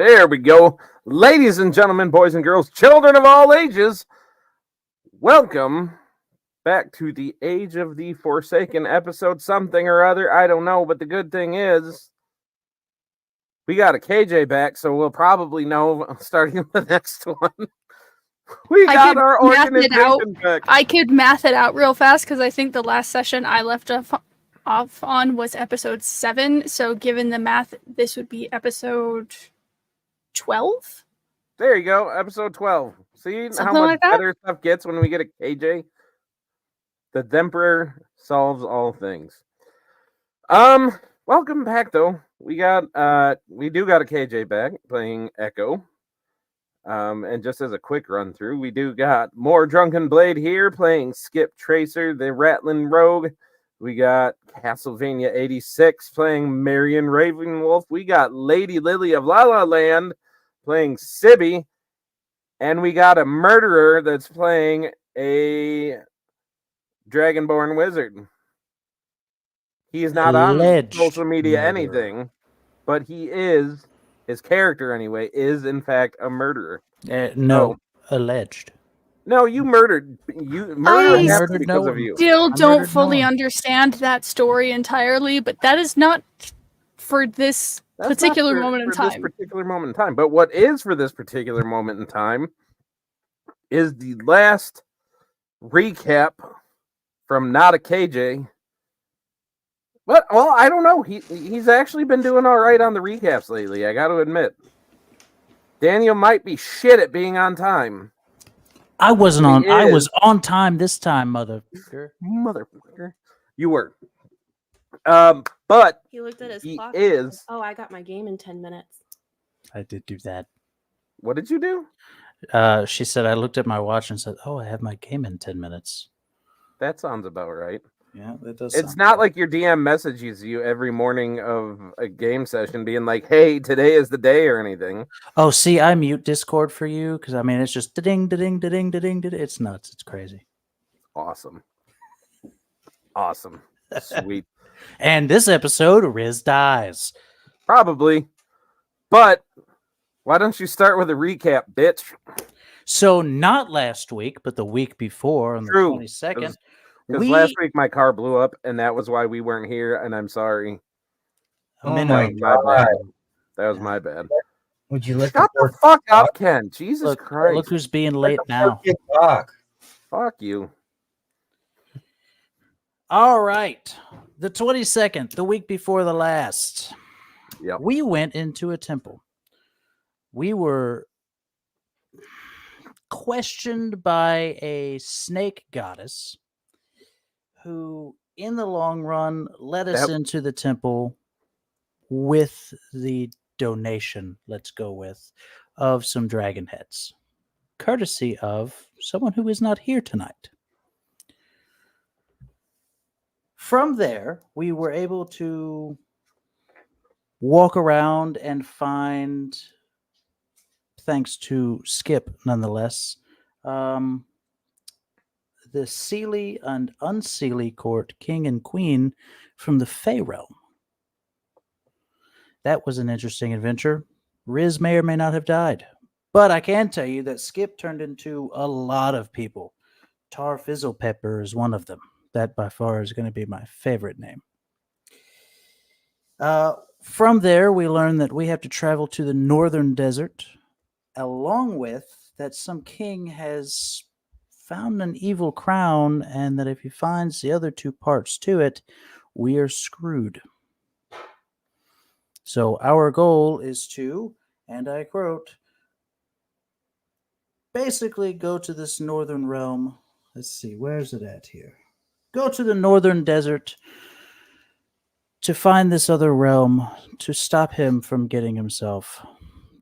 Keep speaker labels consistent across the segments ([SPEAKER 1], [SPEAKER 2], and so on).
[SPEAKER 1] There we go. Ladies and gentlemen, boys and girls, children of all ages, welcome back to the Age of the Forsaken episode something or other. I don't know, but the good thing is we got a KJ back, so we'll probably know starting the next one. We got our organization back.
[SPEAKER 2] I could math it out real fast because I think the last session I left off on was episode 7. So given the math, this would be episode 12.
[SPEAKER 1] There you go, episode 12. See
[SPEAKER 2] Something
[SPEAKER 1] how much
[SPEAKER 2] like that?
[SPEAKER 1] better stuff gets when we get a KJ? The Emperor solves all things. Welcome back though. We do got a KJ back playing Echo. And just as a quick run through, we do got more Drunken Blade here playing Skip Tracer, the Rattling Rogue. We got Castlevania 86 playing Marion Ravenwolf. We got Lady Lily of La La Land playing Sibby. And we got a murderer that's playing a Dragonborn Wizard. He is not on social media anything, but he is... His character, anyway, is in fact a murderer.
[SPEAKER 3] Alleged.
[SPEAKER 1] No, you murdered.
[SPEAKER 2] I
[SPEAKER 1] murdered because of you.
[SPEAKER 2] Still don't fully understand that story entirely, but that is not for this particular moment in time.
[SPEAKER 1] This particular moment in time. But what is for this particular moment in time is the last recap from Not a KJ. But, well, I don't know. He's actually been doing all right on the recaps lately, I got to admit. Daniel might be shit at being on time.
[SPEAKER 3] I wasn't on. I was on time this time, motherfucker.
[SPEAKER 1] Motherfucker. You were. But
[SPEAKER 4] he looked at his clock. Oh, I got my game in 10 minutes.
[SPEAKER 3] I did do that.
[SPEAKER 1] What did you do?
[SPEAKER 3] She said, I looked at my watch and said, oh, I have my game in 10 minutes.
[SPEAKER 1] That sounds about right.
[SPEAKER 3] Yeah, that does.
[SPEAKER 1] It's not like your DM messages you every morning of a game session being like, hey, today is the day or anything.
[SPEAKER 3] Oh, see, I mute Discord for you because, I mean, it's just da-ding, da-ding, da-ding, da-ding, da-ding. It's nuts. It's crazy.
[SPEAKER 1] Awesome. Sweet.
[SPEAKER 3] And this episode, Riz dies.
[SPEAKER 1] Probably. But why don't you start with a recap, bitch?
[SPEAKER 3] So, not last week, but the week before on the 22nd.
[SPEAKER 1] Because last week my car blew up, and that was why we weren't here, and I'm sorry.
[SPEAKER 3] Oh my God.
[SPEAKER 1] That was my bad.
[SPEAKER 5] Would you let
[SPEAKER 1] Shut the fuck up, Ken? Jesus Christ.
[SPEAKER 3] Look who's being late now.
[SPEAKER 1] Fuck you.
[SPEAKER 3] All right. The 22nd, the week before the last.
[SPEAKER 1] Yep.
[SPEAKER 3] We went into a temple. We were questioned by a snake goddess who, in the long run, led us into the temple with the donation, let's go with, of some dragon heads, courtesy of someone who is not here tonight. From there, we were able to walk around and find, thanks to Skip, nonetheless, the Seelie and Unseelie court king and queen from the Fey realm. That was an interesting adventure. Riz may or may not have died, but I can tell you that Skip turned into a lot of people. Tar Fizzle Pepper is one of them. That by far is going to be my favorite name. From there, we learned that we have to travel to the northern desert, along with that some king has found an evil crown, and that if he finds the other two parts to it, we are screwed. So our goal is to, and I quote, basically go to this northern realm. Let's see, where's it at here? Go to the northern desert to find this other realm, to stop him from getting himself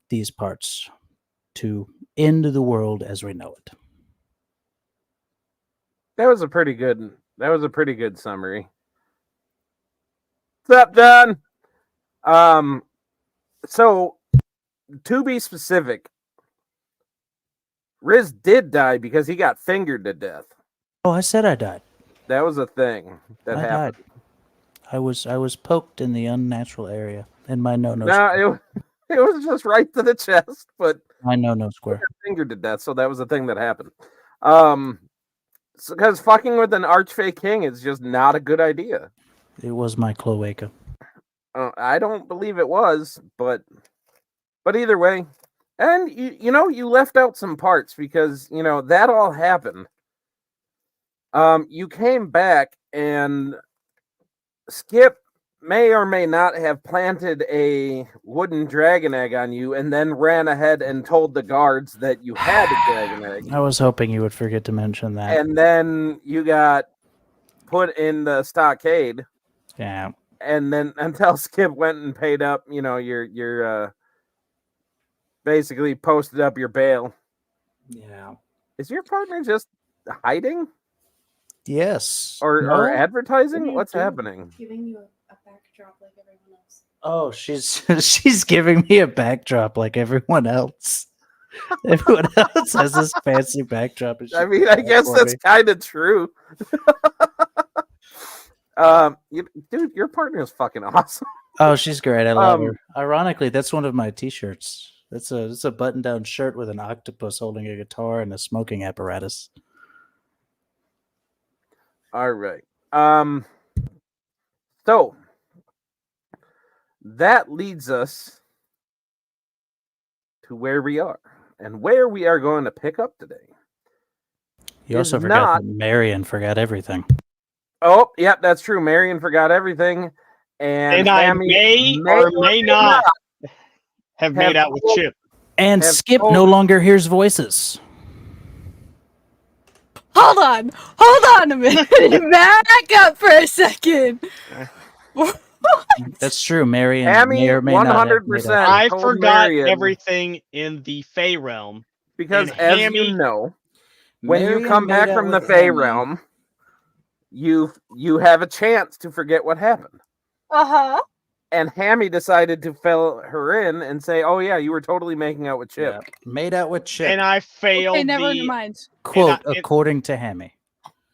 [SPEAKER 3] these parts, to end the world as we know it.
[SPEAKER 1] That was a pretty good summary. What's up, John? So to be specific, Riz did die because he got fingered to death.
[SPEAKER 3] Oh, I said I died.
[SPEAKER 1] That was a thing that happened.
[SPEAKER 3] Died. I was poked in the unnatural area in my no.
[SPEAKER 1] No, It was just right to the chest, but
[SPEAKER 3] I know no square.
[SPEAKER 1] fingered to death, so that was the thing that happened. Because fucking with an archfey king is just not a good idea.
[SPEAKER 3] It was my cloaca.
[SPEAKER 1] I don't believe it was, but either way, and you left out some parts because that all happened. You came back and Skip may or may not have planted a wooden dragon egg on you and then ran ahead and told the guards that you had a dragon egg.
[SPEAKER 3] I was hoping you would forget to mention that.
[SPEAKER 1] And then you got put in the stockade.
[SPEAKER 3] Yeah.
[SPEAKER 1] And then until Skip went and paid up, your basically posted up your bail.
[SPEAKER 3] Yeah.
[SPEAKER 1] Is your partner just hiding?
[SPEAKER 3] Yes.
[SPEAKER 1] Or
[SPEAKER 3] No?
[SPEAKER 1] advertising?
[SPEAKER 3] What are you
[SPEAKER 1] What's
[SPEAKER 3] doing?
[SPEAKER 1] happening?
[SPEAKER 4] Giving you a backdrop like everyone else.
[SPEAKER 3] Oh, she's giving me a backdrop like everyone else. Everyone else has this fancy backdrop. And
[SPEAKER 1] I mean, I guess that's kind of true. Dude, your partner is fucking awesome.
[SPEAKER 3] Oh, she's great. I love her. Ironically, that's one of my T-shirts. It's a button-down shirt with an octopus holding a guitar and a smoking apparatus.
[SPEAKER 1] All right. So that leads us to where we are and where we are going to pick up today.
[SPEAKER 3] You also
[SPEAKER 1] Is
[SPEAKER 3] forgot
[SPEAKER 1] not-
[SPEAKER 3] that Marion forgot everything.
[SPEAKER 1] Oh, yep, that's true. Marion forgot everything. And
[SPEAKER 5] I
[SPEAKER 1] Hammy
[SPEAKER 5] may or may not have made out with
[SPEAKER 1] told-
[SPEAKER 5] Chip.
[SPEAKER 3] And
[SPEAKER 1] Have
[SPEAKER 3] Skip
[SPEAKER 1] told-
[SPEAKER 3] no longer hears voices.
[SPEAKER 2] Hold on a minute. Back up for a second.
[SPEAKER 3] That's true. Marion
[SPEAKER 1] Hammy,
[SPEAKER 3] may or may not have made
[SPEAKER 1] 100%.
[SPEAKER 3] out.
[SPEAKER 5] I
[SPEAKER 1] told
[SPEAKER 5] forgot
[SPEAKER 1] Marion-
[SPEAKER 5] everything in the Fey realm.
[SPEAKER 1] Because
[SPEAKER 5] and
[SPEAKER 1] as
[SPEAKER 5] Hammy-
[SPEAKER 1] you know, when
[SPEAKER 3] Marion
[SPEAKER 1] you come
[SPEAKER 3] made
[SPEAKER 1] back
[SPEAKER 3] out
[SPEAKER 1] from the
[SPEAKER 3] with
[SPEAKER 1] Fey
[SPEAKER 3] Hammy.
[SPEAKER 1] realm, you have a chance to forget what happened.
[SPEAKER 2] Uh-huh.
[SPEAKER 1] And Hammy decided to fill her in and say, "Oh yeah, you were totally making out with Chip."
[SPEAKER 3] Yeah, made out with Chip.
[SPEAKER 5] And I failed
[SPEAKER 2] Okay, never
[SPEAKER 5] the
[SPEAKER 2] mind.
[SPEAKER 3] Quote,
[SPEAKER 5] and I-
[SPEAKER 3] according to Hammy.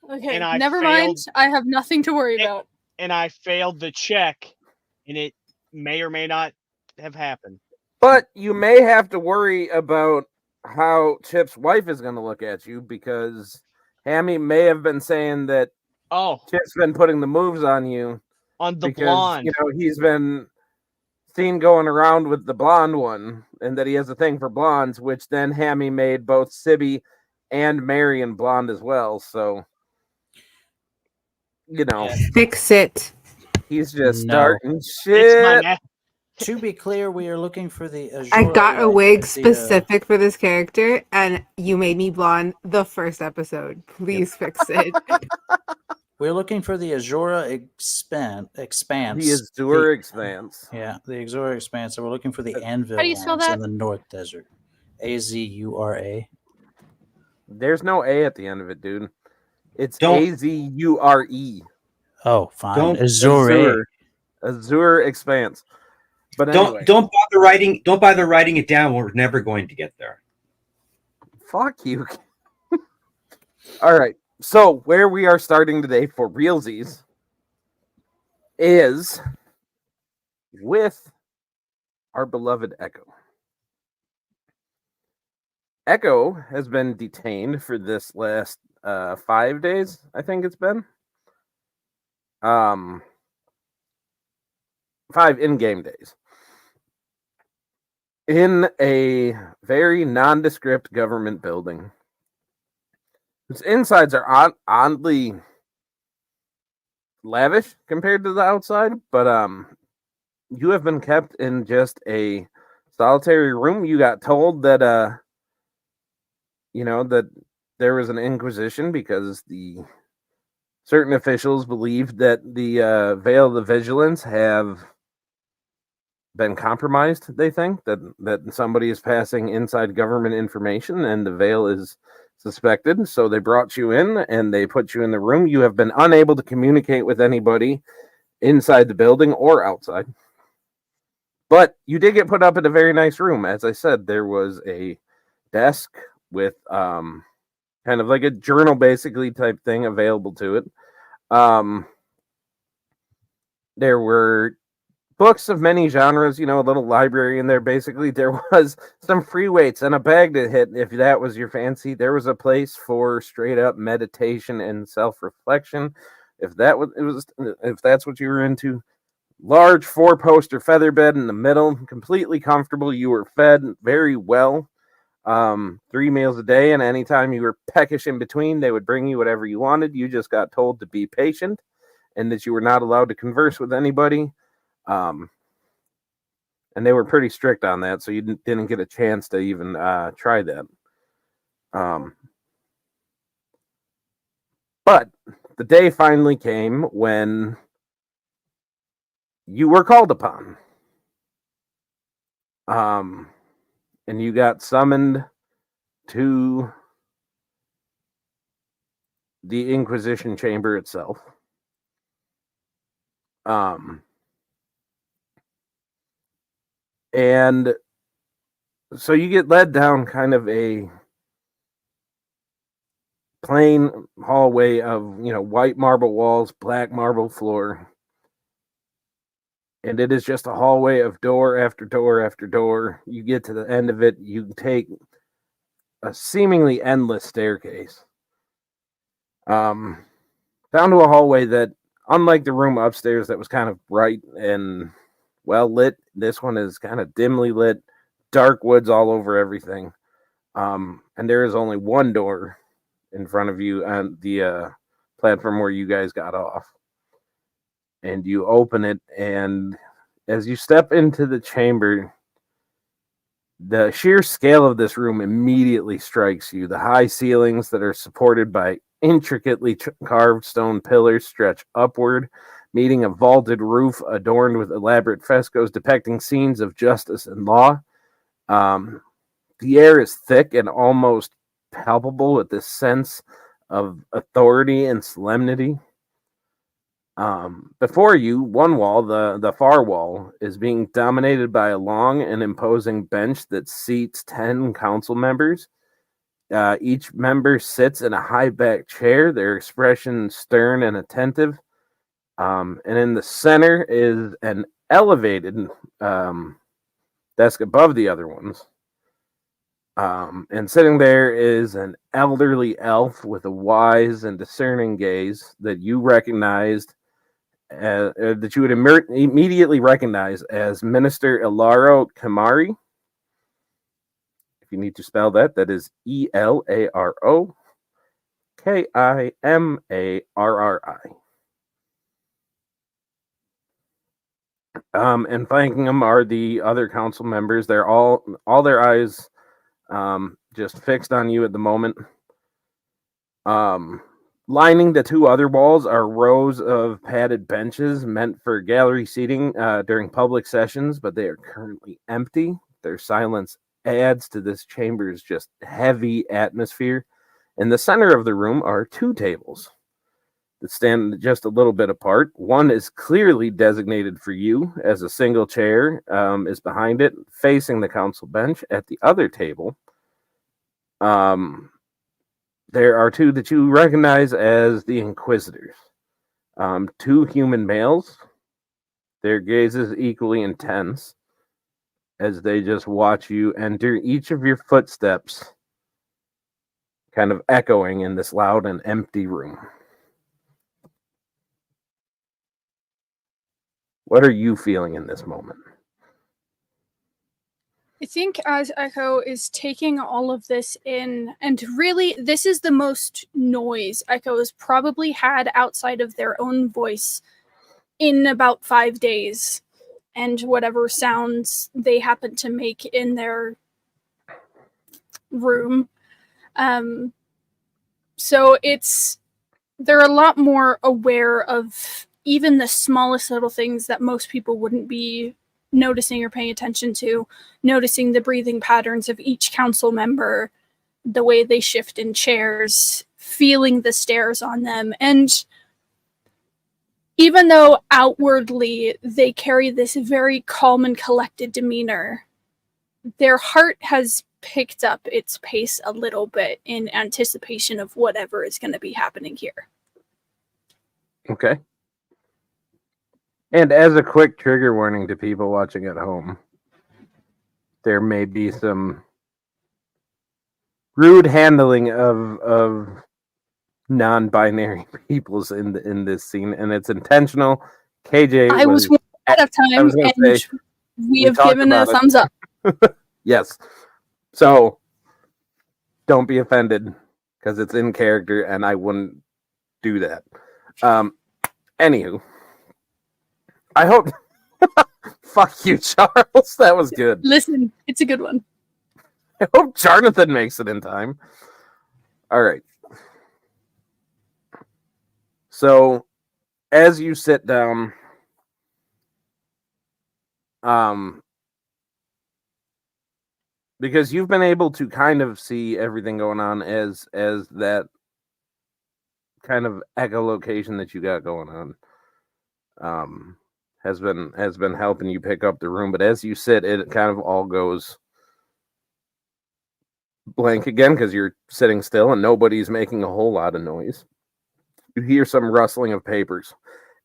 [SPEAKER 2] Okay,
[SPEAKER 5] and I
[SPEAKER 2] never
[SPEAKER 5] failed-
[SPEAKER 2] mind. I have nothing to worry
[SPEAKER 5] It-
[SPEAKER 2] about.
[SPEAKER 5] and I failed the check, and it may or may not have happened.
[SPEAKER 1] But you may have to worry about how Chip's wife is going to look at you because Hammy may have been saying that
[SPEAKER 5] Oh,
[SPEAKER 1] Chip's been putting the moves on you
[SPEAKER 5] on the
[SPEAKER 1] because
[SPEAKER 5] blonde.
[SPEAKER 1] he's been seen going around with the blonde one and that he has a thing for blondes, which then Hammy made both Sibby and Marion blonde as well. So
[SPEAKER 3] Yeah.
[SPEAKER 6] Fix it.
[SPEAKER 1] he's just
[SPEAKER 3] No.
[SPEAKER 1] starting
[SPEAKER 5] It's my
[SPEAKER 1] shit.
[SPEAKER 5] na-
[SPEAKER 3] To be clear, we are looking for the
[SPEAKER 6] I
[SPEAKER 3] Azura
[SPEAKER 6] got a
[SPEAKER 3] light
[SPEAKER 6] wig
[SPEAKER 3] with the,
[SPEAKER 6] specific for this character, and you made me blonde the first episode. Please fix it.
[SPEAKER 3] we're looking for the Azura expanse.
[SPEAKER 1] The Azure expanse.
[SPEAKER 3] Yeah, the Azura expanse. So we're looking for the Anvil
[SPEAKER 2] How do you spell
[SPEAKER 3] lands
[SPEAKER 2] that?
[SPEAKER 3] in the North Desert. Azura.
[SPEAKER 1] There's no A at the end of it, dude. It's
[SPEAKER 7] Don't-
[SPEAKER 1] Azure.
[SPEAKER 3] Oh, fine.
[SPEAKER 7] Don't-
[SPEAKER 3] Azure.
[SPEAKER 1] Azure expanse. But
[SPEAKER 7] Don't
[SPEAKER 1] anyway,
[SPEAKER 7] don't bother writing. Don't bother writing it down. We're never going to get there.
[SPEAKER 1] fuck you. All right. So where we are starting today for realsies is with our beloved Echo. Echo has been detained for this last 5 days, I think it's been. 5 in-game days. In a very nondescript government building. Its insides are oddly lavish compared to the outside, but you have been kept in just a solitary room. You got told that that there was an inquisition because the certain officials believed that the Veil of the Vigilance have been compromised. They think that somebody is passing inside government information and the Veil is suspected. So they brought you in and they put you in the room. You have been unable to communicate with anybody inside the building or outside. But you did get put up in a very nice room. As I said, there was a desk with kind of like a journal basically type thing available to it. There were books of many genres, a little library in there. Basically, there was some free weights and a bag to hit if that was your fancy. There was a place for straight up meditation and self-reflection if that's what you were into. Large 4-poster feather bed in the middle, completely comfortable. You were fed very well. 3 meals a day, and anytime you were peckish in between, they would bring you whatever you wanted. You just got told to be patient and that you were not allowed to converse with anybody. And they were pretty strict on that, so you didn't get a chance to even try that. But the day finally came when you were called upon. And you got summoned to the Inquisition chamber itself. And so you get led down kind of a plain hallway of, white marble walls, black marble floor. And it is just a hallway of door after door after door. You get to the end of it, you take a seemingly endless staircase. Down to a hallway that, unlike the room upstairs that was kind of bright and well lit, this one is kind of dimly lit, dark woods all over everything. And there is only one door in front of you on the platform where you guys got off. And you open it, and as you step into the chamber, the sheer scale of this room immediately strikes you. The high ceilings that are supported by intricately carved stone pillars stretch upward, meeting a vaulted roof adorned with elaborate frescoes depicting scenes of justice and law. The air is thick and almost palpable with this sense of authority and solemnity. Before you, one wall, the far wall, is being dominated by a long and imposing bench that seats 10 council members. Each member sits in a high-backed chair, their expression stern and attentive. And in the center is an elevated desk above the other ones. And sitting there is an elderly elf with a wise and discerning gaze that you recognized, that you would immediately recognize as Minister Ilaro Kamari. If you need to spell that, that is ELARO KIMARRI. And flanking them are the other council members. They're all their eyes just fixed on you at the moment. Lining the two other walls are rows of padded benches meant for gallery seating during public sessions, but they are currently empty. Their silence adds to this chamber's just heavy atmosphere. In the center of the room are two tables that stand just a little bit apart. One is clearly designated for you, as a single chair is behind it, facing the council bench. At the other table, there are two that you recognize as the Inquisitors. Two human males, their gazes equally intense as they just watch you enter, each of your footsteps kind of echoing in this loud and empty room. What are you feeling in this moment?
[SPEAKER 2] I think as Echo is taking all of this in, and really this is the most noise Echo has probably had outside of their own voice in about 5 days, and whatever sounds they happen to make in their room. So they're a lot more aware of even the smallest little things that most people wouldn't be noticing or paying attention to, noticing the breathing patterns of each council member, the way they shift in chairs, feeling the stares on them. And even though outwardly they carry this very calm and collected demeanor, their heart has picked up its pace a little bit in anticipation of whatever is going to be happening here.
[SPEAKER 1] Okay. And as a quick trigger warning to people watching at home, there may be some rude handling of non-binary peoples in this scene, and it's intentional. KJ
[SPEAKER 2] I was warned ahead of
[SPEAKER 1] I
[SPEAKER 2] time,
[SPEAKER 1] was gonna
[SPEAKER 2] and
[SPEAKER 1] say,
[SPEAKER 2] we
[SPEAKER 1] we
[SPEAKER 2] have
[SPEAKER 1] talked
[SPEAKER 2] given a
[SPEAKER 1] about it.
[SPEAKER 2] thumbs up.
[SPEAKER 1] yes. So don't be offended because it's in character, and I wouldn't do that. Anywho, I hope. Fuck you, Charles. That was good.
[SPEAKER 2] Listen, it's a good one.
[SPEAKER 1] I hope Jonathan makes it in time. All right. So, as you sit down, because you've been able to kind of see everything going on as that kind of echolocation that you got going on, has been helping you pick up the room. But as you sit, it kind of all goes blank again because you're sitting still and nobody's making a whole lot of noise. You hear some rustling of papers,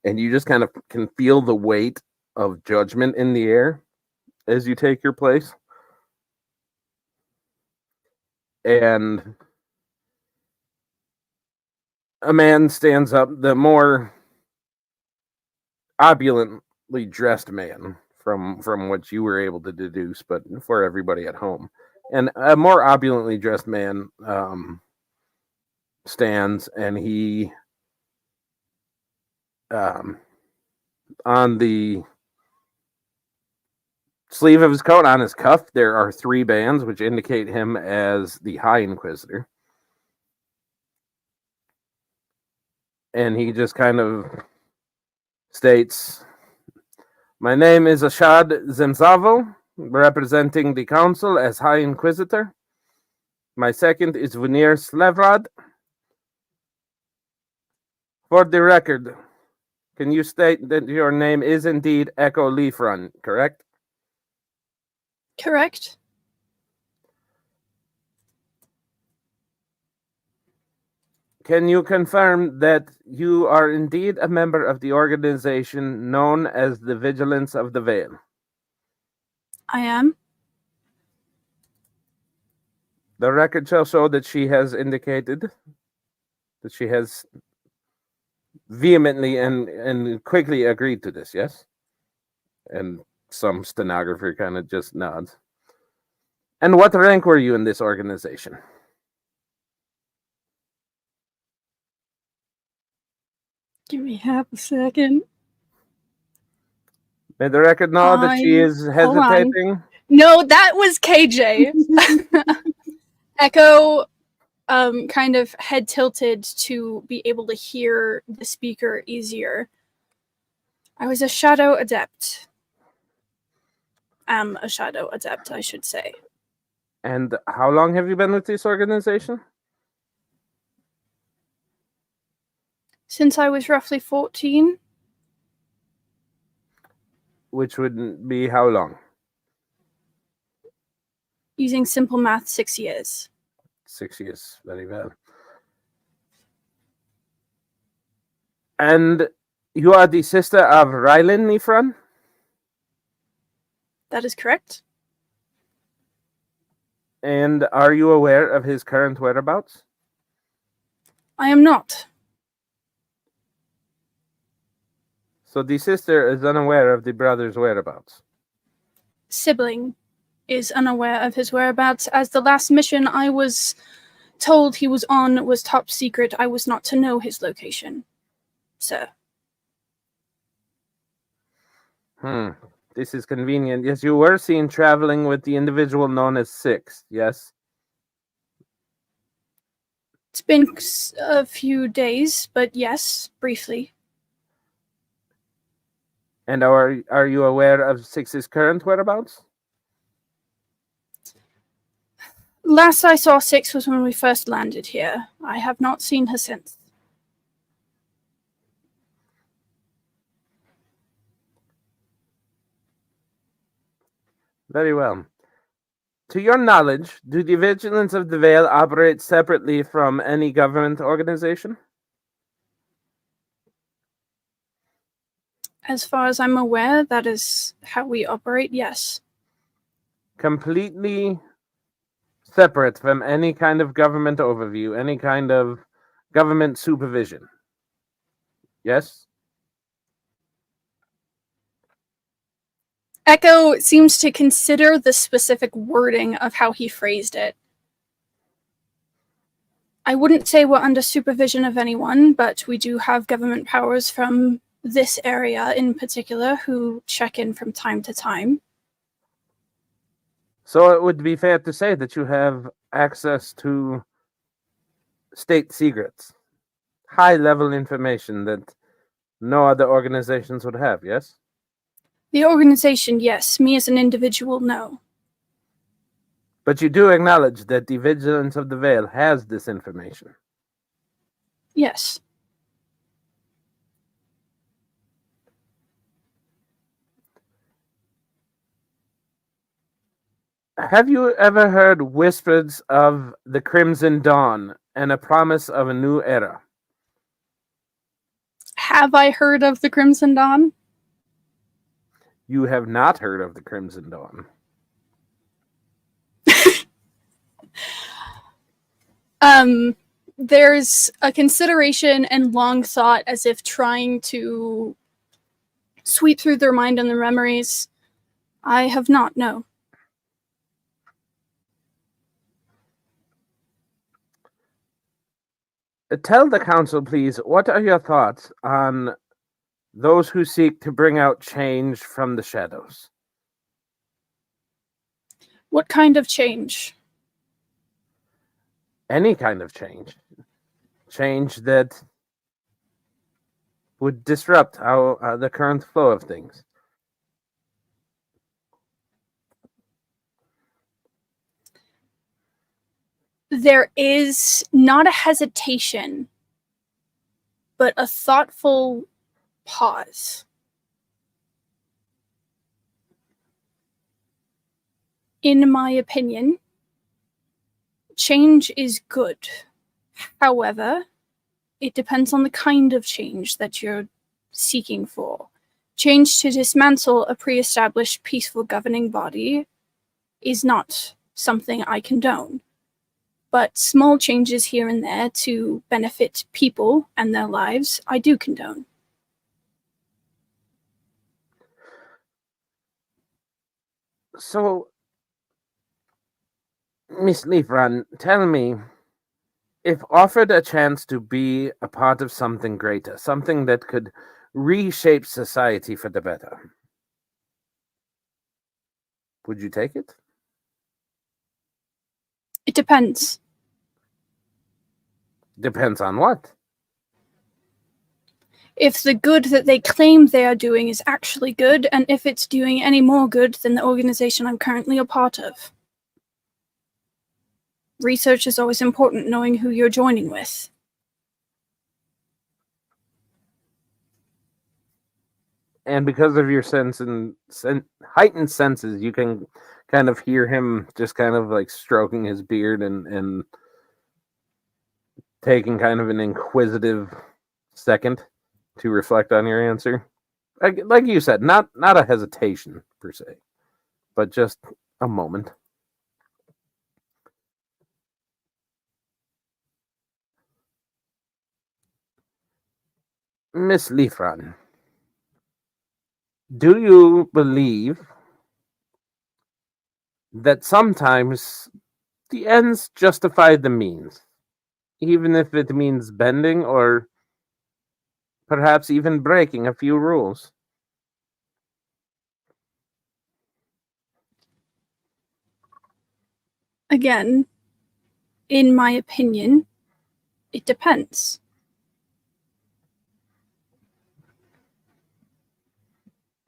[SPEAKER 1] and you just kind of can feel the weight of judgment in the air as you take your place. And a man stands up, the more opulently dressed man from what you were able to deduce, but for everybody at home. And a more opulently dressed man stands, and he on the sleeve of his coat, on his cuff, there are 3 bands which indicate him as the High Inquisitor. And he just kind of states, "My name is Ashad Zemzavo, representing the council as High Inquisitor. My second is Venir Slevrad. For the record, can you state that your name is indeed Echo Leafrun, correct?"
[SPEAKER 2] Correct.
[SPEAKER 1] "Can you confirm that you are indeed a member of the organization known as the Vigilance of the Veil?"
[SPEAKER 2] I am.
[SPEAKER 1] "The record shall show that she has indicated that she has vehemently and quickly agreed to this, yes?" And some stenographer kind of just nods. "And what rank were you in this organization?"
[SPEAKER 2] Give me half a second.
[SPEAKER 1] May the record know that she is
[SPEAKER 2] hold on.
[SPEAKER 1] hesitating.
[SPEAKER 2] No, that was KJ. Echo kind of head tilted to be able to hear the speaker easier. I was a shadow adept. Am a shadow adept, I should say.
[SPEAKER 1] And how long have you been with this organization?
[SPEAKER 2] Since I was roughly 14.
[SPEAKER 1] Which would be how long?
[SPEAKER 2] Using simple math, 6 years.
[SPEAKER 1] 6 years. Very well. And you are the sister of Rylan Nifran?
[SPEAKER 2] That is correct.
[SPEAKER 1] And are you aware of his current whereabouts?
[SPEAKER 2] I am not.
[SPEAKER 1] So the sister is unaware of the brother's whereabouts.
[SPEAKER 2] Sibling is unaware of his whereabouts, as the last mission I was told he was on was top secret. I was not to know his location, sir.
[SPEAKER 1] This is convenient. Yes, you were seen traveling with the individual known as Six, yes?
[SPEAKER 2] It's been a few days, but yes, briefly.
[SPEAKER 1] And are you aware of Six's current whereabouts?
[SPEAKER 2] Last I saw Six was when we first landed here. I have not seen her since.
[SPEAKER 1] Very well. To your knowledge, do the Vigilance of the Veil operate separately from any government organization?
[SPEAKER 2] As far as I'm aware, that is how we operate, yes.
[SPEAKER 1] Completely separate from any kind of government overview, any kind of government supervision. Yes?
[SPEAKER 2] Echo seems to consider the specific wording of how he phrased it. I wouldn't say we're under supervision of anyone, but we do have government powers from this area in particular who check in from time to time.
[SPEAKER 1] So it would be fair to say that you have access to state secrets, high-level information that no other organizations would have, yes?
[SPEAKER 2] The organization, yes. Me as an individual, no.
[SPEAKER 1] But you do acknowledge that the Vigilance of the Veil has this information.
[SPEAKER 2] Yes.
[SPEAKER 1] Have you ever heard whispers of the Crimson Dawn and a promise of a new era?
[SPEAKER 2] Have I heard of the Crimson Dawn?
[SPEAKER 1] You have not heard of the Crimson Dawn.
[SPEAKER 2] There's a consideration and long thought as if trying to sweep through their mind and their memories. I have not, no.
[SPEAKER 1] Tell the council, please, what are your thoughts on those who seek to bring out change from the shadows?
[SPEAKER 2] What kind of change?
[SPEAKER 1] Any kind of change. Change that would disrupt the current flow of things.
[SPEAKER 2] There is not a hesitation, but a thoughtful pause. In my opinion, change is good. However, it depends on the kind of change that you're seeking for. Change to dismantle a pre-established peaceful governing body is not something I condone. But small changes here and there to benefit people and their lives, I do condone.
[SPEAKER 1] So, Miss Leafran, tell me, if offered a chance to be a part of something greater, something that could reshape society for the better, would you take it?
[SPEAKER 2] It depends.
[SPEAKER 1] Depends on what?
[SPEAKER 2] If the good that they claim they are doing is actually good, and if it's doing any more good than the organization I'm currently a part of. Research is always important, knowing who you're joining with.
[SPEAKER 1] And because of your heightened senses, you can kind of hear him just kind of like stroking his beard and taking kind of an inquisitive second to reflect on your answer. Like you said, not a hesitation per se, but just a moment. Miss Leafran, do you believe that sometimes the ends justify the means, even if it means bending or perhaps even breaking a few rules?
[SPEAKER 2] Again, in my opinion, it depends.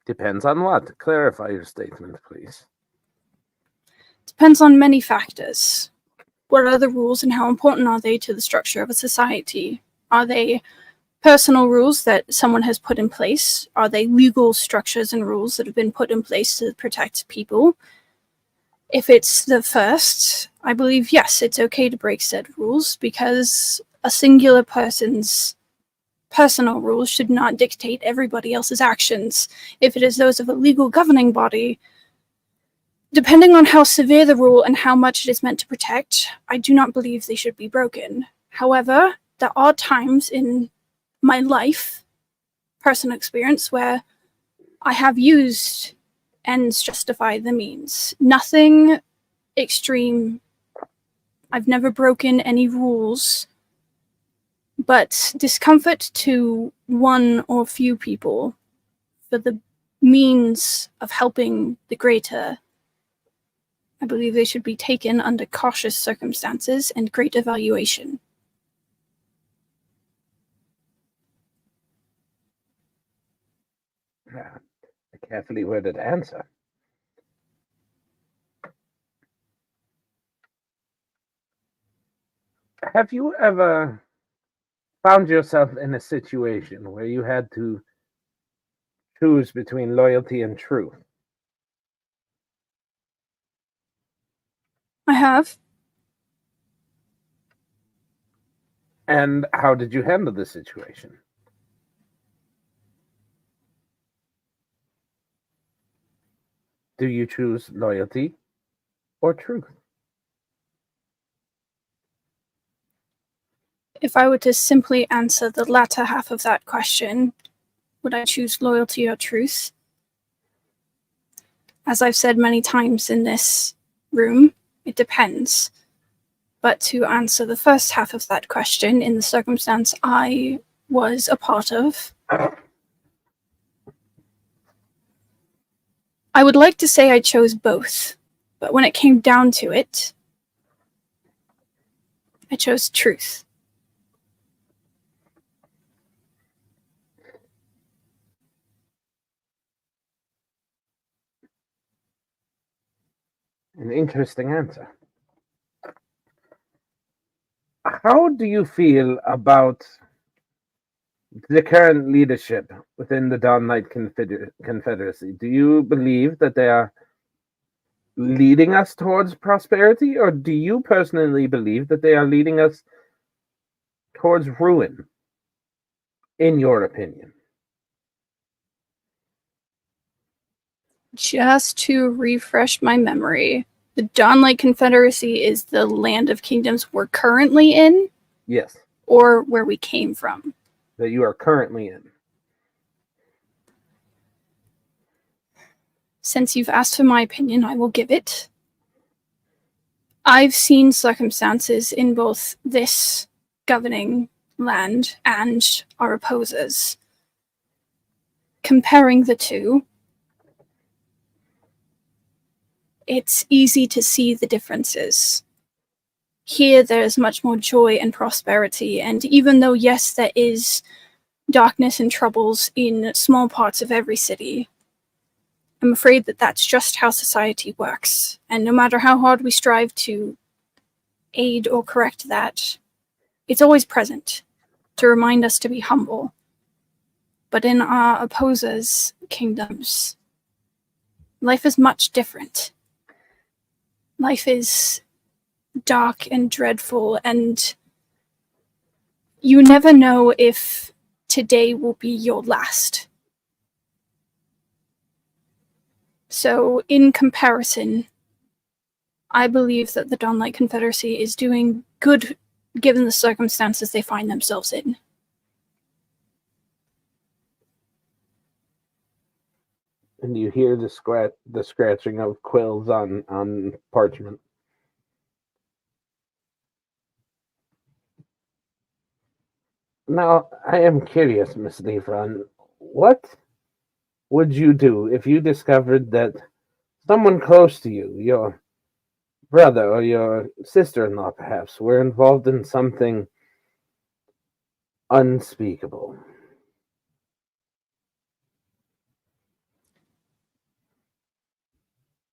[SPEAKER 1] Depends on what? Clarify your statement, please.
[SPEAKER 2] Depends on many factors. What are the rules and how important are they to the structure of a society? Are they personal rules that someone has put in place? Are they legal structures and rules that have been put in place to protect people? If it's the first, I believe, yes, it's okay to break said rules because a singular person's personal rules should not dictate everybody else's actions. If it is those of a legal governing body, depending on how severe the rule and how much it is meant to protect, I do not believe they should be broken. However, there are times in my life, personal experience, where I have used ends justify the means. Nothing extreme. I've never broken any rules, but discomfort to one or few people for the means of helping the greater, I believe they should be taken under cautious circumstances and great evaluation.
[SPEAKER 1] A carefully worded answer. Have you ever found yourself in a situation where you had to choose between loyalty and truth?
[SPEAKER 2] I have.
[SPEAKER 1] And how did you handle the situation? Do you choose loyalty or truth?
[SPEAKER 2] If I were to simply answer the latter half of that question, would I choose loyalty or truth? As I've said many times in this room, it depends. But to answer the first half of that question, in the circumstance I was a part of, I would like to say I chose both, but when it came down to it, I chose truth.
[SPEAKER 1] An interesting answer. How do you feel about the current leadership within the Dawn Knight Confederacy? Do you believe that they are leading us towards prosperity, or do you personally believe that they are leading us towards ruin, in your opinion?
[SPEAKER 2] Just to refresh my memory, the Dawnlight Confederacy is the land of kingdoms we're currently in?
[SPEAKER 1] Yes.
[SPEAKER 2] Or where we came from?
[SPEAKER 1] That you are currently in.
[SPEAKER 2] Since you've asked for my opinion, I will give it. I've seen circumstances in both this governing land and our opposers. Comparing the two, it's easy to see the differences. Here, there's much more joy and prosperity, and even though, yes, there is darkness and troubles in small parts of every city, I'm afraid that that's just how society works, and no matter how hard we strive to aid or correct that, it's always present to remind us to be humble. But in our opposers' kingdoms, life is much different. Life is dark and dreadful, and you never know if today will be your last. So, in comparison, I believe that the Dawnlight Confederacy is doing good given the circumstances they find themselves in.
[SPEAKER 1] And you hear the scratching of quills on parchment. Now, I am curious, Miss Lefron, what would you do if you discovered that someone close to you, your brother or your sister-in-law perhaps, were involved in something unspeakable?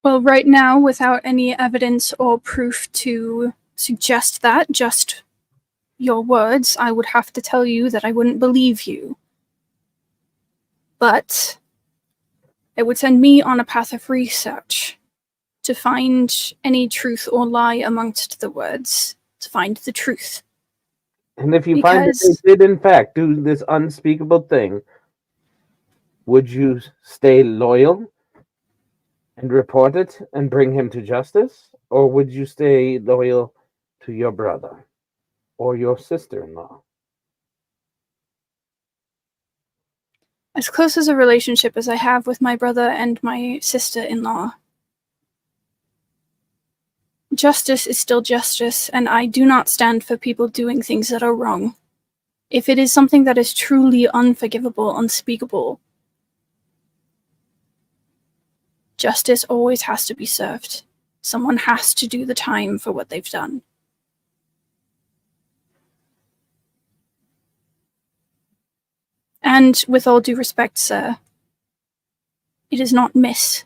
[SPEAKER 2] Well, right now, without any evidence or proof to suggest that, just your words, I would have to tell you that I wouldn't believe you. But it would send me on a path of research to find any truth or lie amongst the words, to find the truth.
[SPEAKER 1] And if you find that
[SPEAKER 2] Because-
[SPEAKER 1] they did, in fact, do this unspeakable thing, would you stay loyal and report it and bring him to justice? Or would you stay loyal to your brother or your sister-in-law?
[SPEAKER 2] As close as a relationship as I have with my brother and my sister-in-law, justice is still justice, and I do not stand for people doing things that are wrong. If it is something that is truly unforgivable, unspeakable, justice always has to be served. Someone has to do the time for what they've done. And with all due respect, sir, it is not Miss.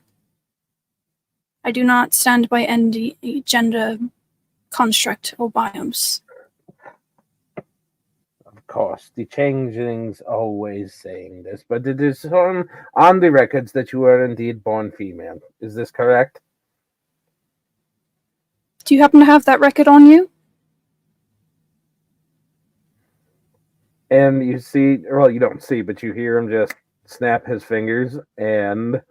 [SPEAKER 2] I do not stand by any gender construct or biomes.
[SPEAKER 1] Of course, the changeling's always saying this, but it is on the records that you are indeed born female. Is this correct?
[SPEAKER 2] Do you happen to have that record on you?
[SPEAKER 1] And you see, well, you don't see, but you hear him just snap his fingers, and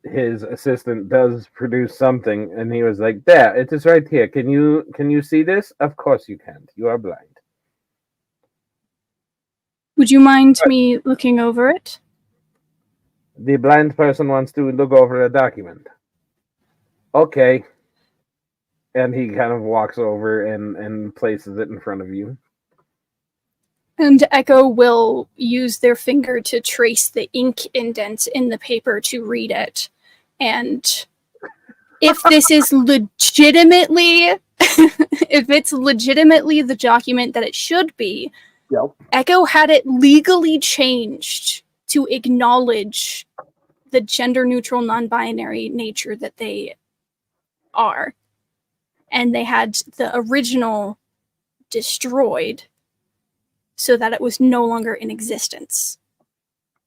[SPEAKER 1] his assistant does produce something, and he was like, "There, it is right here. Can you see this? Of course you can't. You are blind."
[SPEAKER 2] Would you mind me looking over it?
[SPEAKER 1] The blind person wants to look over a document. Okay. And he kind of walks over and places it in front of you.
[SPEAKER 2] And Echo will use their finger to trace the ink indents in the paper to read it. And if this is legitimately, if it's legitimately the document that it should be,
[SPEAKER 1] Yep.
[SPEAKER 2] Echo had it legally changed to acknowledge the gender-neutral, non-binary nature that they are. And they had the original destroyed so that it was no longer in existence.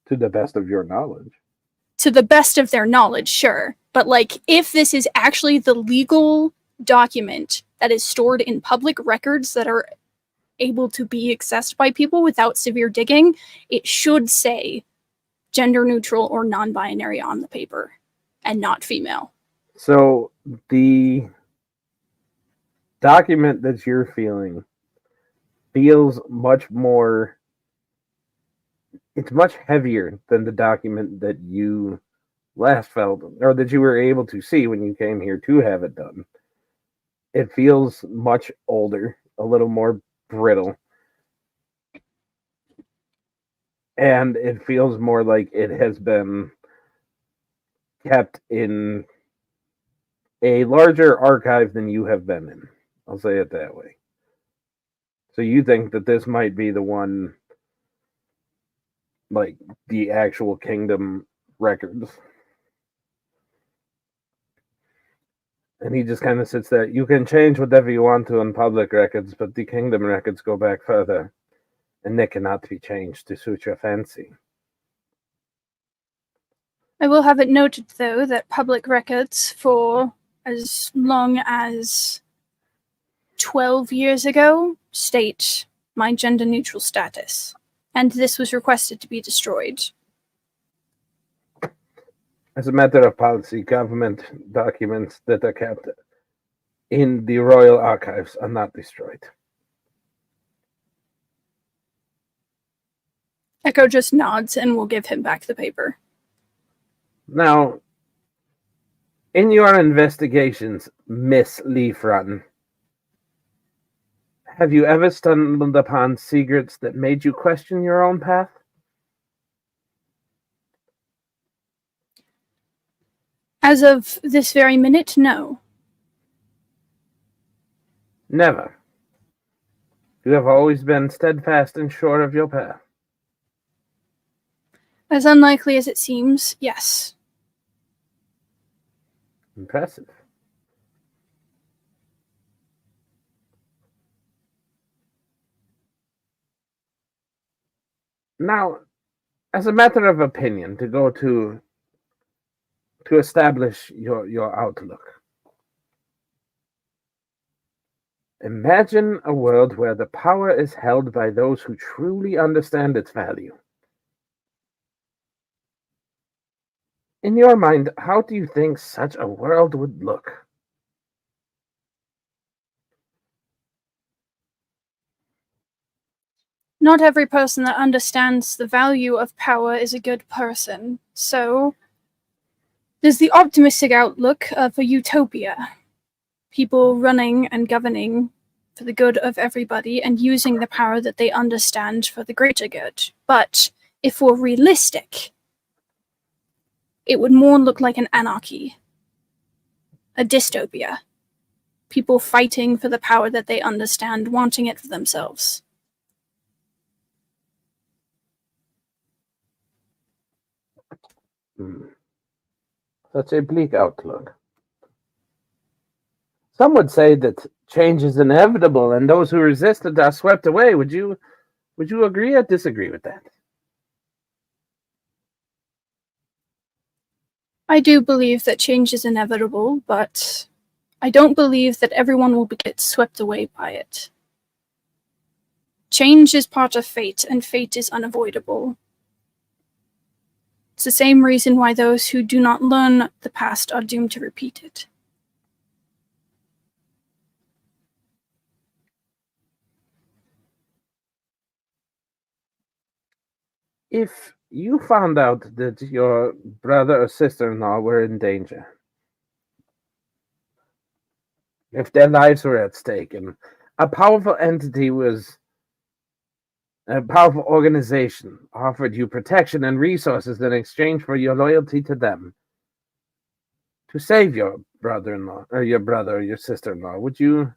[SPEAKER 1] To the best of your knowledge.
[SPEAKER 2] To the best of their knowledge, sure. But, like, if this is actually the legal document that is stored in public records that are able to be accessed by people without severe digging, it should say gender neutral or non-binary on the paper and not female.
[SPEAKER 1] So the document that you're feeling feels much more, it's much heavier than the document that you last felt, or that you were able to see when you came here to have it done. It feels much older, a little more brittle, and it feels more like it has been kept in a larger archive than you have been in. I'll say it that way. So you think that this might be the one, like the actual kingdom records. And he just kind of sits there. You can change whatever you want to in public records, but the kingdom records go back further, and they cannot be changed to suit your fancy.
[SPEAKER 2] I will have it noted, though, that public records for as long as 12 years ago state my gender neutral status, and this was requested to be destroyed.
[SPEAKER 1] As a matter of policy, government documents that are kept in the royal archives are not destroyed.
[SPEAKER 2] Echo just nods and will give him back the paper.
[SPEAKER 1] Now, in your investigations, Miss Leafrun, have you ever stumbled upon secrets that made you question your own path?
[SPEAKER 2] As of this very minute, no.
[SPEAKER 1] Never. You have always been steadfast and sure of your path.
[SPEAKER 2] As unlikely as it seems, yes.
[SPEAKER 1] Impressive. Now, as a matter of opinion, to go to establish your outlook, Imagine a world where the power is held by those who truly understand its value. In your mind, how do you think such a world would look?
[SPEAKER 2] Not every person that understands the value of power is a good person. So, there's the optimistic outlook of a utopia. People running and governing for the good of everybody and using the power that they understand for the greater good. But if we're realistic, it would more look like an anarchy, a dystopia. People fighting for the power that they understand, wanting it for themselves.
[SPEAKER 1] Such a bleak outlook. Some would say that change is inevitable and those who resist it are swept away. Would you agree or disagree with that?
[SPEAKER 2] I do believe that change is inevitable, but I don't believe that everyone will get swept away by it. Change is part of fate, and fate is unavoidable. It's the same reason why those who do not learn the past are doomed to repeat it.
[SPEAKER 1] If you found out that your brother or sister-in-law were in danger, if their lives were at stake, and a powerful organization offered you protection and resources in exchange for your loyalty to them, to save your brother-in-law or your brother or your sister-in-law, would you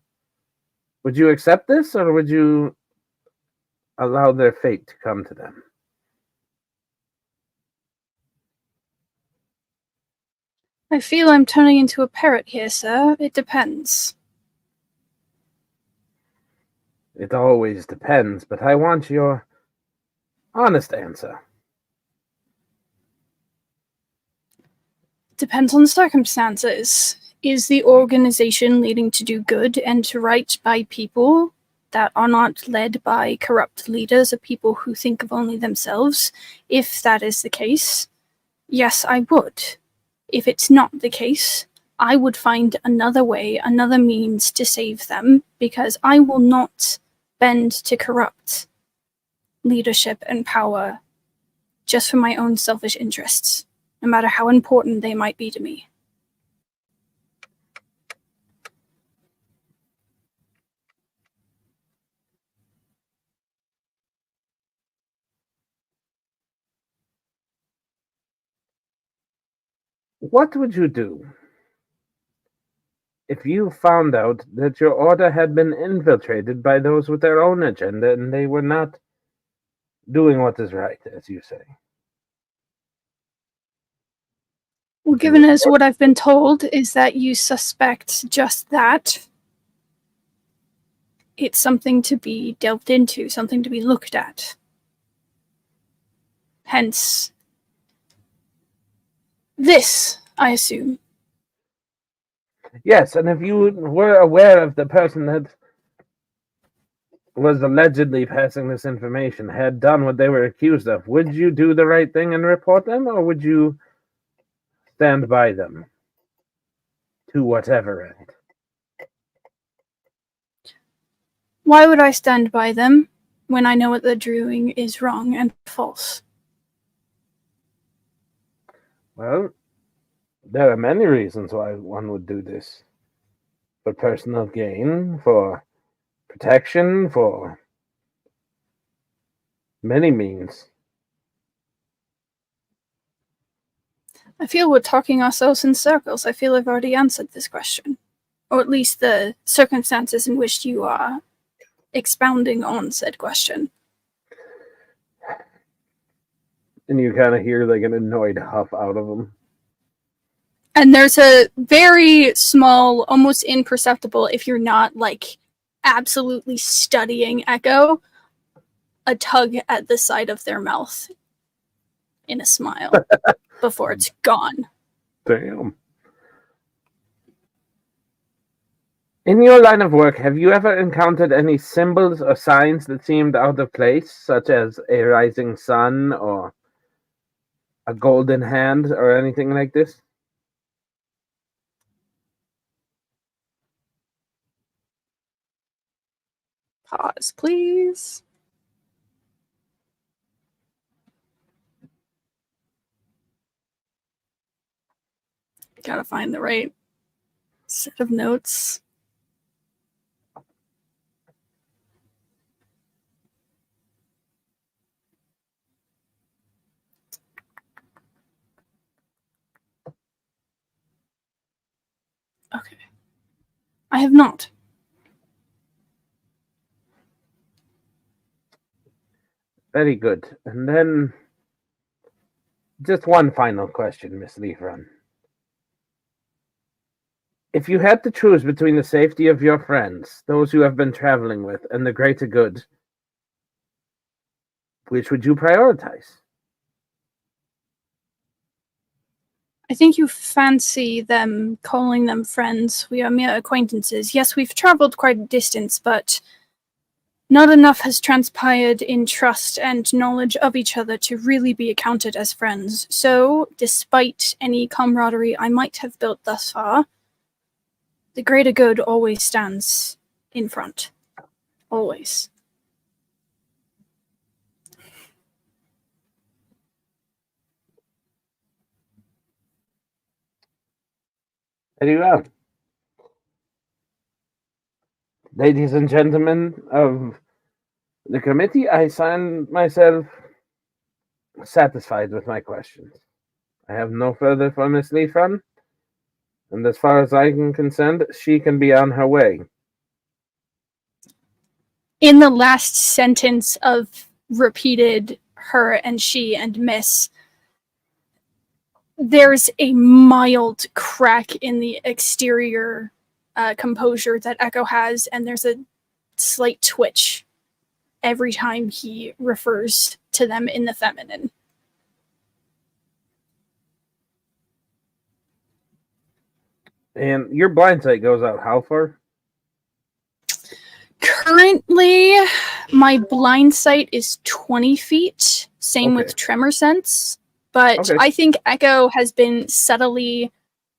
[SPEAKER 1] accept this, or would you allow their fate to come to them?
[SPEAKER 2] I feel I'm turning into a parrot here, sir. It depends.
[SPEAKER 1] It always depends, but I want your honest answer.
[SPEAKER 2] Depends on the circumstances. Is the organization leading to do good and to right by people that are not led by corrupt leaders or people who think of only themselves? If that is the case, yes, I would. If it's not the case, I would find another way, another means to save them, because I will not bend to corrupt leadership and power just for my own selfish interests, no matter how important they might be to me.
[SPEAKER 1] What would you do if you found out that your order had been infiltrated by those with their own agenda and they were not doing what is right, as you say?
[SPEAKER 2] Well, given as what I've been told is that you suspect just that, it's something to be delved into, something to be looked at. Hence, this, I assume.
[SPEAKER 1] Yes, and if you were aware of the person that was allegedly passing this information had done what they were accused of, would you do the right thing and report them, or would you stand by them to whatever end?
[SPEAKER 2] Why would I stand by them when I know what they're doing is wrong and false?
[SPEAKER 1] Well, there are many reasons why one would do this. For personal gain, for protection, for many means.
[SPEAKER 2] I feel we're talking ourselves in circles. I feel I've already answered this question. Or at least the circumstances in which you are expounding on said question.
[SPEAKER 1] And you kind of hear like an annoyed huff out of him.
[SPEAKER 2] And there's a very small, almost imperceptible, if you're not like absolutely studying Echo, a tug at the side of their mouth in a smile before it's gone.
[SPEAKER 1] Damn. In your line of work, have you ever encountered any symbols or signs that seemed out of place, such as a rising sun or a golden hand or anything like this?
[SPEAKER 2] Pause, please. Gotta find the right set of notes. Okay. I have not.
[SPEAKER 1] Very good. And then just one final question, Miss Leafrun. If you had to choose between the safety of your friends, those you have been traveling with, and the greater good, which would you prioritize?
[SPEAKER 2] I think you fancy them calling them friends. We are mere acquaintances. Yes, we've traveled quite a distance, but not enough has transpired in trust and knowledge of each other to really be accounted as friends. So, despite any camaraderie I might have built thus far, the greater good always stands in front. Always.
[SPEAKER 1] Very well. Ladies and gentlemen of the committee, I find myself satisfied with my questions. I have no further for Miss Leafrun, and as far as I am concerned, she can be on her way.
[SPEAKER 2] In the last sentence of repeated her and she and miss, there's a mild crack in the exterior composure that Echo has, and there's a slight twitch every time he refers to them in the feminine.
[SPEAKER 1] And your blind sight goes out how far?
[SPEAKER 2] Currently, my blind sight is 20 feet. Same
[SPEAKER 1] Okay.
[SPEAKER 2] with tremor sense. But
[SPEAKER 1] Okay.
[SPEAKER 2] I think Echo has been subtly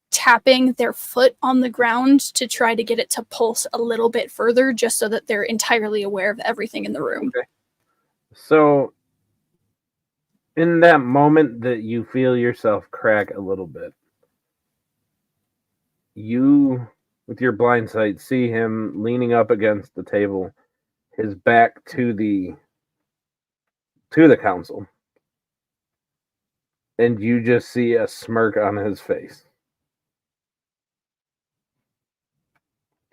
[SPEAKER 2] tapping their foot on the ground to try to get it to pulse a little bit further, just so that they're entirely aware of everything in the room.
[SPEAKER 1] Okay. So, in that moment that you feel yourself crack a little bit, you, with your blind sight, see him leaning up against the table, his back to the council, and you just see a smirk on his face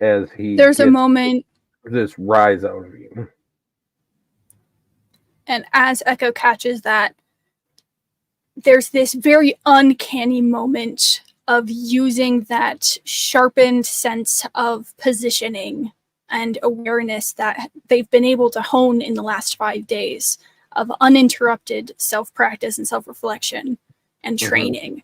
[SPEAKER 1] as he
[SPEAKER 2] There's a
[SPEAKER 1] gets
[SPEAKER 2] moment,
[SPEAKER 1] this rise out of you.
[SPEAKER 2] and as Echo catches that, there's this very uncanny moment of using that sharpened sense of positioning and awareness that they've been able to hone in the last 5 days of uninterrupted self-practice and self-reflection and training.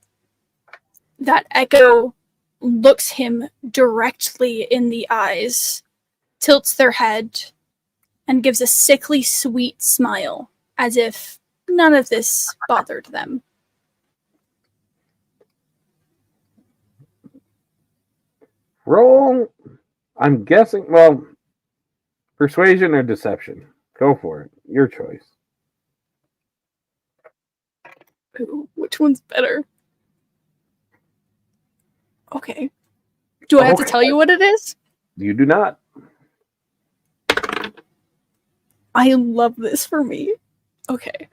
[SPEAKER 2] That Echo looks him directly in the eyes, tilts their head, and gives a sickly sweet smile, as if none of this bothered them.
[SPEAKER 1] Roll, I'm guessing, well, persuasion or deception. Go for it. Your choice.
[SPEAKER 2] Ooh, which one's better? Okay. Do I have to tell you what it is?
[SPEAKER 1] You do not.
[SPEAKER 2] I love this for me. Okay.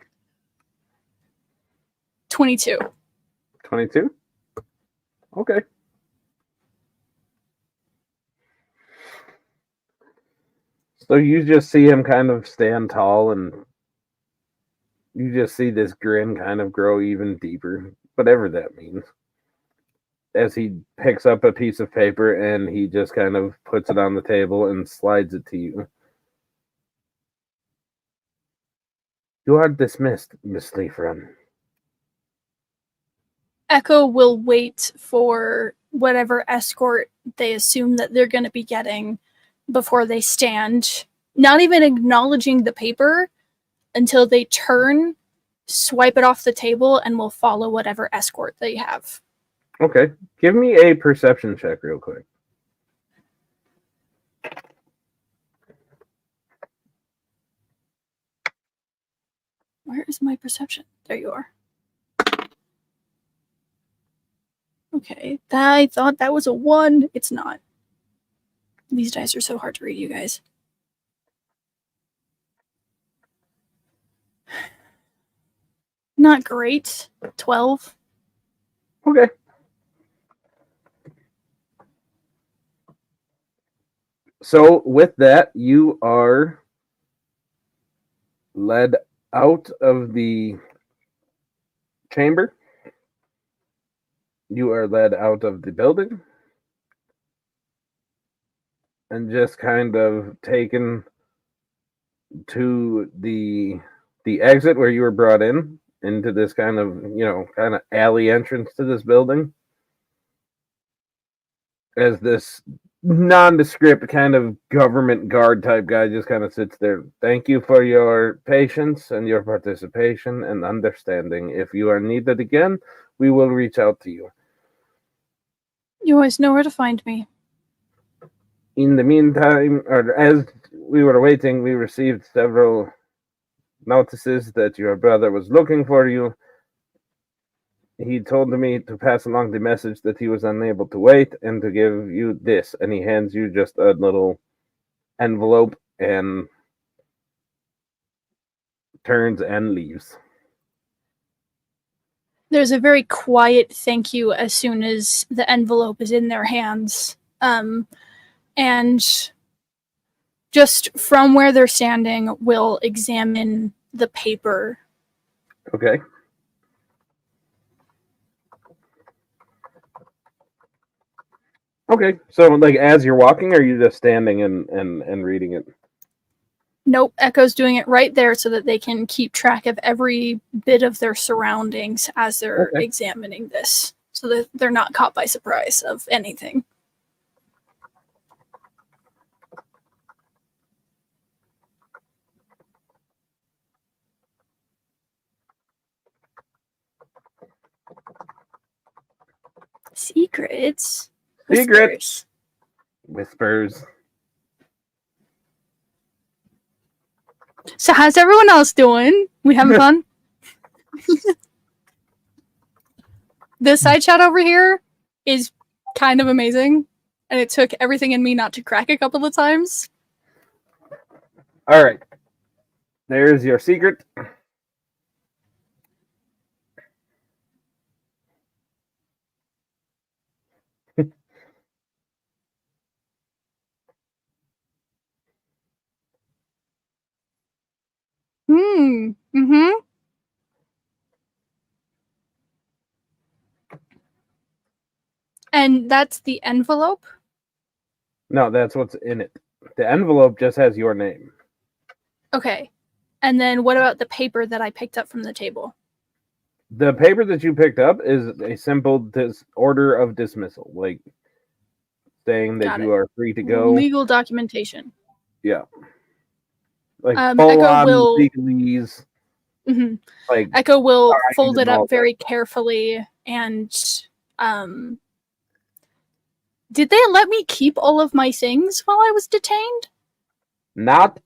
[SPEAKER 2] 22.
[SPEAKER 1] 22? Okay. So you just see him kind of stand tall, and you just see this grin kind of grow even deeper, whatever that means. As he picks up a piece of paper and he just kind of puts it on the table and slides it to you. You are dismissed, Miss Leafrun.
[SPEAKER 2] Echo will wait for whatever escort they assume that they're going to be getting before they stand, not even acknowledging the paper until they turn, swipe it off the table, and will follow whatever escort they have.
[SPEAKER 1] Okay. Give me a perception check real quick.
[SPEAKER 2] Where is my perception? There you are. Okay, I thought that was a 1. It's not. These dice are so hard to read, you guys. Not great. 12.
[SPEAKER 1] Okay. So with that, you are led out of the chamber. You are led out of the building and just kind of taken to the exit where you were brought into this kind of, kind of alley entrance to this building. As this nondescript kind of government guard type guy just kind of sits there. Thank you for your patience and your participation and understanding. If you are needed again, we will reach out to you.
[SPEAKER 2] You always know where to find me.
[SPEAKER 1] In the meantime, or as we were waiting, we received several notices that your brother was looking for you. He told me to pass along the message that he was unable to wait and to give you this. And he hands you just a little envelope and turns and leaves.
[SPEAKER 2] There's a very quiet thank you as soon as the envelope is in their hands. And just from where they're standing, we'll examine the paper.
[SPEAKER 1] Okay. Okay, so like as you're walking, or are you just standing and reading it?
[SPEAKER 2] Nope, Echo's doing it right there so that they can keep track of every bit of their surroundings as they're examining this, so that they're not caught by surprise of anything. Secrets.
[SPEAKER 1] Secrets. Whispers.
[SPEAKER 2] So how's everyone else doing? We having fun? This side chat over here is kind of amazing, and it took everything in me not to crack a couple of times.
[SPEAKER 1] All right. There's your secret.
[SPEAKER 2] Mm-hmm. And that's the envelope?
[SPEAKER 1] No, that's what's in it. The envelope just has your name.
[SPEAKER 2] Okay. And then what about the paper that I picked up from the table?
[SPEAKER 1] The paper that you picked up is a simple order of dismissal, like saying that you are free to go.
[SPEAKER 2] Legal documentation.
[SPEAKER 1] Yeah. Like full on legalese.
[SPEAKER 2] Mm-hmm.
[SPEAKER 1] Like
[SPEAKER 2] Echo will fold it up very carefully and did they let me keep all of my things while I was detained?
[SPEAKER 1] Not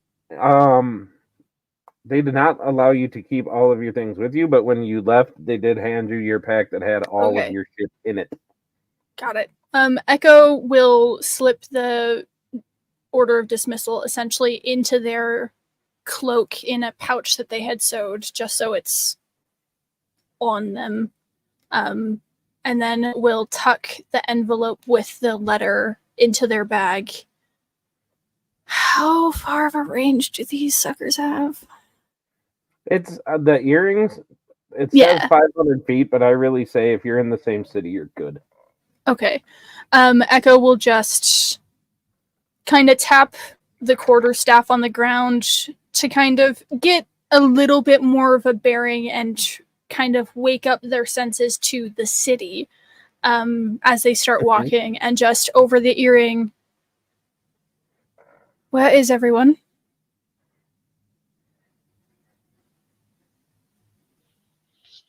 [SPEAKER 1] they did not allow you to keep all of your things with you, but when you left, they did hand you your pack that had all of your shit in it.
[SPEAKER 2] Got it. Echo will slip the order of dismissal essentially into their cloak in a pouch that they had sewed, just so it's on them. And then we'll tuck the envelope with the letter into their bag. How far of a range do these suckers have?
[SPEAKER 1] It's the earrings. It says 500 feet, but I really say if you're in the same city, you're good.
[SPEAKER 2] Okay. Echo will just kind of tap the quarterstaff on the ground to kind of get a little bit more of a bearing and kind of wake up their senses to the city. as they start walking, and just over the earring, where is everyone?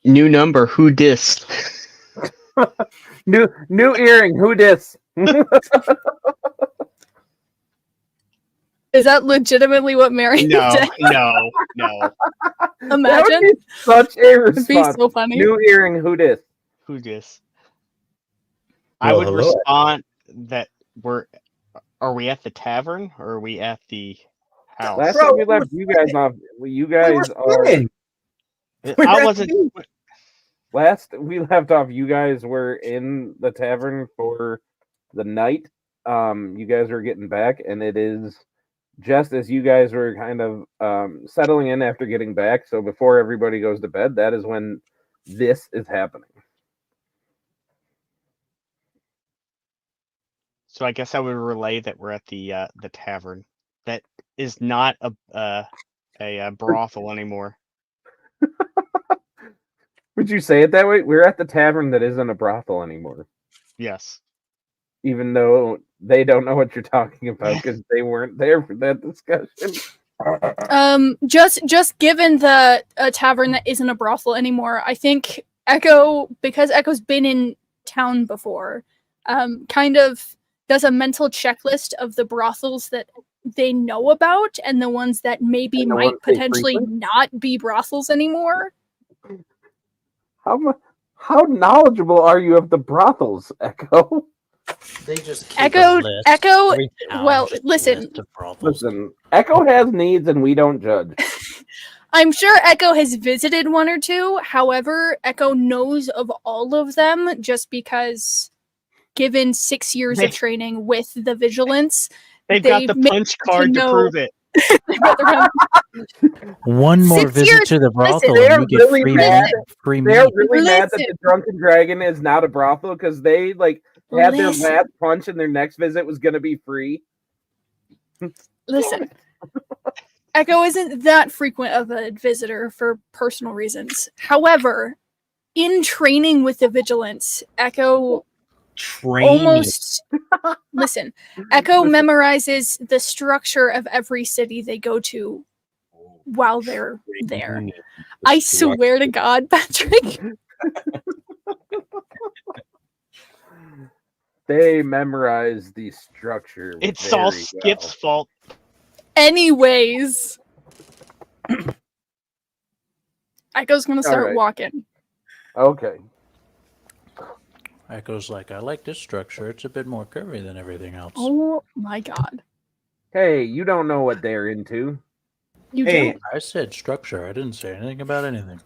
[SPEAKER 5] New number. Who dis?
[SPEAKER 1] New earring. Who dis?
[SPEAKER 2] Is that legitimately what Mary
[SPEAKER 5] No,
[SPEAKER 2] did?
[SPEAKER 5] no.
[SPEAKER 1] That
[SPEAKER 2] Imagine.
[SPEAKER 1] would be such a
[SPEAKER 2] It'd be
[SPEAKER 1] response.
[SPEAKER 2] so funny.
[SPEAKER 1] New earring. Who dis?
[SPEAKER 5] Who dis? I
[SPEAKER 7] Well,
[SPEAKER 5] would
[SPEAKER 7] hello.
[SPEAKER 5] respond that are we at the tavern or are we at the house?
[SPEAKER 1] Last
[SPEAKER 7] Bro,
[SPEAKER 1] time we left you guys off, you guys are.
[SPEAKER 7] swimming.
[SPEAKER 5] I wasn't.
[SPEAKER 1] Last we left off, you guys were in the tavern for the night. You guys were getting back, and it is just as you guys were kind of settling in after getting back. So before everybody goes to bed, that is when this is happening.
[SPEAKER 5] So I guess I would relay that we're at the tavern. That is not a brothel anymore.
[SPEAKER 1] Would you say it that way? We're at the tavern that isn't a brothel anymore,
[SPEAKER 5] Yes.
[SPEAKER 1] even though they don't know what you're talking about because they weren't there for that discussion.
[SPEAKER 2] Just given the tavern that isn't a brothel anymore, I think Echo, because Echo's been in town before, kind of does a mental checklist of the brothels that they know about and the ones that maybe
[SPEAKER 1] And the
[SPEAKER 2] might
[SPEAKER 1] ones they
[SPEAKER 2] potentially
[SPEAKER 1] frequent?
[SPEAKER 2] not be brothels anymore.
[SPEAKER 1] How knowledgeable are you of the brothels, Echo?
[SPEAKER 3] They just keep
[SPEAKER 2] Echo-
[SPEAKER 3] a list.
[SPEAKER 2] Echo-
[SPEAKER 3] Every town
[SPEAKER 2] well,
[SPEAKER 3] just a
[SPEAKER 2] listen.
[SPEAKER 3] list of brothels.
[SPEAKER 1] Listen, Echo has needs and we don't judge.
[SPEAKER 2] I'm sure Echo has visited one or two. However, Echo knows of all of them just because, given 6 years of training with the Vigilance,
[SPEAKER 5] They've got the
[SPEAKER 2] made
[SPEAKER 5] punch card to
[SPEAKER 2] know-
[SPEAKER 5] prove it.
[SPEAKER 2] they've got the
[SPEAKER 3] One more
[SPEAKER 2] 6
[SPEAKER 3] visit
[SPEAKER 2] years-
[SPEAKER 3] to the brothel
[SPEAKER 1] they're
[SPEAKER 3] and you get
[SPEAKER 1] really
[SPEAKER 3] free
[SPEAKER 1] mad.
[SPEAKER 3] free
[SPEAKER 1] They're
[SPEAKER 3] meat.
[SPEAKER 1] really mad that
[SPEAKER 2] Listen.
[SPEAKER 1] the Drunken Dragon is not a brothel because they had their
[SPEAKER 2] Listen.
[SPEAKER 1] last punch and their next visit was going to be free.
[SPEAKER 2] Listen, Echo isn't that frequent of a visitor for personal reasons. However, in training with the Vigilance, Echo almost listen. Echo memorizes the structure of every city they go to while they're there. I swear to God, Patrick.
[SPEAKER 1] They memorize the structure.
[SPEAKER 5] It's all
[SPEAKER 1] very
[SPEAKER 5] Skip's
[SPEAKER 1] well.
[SPEAKER 5] fault.
[SPEAKER 2] Anyways, Echo's gonna start
[SPEAKER 1] Alright.
[SPEAKER 2] walking.
[SPEAKER 1] Okay.
[SPEAKER 3] Echo's like, I like this structure. It's a bit more curvy than everything else.
[SPEAKER 2] Oh my God,
[SPEAKER 1] Hey, you don't know what they're into.
[SPEAKER 2] you
[SPEAKER 7] Hey,
[SPEAKER 2] don't.
[SPEAKER 3] I said structure. I didn't say anything about anything.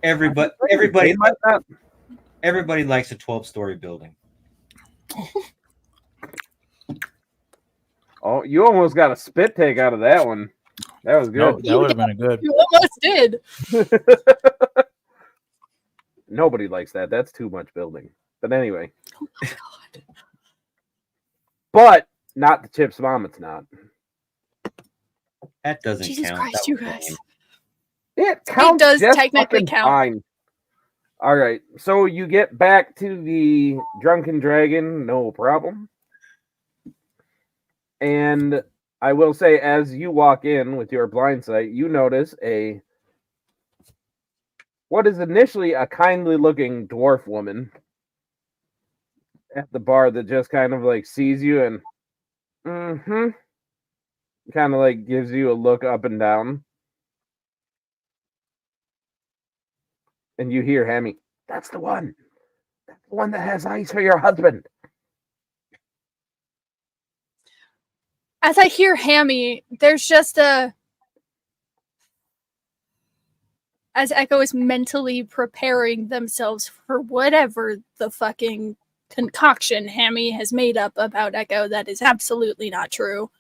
[SPEAKER 7] everybody
[SPEAKER 1] They might not.
[SPEAKER 7] everybody likes a 12-story building.
[SPEAKER 1] Oh, you almost got a spit take out of that one. That was
[SPEAKER 3] No,
[SPEAKER 1] good.
[SPEAKER 3] that would have been a good.
[SPEAKER 2] You almost did.
[SPEAKER 1] Nobody likes that. That's too much building. But anyway.
[SPEAKER 2] Oh my God.
[SPEAKER 1] But not the Chips Mom, it's not.
[SPEAKER 7] That doesn't
[SPEAKER 2] Jesus
[SPEAKER 7] count.
[SPEAKER 2] Christ,
[SPEAKER 7] That
[SPEAKER 2] you
[SPEAKER 7] was
[SPEAKER 2] guys.
[SPEAKER 7] lame.
[SPEAKER 1] It counts
[SPEAKER 2] does
[SPEAKER 1] just
[SPEAKER 2] technically
[SPEAKER 1] fucking
[SPEAKER 2] count.
[SPEAKER 1] fine. All right. So you get back to the Drunken Dragon, no problem. And I will say, as you walk in with your blind sight, you notice what is initially a kindly looking dwarf woman at the bar that just kind of like sees you and kind of like gives you a look up and down. And you hear Hammy, that's the one. That's the one that has eyes for your husband.
[SPEAKER 2] As I hear Hammy, there's just as Echo is mentally preparing themselves for whatever the fucking concoction Hammy has made up about Echo that is absolutely not true.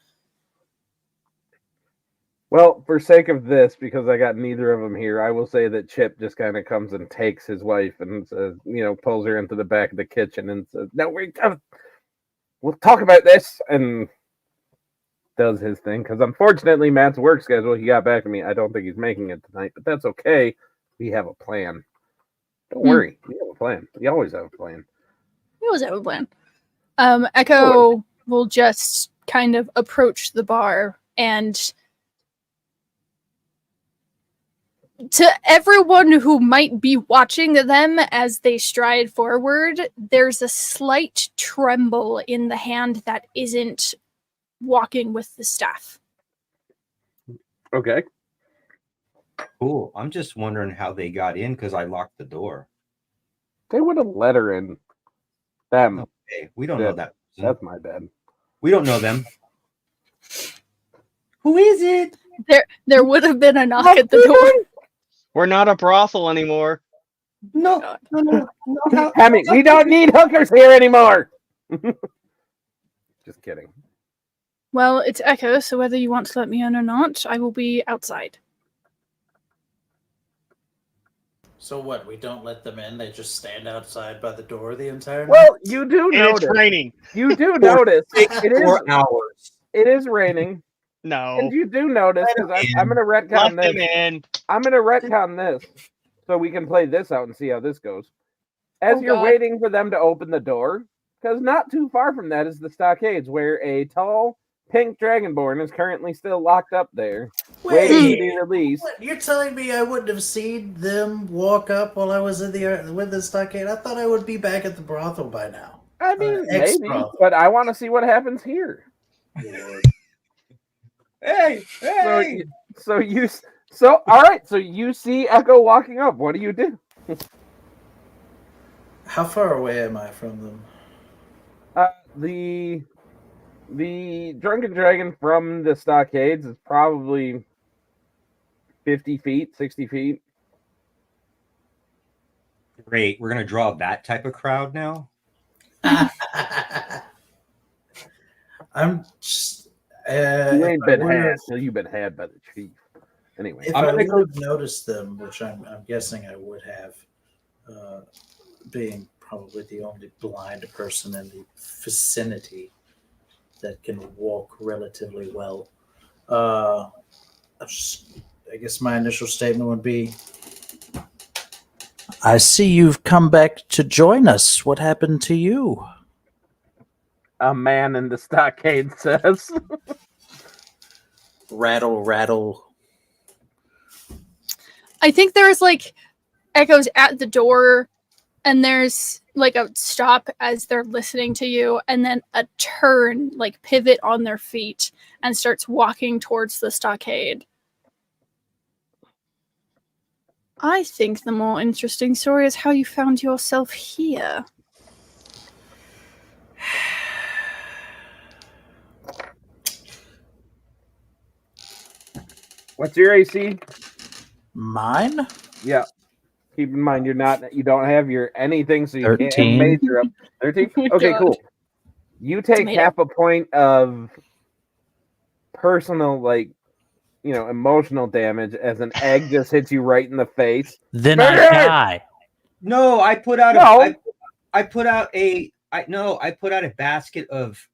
[SPEAKER 1] Well, for sake of this, because I got neither of them here, I will say that Chip just kind of comes and takes his wife and says, pulls her into the back of the kitchen and says, "No, we'll talk about this," and does his thing. Because unfortunately, Matt's work schedule, he got back to me. I don't think he's making it tonight, but that's okay. We have a plan. Don't worry, we have a plan. We always have a plan.
[SPEAKER 2] was a plan. Echo will just kind of approach the bar, and to everyone who might be watching them as they stride forward, there's a slight tremble in the hand that isn't walking with the staff.
[SPEAKER 1] Okay.
[SPEAKER 7] Cool. I'm just wondering how they got in because I locked the door.
[SPEAKER 1] They would have let her in. Them.
[SPEAKER 7] Okay, we don't know that.
[SPEAKER 1] That's my bad.
[SPEAKER 7] We don't know them. Who is it?
[SPEAKER 2] There would have been a knock at the door.
[SPEAKER 5] We're not a brothel anymore.
[SPEAKER 7] No.
[SPEAKER 1] Hammy, we don't need hookers here anymore. Just kidding.
[SPEAKER 2] Well, it's Echo, so whether you want to let me in or not, I will be outside.
[SPEAKER 3] So what? We don't let them in. They just stand outside by the door the entire night.
[SPEAKER 1] Well, you do
[SPEAKER 5] And
[SPEAKER 1] notice.
[SPEAKER 5] it's raining.
[SPEAKER 1] You do notice. It is
[SPEAKER 7] 4 hours.
[SPEAKER 1] It is raining,
[SPEAKER 5] No.
[SPEAKER 1] and you do notice because I'm going to retcon
[SPEAKER 5] Let them
[SPEAKER 1] this.
[SPEAKER 5] in.
[SPEAKER 1] I'm going to retcon this so we can play this out and see how this goes. As
[SPEAKER 2] Oh,
[SPEAKER 1] you're
[SPEAKER 2] God.
[SPEAKER 1] waiting for them to open the door, because not too far from that is the stockades, where a tall pink dragonborn is currently still locked up there, waiting to be released.
[SPEAKER 3] What? You're telling me I wouldn't have seen them walk up while I was in the stockade? I thought I would be back at the brothel by now.
[SPEAKER 1] I mean, maybe,
[SPEAKER 3] ex-brothel.
[SPEAKER 1] but I want to see what happens here.
[SPEAKER 3] Lord.
[SPEAKER 7] Hey, hey!
[SPEAKER 1] So all right. So you see Echo walking up. What do you do?
[SPEAKER 3] How far away am I from them?
[SPEAKER 1] The drunken dragon from the stockades is probably 50 feet, 60 feet.
[SPEAKER 7] Great. We're gonna draw that type of crowd now.
[SPEAKER 3] I'm just.
[SPEAKER 1] You ain't been had
[SPEAKER 3] If
[SPEAKER 1] till you've been had by the chief. Anyway,
[SPEAKER 3] I
[SPEAKER 7] gonna
[SPEAKER 3] would
[SPEAKER 7] go-
[SPEAKER 3] have noticed them, which I'm guessing I would have, being probably the only blind person in the vicinity that can walk relatively well. I guess my initial statement would be, I see you've come back to join us. What happened to you?
[SPEAKER 1] a man in the stockade says.
[SPEAKER 3] Rattle, rattle.
[SPEAKER 2] I think there's like Echoes at the door, and there's like a stop as they're listening to you, and then a turn, like pivot on their feet, and starts walking towards the stockade. I think the more interesting story is how you found yourself here.
[SPEAKER 1] What's your AC?
[SPEAKER 3] Mine?
[SPEAKER 1] Yeah. Keep in mind you don't have your anything, so you can't have
[SPEAKER 3] 13.
[SPEAKER 1] major up. 13?
[SPEAKER 2] Oh my
[SPEAKER 1] Okay,
[SPEAKER 2] God.
[SPEAKER 1] cool. You take
[SPEAKER 2] Tomato.
[SPEAKER 1] half a point of personal, emotional damage as an egg just hits you right in the face.
[SPEAKER 3] Then
[SPEAKER 1] Murder!
[SPEAKER 3] I die.
[SPEAKER 7] No, I put out
[SPEAKER 1] No.
[SPEAKER 7] I put out a basket of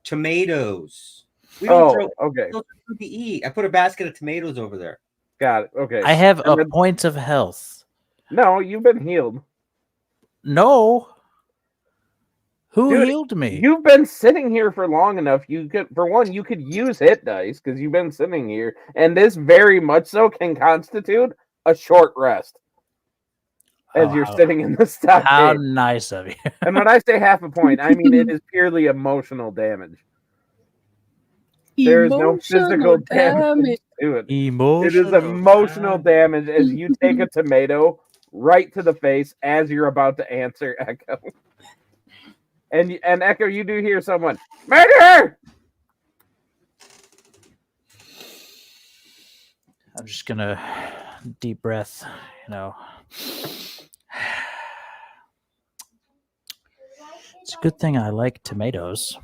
[SPEAKER 7] tomatoes. We don't throw
[SPEAKER 1] okay.
[SPEAKER 7] those are food to eat. I put a basket of tomatoes over there.
[SPEAKER 1] Got it. Okay.
[SPEAKER 3] I have
[SPEAKER 1] And
[SPEAKER 3] a
[SPEAKER 1] then-
[SPEAKER 3] point of health.
[SPEAKER 1] No, you've been healed.
[SPEAKER 3] No. Who
[SPEAKER 1] Dude,
[SPEAKER 3] healed me?
[SPEAKER 1] You've been sitting here for long enough. You could use hit dice because you've been sitting here, and this very much so can constitute a short rest as
[SPEAKER 3] Oh,
[SPEAKER 1] you're
[SPEAKER 3] how-
[SPEAKER 1] sitting in the
[SPEAKER 3] How
[SPEAKER 1] stockade.
[SPEAKER 3] nice of you.
[SPEAKER 1] And when I say half a point, I mean it is purely emotional damage. There is no physical damage to it.
[SPEAKER 3] Emotional.
[SPEAKER 1] It is emotional damage as you take a tomato right to the face as you're about to answer Echo. And Echo, you do hear someone, murder!
[SPEAKER 3] I'm just gonna deep breath, It's a good thing I like tomatoes.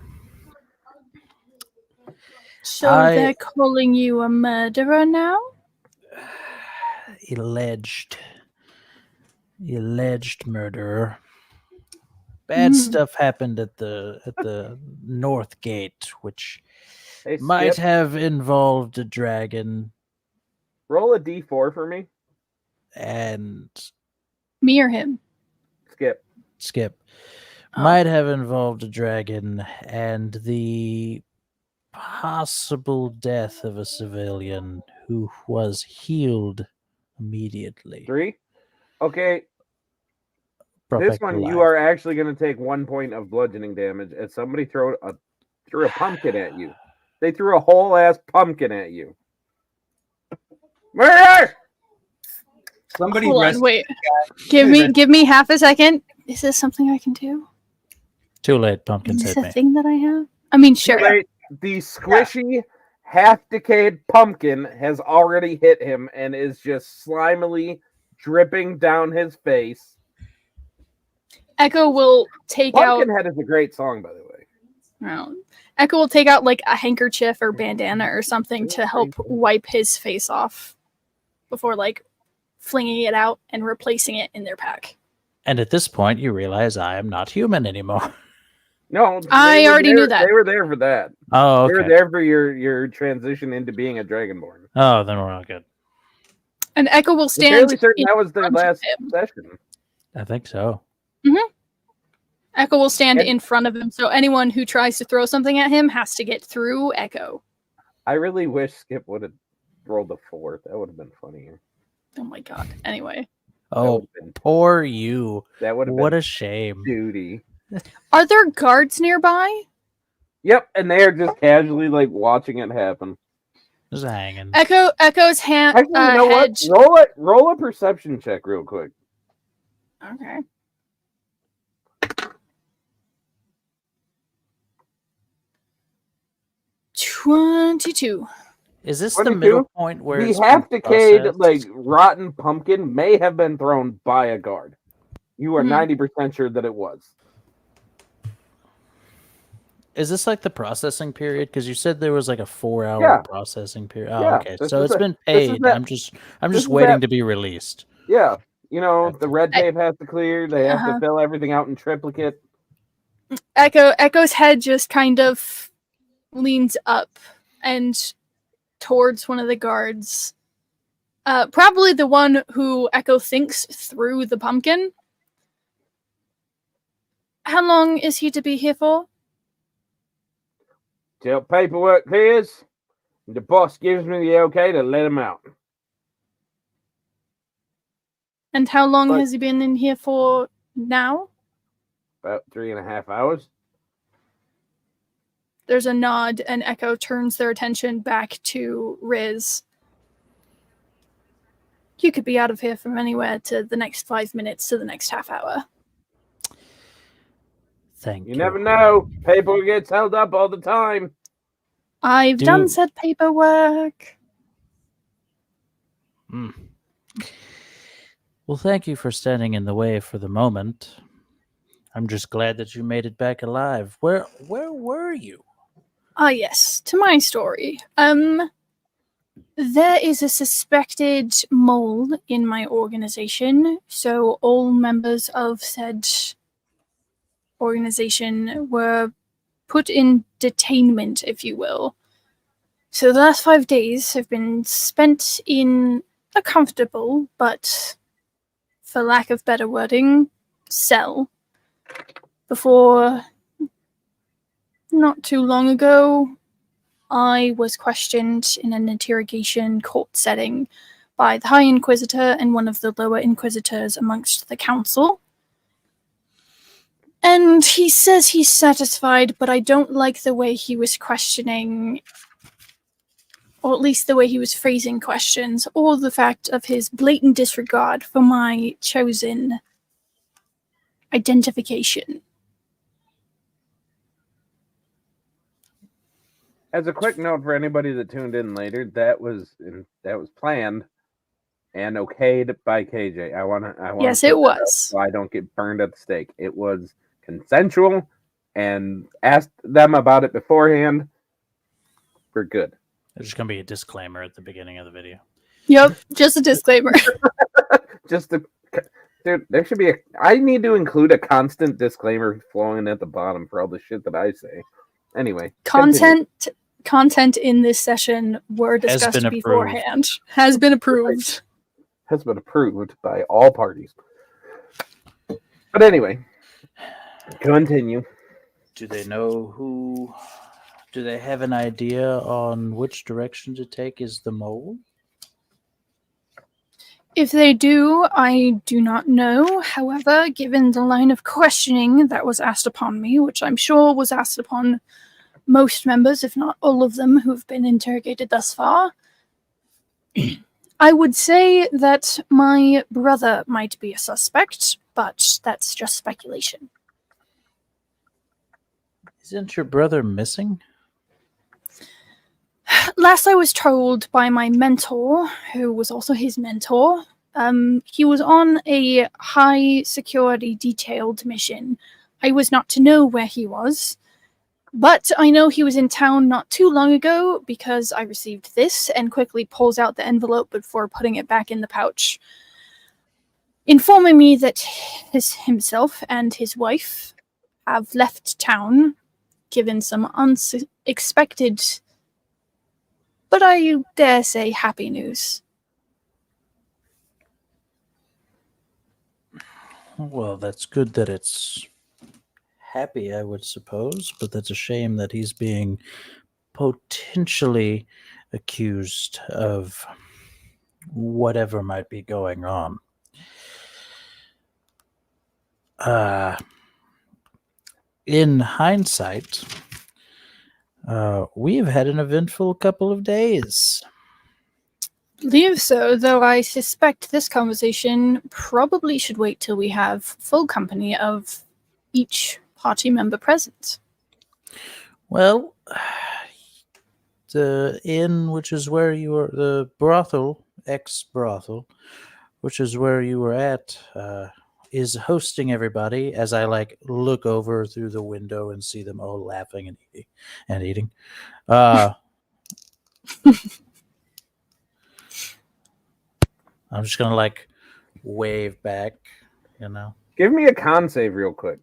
[SPEAKER 2] So
[SPEAKER 3] I-
[SPEAKER 2] they're calling you a murderer now?
[SPEAKER 3] Alleged murderer. Bad
[SPEAKER 2] Hmm.
[SPEAKER 3] stuff happened at the North Gate, which
[SPEAKER 1] Hey,
[SPEAKER 3] might
[SPEAKER 1] Skip,
[SPEAKER 3] have involved a dragon
[SPEAKER 1] roll a d4 for me.
[SPEAKER 3] and
[SPEAKER 2] Me or him?
[SPEAKER 1] Skip.
[SPEAKER 3] Skip. might have involved a dragon and the possible death of a civilian who was healed immediately.
[SPEAKER 1] 3. Okay,
[SPEAKER 3] Brought
[SPEAKER 1] this
[SPEAKER 3] back to
[SPEAKER 1] one you
[SPEAKER 3] life.
[SPEAKER 1] are actually going to take 1 point of bludgeoning damage as somebody threw a pumpkin at you. They threw a whole ass pumpkin at you. Murder!
[SPEAKER 7] Somebody
[SPEAKER 2] Hold on,
[SPEAKER 7] rescue
[SPEAKER 2] wait.
[SPEAKER 7] Somebody
[SPEAKER 2] Give me half a second. Is this something I can do?
[SPEAKER 3] Too late,
[SPEAKER 2] Is
[SPEAKER 3] pumpkins
[SPEAKER 2] this
[SPEAKER 3] hit
[SPEAKER 2] a
[SPEAKER 3] me.
[SPEAKER 2] thing that I have? I mean, sure.
[SPEAKER 1] Right, the squishy, half-decayed pumpkin has already hit him and is just slimily dripping down his face.
[SPEAKER 2] Echo will take out.
[SPEAKER 1] Pumpkinhead is a great song, by the way.
[SPEAKER 2] Well, Echo will take out like a handkerchief or bandana or something to help wipe his face off before like flinging it out and replacing it in their pack.
[SPEAKER 3] And at this point, you realize I am not human anymore.
[SPEAKER 1] No,
[SPEAKER 2] I
[SPEAKER 1] they were
[SPEAKER 2] already
[SPEAKER 1] there-
[SPEAKER 2] knew that.
[SPEAKER 1] They were there for that.
[SPEAKER 3] Oh,
[SPEAKER 1] They were
[SPEAKER 3] okay.
[SPEAKER 1] there for your transition into being a dragonborn.
[SPEAKER 3] Oh, then we're all good.
[SPEAKER 2] And Echo will
[SPEAKER 1] I'm
[SPEAKER 2] stand.
[SPEAKER 1] fairly certain
[SPEAKER 2] in
[SPEAKER 1] that was their
[SPEAKER 2] front of
[SPEAKER 1] last
[SPEAKER 2] him.
[SPEAKER 1] session.
[SPEAKER 3] I think so.
[SPEAKER 2] Echo will stand
[SPEAKER 1] And-
[SPEAKER 2] in front of him, so anyone who tries to throw something at him has to get through Echo.
[SPEAKER 1] I really wish Skip would have rolled a 4. That would have been funnier.
[SPEAKER 2] Oh my god. Anyway,
[SPEAKER 3] Oh, poor you.
[SPEAKER 1] That would have
[SPEAKER 3] What
[SPEAKER 1] been
[SPEAKER 3] a shame.
[SPEAKER 1] duty.
[SPEAKER 2] are there guards nearby?
[SPEAKER 1] Yep, and they are just casually like watching it happen.
[SPEAKER 3] Just hanging.
[SPEAKER 2] Echo's hand.
[SPEAKER 1] Actually, you know what? Roll a perception check real quick.
[SPEAKER 2] Okay. $22.
[SPEAKER 3] Is this the
[SPEAKER 1] 22?
[SPEAKER 3] middle point where
[SPEAKER 1] The
[SPEAKER 3] it's been
[SPEAKER 1] half-decayed,
[SPEAKER 3] processed?
[SPEAKER 1] like rotten pumpkin may have been thrown by a guard. You are
[SPEAKER 2] Hmm.
[SPEAKER 1] 90% sure that it was.
[SPEAKER 3] Is this like the processing period? Because you said there was like a 4-hour
[SPEAKER 1] Yeah.
[SPEAKER 3] processing period. Oh,
[SPEAKER 1] Yeah,
[SPEAKER 3] okay.
[SPEAKER 1] this
[SPEAKER 3] So
[SPEAKER 1] is
[SPEAKER 3] it's
[SPEAKER 1] a-
[SPEAKER 3] been
[SPEAKER 1] this is
[SPEAKER 3] paid.
[SPEAKER 1] that-
[SPEAKER 3] I'm just
[SPEAKER 1] this is
[SPEAKER 3] waiting
[SPEAKER 1] that-
[SPEAKER 3] to be released.
[SPEAKER 1] Yeah, you know the red tape has to clear. They have
[SPEAKER 2] Uh-huh.
[SPEAKER 1] to fill everything out in triplicate.
[SPEAKER 2] Echo's head just kind of leans up and towards one of the guards. Probably the one who Echo thinks threw the pumpkin. How long is he to be here for?
[SPEAKER 1] Till paperwork clears, the boss gives me the okay to let him out.
[SPEAKER 2] And how long
[SPEAKER 1] Like-
[SPEAKER 2] has he been in here for now?
[SPEAKER 1] About 3.5 hours.
[SPEAKER 2] There's a nod, and Echo turns their attention back to Riz. You could be out of here from anywhere to the next 5 minutes to the next half hour.
[SPEAKER 3] Thank you.
[SPEAKER 1] You never know. Paperwork gets held up all the time.
[SPEAKER 2] I've
[SPEAKER 3] Do-
[SPEAKER 2] done said paperwork.
[SPEAKER 3] Mm. Well, thank you for standing in the way for the moment. I'm just glad that you made it back alive. Where were you?
[SPEAKER 2] Ah, yes, to my story. There is a suspected mole in my organization, so all members of said organization were put in detainment, if you will. So the last 5 days have been spent in a comfortable, but for lack of better wording, cell. Before not too long ago, I was questioned in an interrogation court setting by the High Inquisitor and one of the lower Inquisitors amongst the council. And he says he's satisfied, but I don't like the way he was questioning, or at least the way he was phrasing questions, or the fact of his blatant disregard for my chosen identification.
[SPEAKER 1] As a quick note for anybody that tuned in later, that was planned and okayed by KJ. I want to.
[SPEAKER 2] Yes, it was.
[SPEAKER 1] So I don't get burned at the stake. It was consensual, and asked them about it beforehand. We're good.
[SPEAKER 3] There's just gonna be a disclaimer at the beginning of the video.
[SPEAKER 2] Yep, just a disclaimer.
[SPEAKER 1] Just the dude. There should be a. I need to include a constant disclaimer flowing at the bottom for all the shit that I say. Anyway, continue.
[SPEAKER 2] Content in this session were discussed
[SPEAKER 3] been
[SPEAKER 2] beforehand. Has been approved.
[SPEAKER 1] Has been approved by all parties. But anyway, Continue.
[SPEAKER 3] Do they know who? Do they have an idea on which direction to take? Is the mole?
[SPEAKER 2] If they do, I do not know. However, given the line of questioning that was asked upon me, which I'm sure was asked upon most members, if not all of them, who've been interrogated thus far, I would say that my brother might be a suspect, but that's just speculation.
[SPEAKER 3] Isn't your brother missing?
[SPEAKER 2] Last I was told by my mentor, who was also his mentor, he was on a high security detailed mission. I was not to know where he was, but I know he was in town not too long ago because I received this and quickly pulls out the envelope before putting it back in the pouch, informing me that himself and his wife have left town, given some unexpected, but I dare say happy news.
[SPEAKER 3] Well, that's good that it's happy, I would suppose, but that's a shame that he's being potentially accused of whatever might be going on. In hindsight, we have had an eventful couple of days.
[SPEAKER 2] Believe so, though I suspect this conversation probably should wait till we have full company of each party member present.
[SPEAKER 3] Well, the inn, which is where you were, the brothel, ex-brothel, which is where you were at, is hosting everybody as I look over through the window and see them all laughing and eating. I'm just gonna wave back,
[SPEAKER 1] Give me a con save real quick.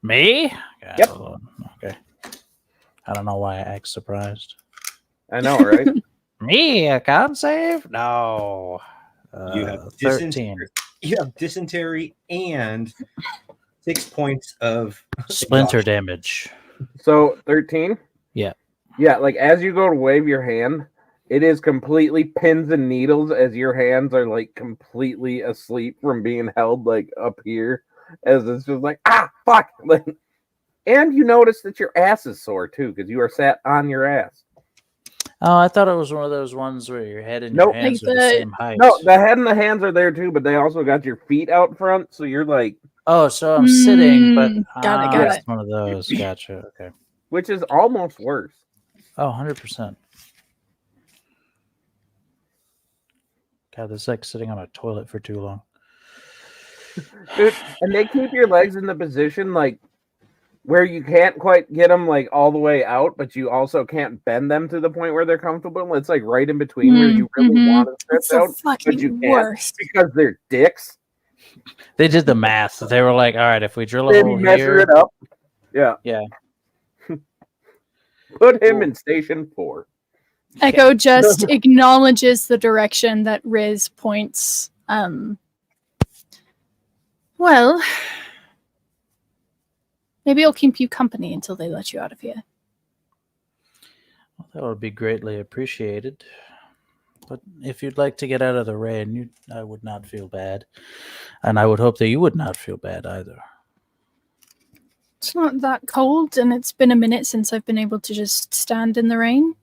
[SPEAKER 3] Me?
[SPEAKER 1] Yep.
[SPEAKER 3] Hold on. Okay. I don't know why I act surprised.
[SPEAKER 1] I know, right?
[SPEAKER 3] Me? A con save? No.
[SPEAKER 7] You have
[SPEAKER 3] 13.
[SPEAKER 7] You have dysentery and 6 points of
[SPEAKER 3] Splinter
[SPEAKER 7] exhaustion.
[SPEAKER 3] damage.
[SPEAKER 1] So 13?
[SPEAKER 3] Yeah.
[SPEAKER 1] Yeah, as you go to wave your hand, it is completely pins and needles as your hands are completely asleep from being held up here, as it's just fuck. And you notice that your ass is sore too because you are sat on your ass.
[SPEAKER 3] Oh, I thought it was one of those ones where your head and your hands are the same height.
[SPEAKER 1] No, the head and the hands are there too, but they also got your feet out front, so you're
[SPEAKER 3] Oh, so I'm sitting, but
[SPEAKER 2] got it.
[SPEAKER 3] It's one of those. Gotcha. Okay.
[SPEAKER 1] Which is almost worse.
[SPEAKER 3] Oh, 100%. God, this is like sitting on a toilet for too long.
[SPEAKER 1] Dude, and they keep your legs in the position where you can't quite get them all the way out, but you also can't bend them to the point where they're comfortable. It's right in between where you really want to stretch out, but you can't because they're dicks.
[SPEAKER 3] They did the math. They were like, all right, if we drill a
[SPEAKER 1] They
[SPEAKER 3] hole
[SPEAKER 1] measure
[SPEAKER 3] here.
[SPEAKER 1] it up. Yeah.
[SPEAKER 3] Yeah.
[SPEAKER 1] Put him in station 4.
[SPEAKER 2] Echo just acknowledges the direction that Riz points. Well, maybe I'll keep you company until they let you out of here.
[SPEAKER 3] Well, that would be greatly appreciated. But if you'd like to get out of the rain, I would not feel bad. And I would hope that you would not feel bad either.
[SPEAKER 2] It's not that cold, and it's been a minute since I've been able to just stand in the rain.